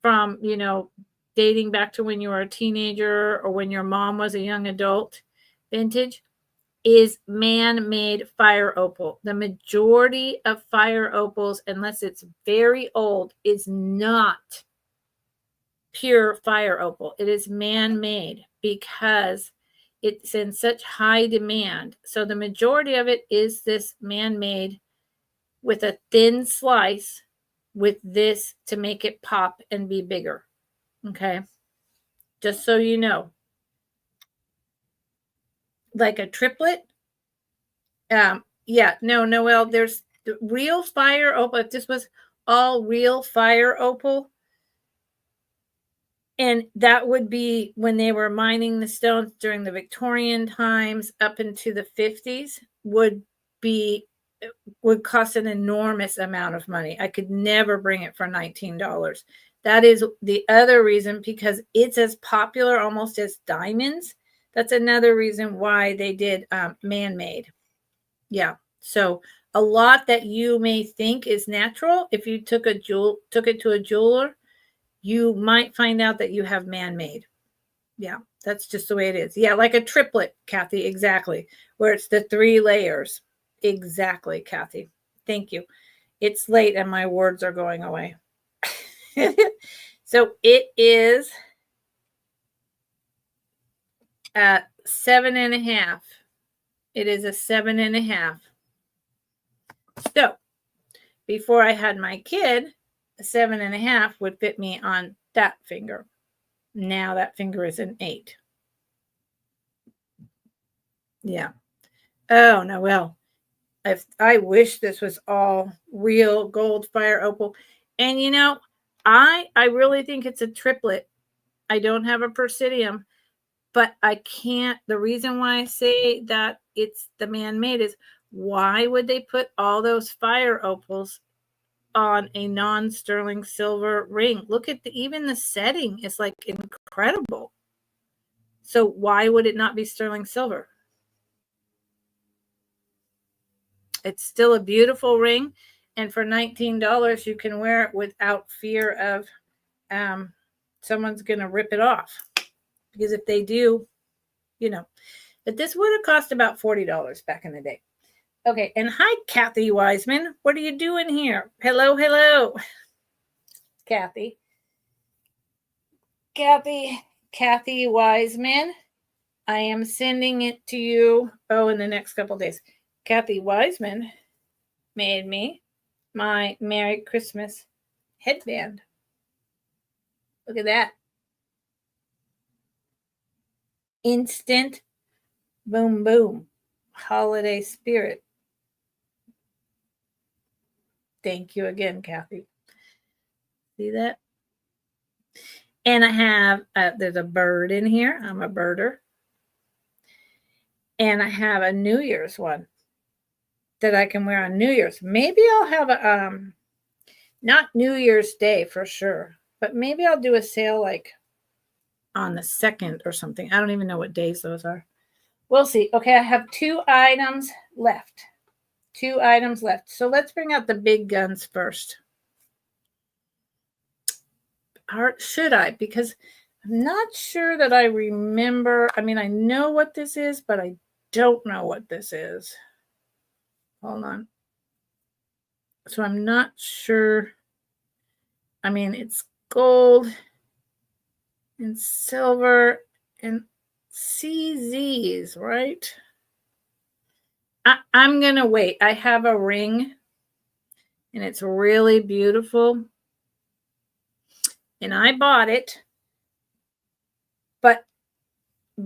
from, dating back to when you were a teenager or when your mom was a young adult, vintage, is man-made fire opal. The majority of fire opals, unless it's very old, is not pure fire opal. It is man-made because it's in such high demand. So the majority of it is this man-made with a thin slice with this to make it pop and be bigger. Okay. Just so you know. Like a triplet. Yeah, no, Noelle, there's the real fire opal. If this was all real fire opal, and that would be when they were mining the stones during the Victorian times up into the 50s, would be would cost an enormous amount of money. I could never bring it for $19. That is the other reason, because it's as popular almost as diamonds. That's another reason why they did man-made. Yeah. So a lot that you may think is natural, if you took it to a jeweler, you might find out that you have man-made. Yeah, that's just the way it is. Yeah, like a triplet, Kathy, exactly, where it's the 3 layers. Exactly, Kathy. Thank you. It's late and my words are going away. So it is at 7.5. It is a 7.5. So before I had my kid, a 7.5 would fit me on that finger. Now that finger is an 8. Yeah. Oh, no, well, I wish this was all real gold fire opal. And you know, I really think it's a triplet. I don't have a Persidium, but I can't. The reason why I say that it's the man-made is, why would they put all those fire opals on a non-sterling silver ring? Look at even the setting is like incredible. So why would it not be sterling silver? It's still a beautiful ring, and for $19 you can wear it without fear of someone's going to rip it off, because if they do, you know. But this would have cost about $40 back in the day. Okay, and hi, Kathy Wiseman. What are you doing here? Hello, hello, Kathy. Kathy Wiseman. I am sending it to you, in the next couple of days. Kathy Wiseman made me my Merry Christmas headband. Look at that. Instant boom, boom. Holiday spirit. Thank you again, Kathy. See that? And I have, there's a bird in here. I'm a birder. And I have a New Year's one that I can wear on New Year's. Maybe I'll have a, not New Year's Day for sure, but maybe I'll do a sale like on the 2nd or something. I don't even know what days those are. We'll see. Okay, I have 2 items left. 2 items left. So let's bring out the big guns first. Or should I? Because I'm not sure that I remember. I mean, I know what this is, but I don't know what this is. Hold on. So I'm not sure. I mean, it's gold and silver and CZs, right? I'm going to wait. I have a ring, and it's really beautiful. And I bought it, but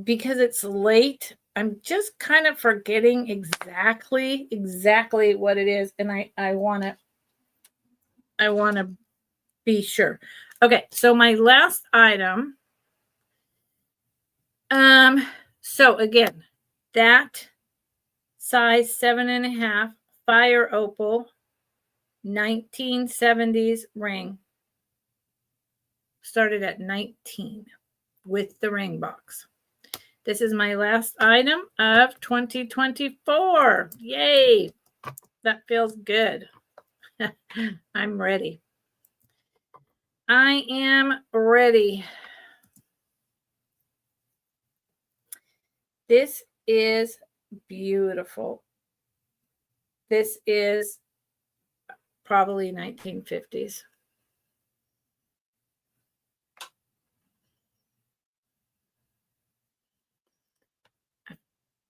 because it's late, I'm just kind of forgetting exactly what it is, and I want to be sure. Okay, so my last item. So again, that size 7.5 fire opal 1970s ring started at 19 with the ring box. This is my last item of 2024. Yay! That feels good. I'm ready. I am ready. This is beautiful. This is probably 1950s.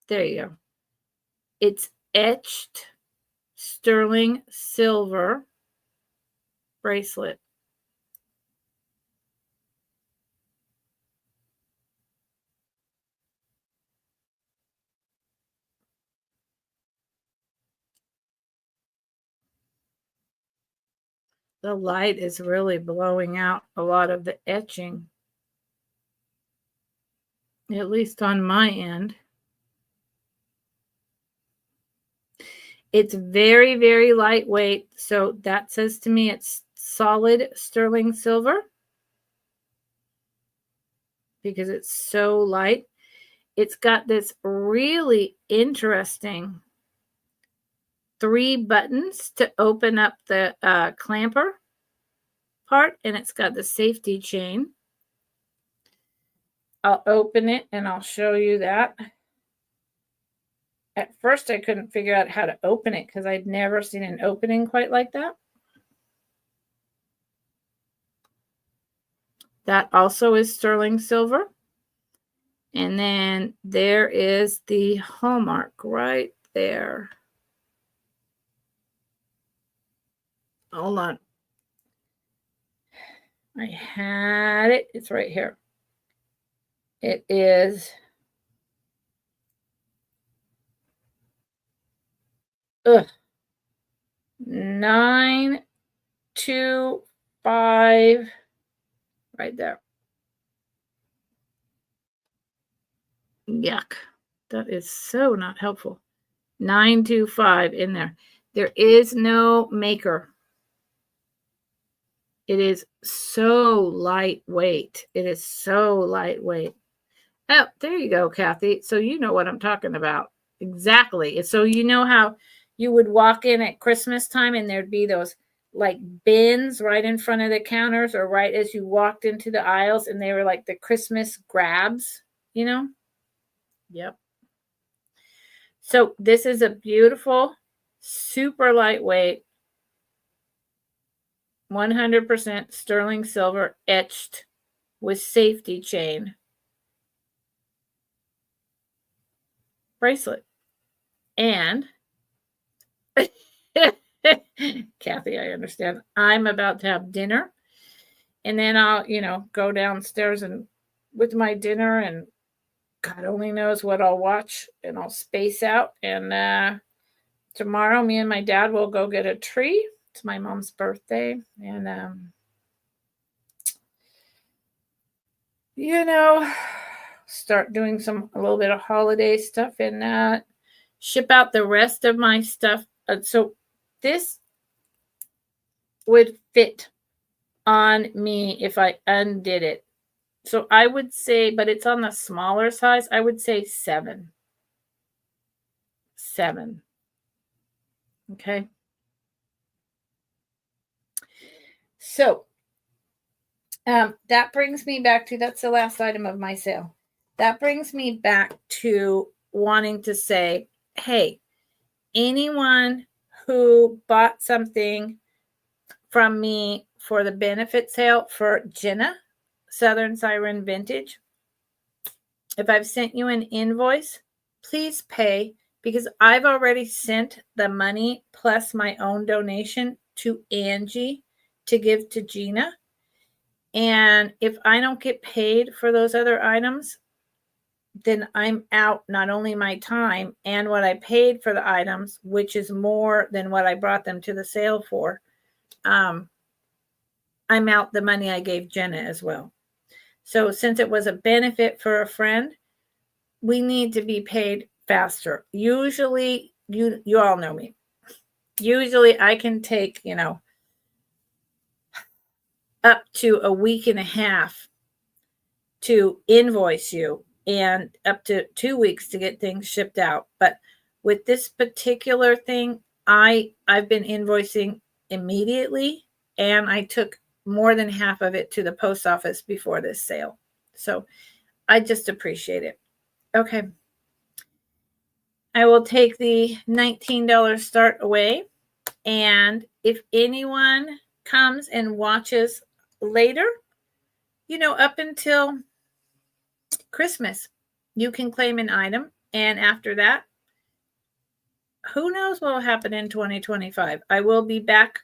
There you go. It's etched sterling silver bracelet. The light is really blowing out a lot of the etching, at least on my end. It's very, very lightweight. So that says to me it's solid sterling silver because it's so light. It's got this really interesting 3 buttons to open up the clamper part, and it's got the safety chain. I'll open it and I'll show you that. At first, I couldn't figure out how to open it because I'd never seen an opening quite like that. That also is sterling silver. And then there is the hallmark right there. Hold on. I had it. It's right here. It is ugh, 925 right there. Yuck. That is so not helpful. 925 in there. There is no maker. It is so lightweight. It is so lightweight. Oh, there you go, Kathy. So you know what I'm talking about. Exactly. So you know how you would walk in at Christmas time and there'd be those like bins right in front of the counters or right as you walked into the aisles, and they were like the Christmas grabs, you know? Yep. So this is a beautiful, super lightweight, 100% sterling silver etched with safety chain bracelet. And Kathy, I understand. I'm about to have dinner, and then I'll, go downstairs and with my dinner, and God only knows what I'll watch, and I'll space out. And tomorrow, me and my dad will go get a tree. It's my mom's birthday, and start doing a little bit of holiday stuff and ship out the rest of my stuff. So this would fit on me if I undid it. So I would say, but it's on the smaller size, I would say 7. 7. Okay. So that brings me back to, that's the last item of my sale. That brings me back to wanting to say, hey, anyone who bought something from me for the benefit sale for Jenna, Southern Siren Vintage, if I've sent you an invoice, please pay, because I've already sent the money plus my own donation to Angie to give to Gina. And if I don't get paid for those other items, then I'm out not only my time and what I paid for the items, which is more than what I brought them to the sale for. I'm out the money I gave Jenna as well. So since it was a benefit for a friend, we need to be paid faster. Usually, you all know me. Usually I can take, up to a week and a half to invoice you and up to 2 weeks to get things shipped out. But with this particular thing, I've been invoicing immediately, and I took more than half of it to the post office before this sale. So I just appreciate it. Okay. I will take the $19 start away. And if anyone comes and watches later, up until Christmas, you can claim an item. And after that, who knows what will happen in 2025. I will be back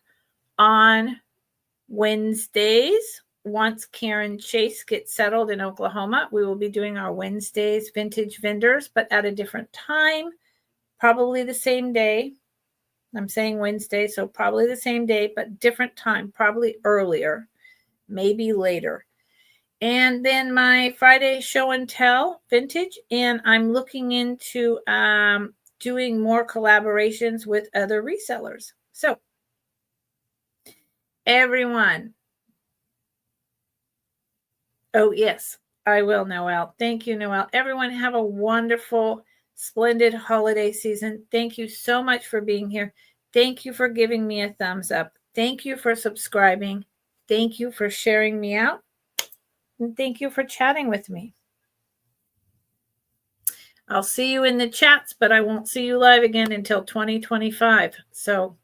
on Wednesdays. Once Karen Chase gets settled in Oklahoma, we will be doing our Wednesdays vintage vendors, but at a different time, probably the same day. I'm saying Wednesday, so probably the same day, but different time, probably earlier, maybe later. And then my Friday show and tell vintage, and I'm looking into doing more collaborations with other resellers. So, everyone. Oh, yes, I will, Noelle. Thank you, Noelle. Everyone, have a wonderful, splendid holiday season. Thank you so much for being here. Thank you for giving me a thumbs up. Thank you for subscribing. Thank you for sharing me out. And thank you for chatting with me. I'll see you in the chats, but I won't see you live again until 2025. So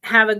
have a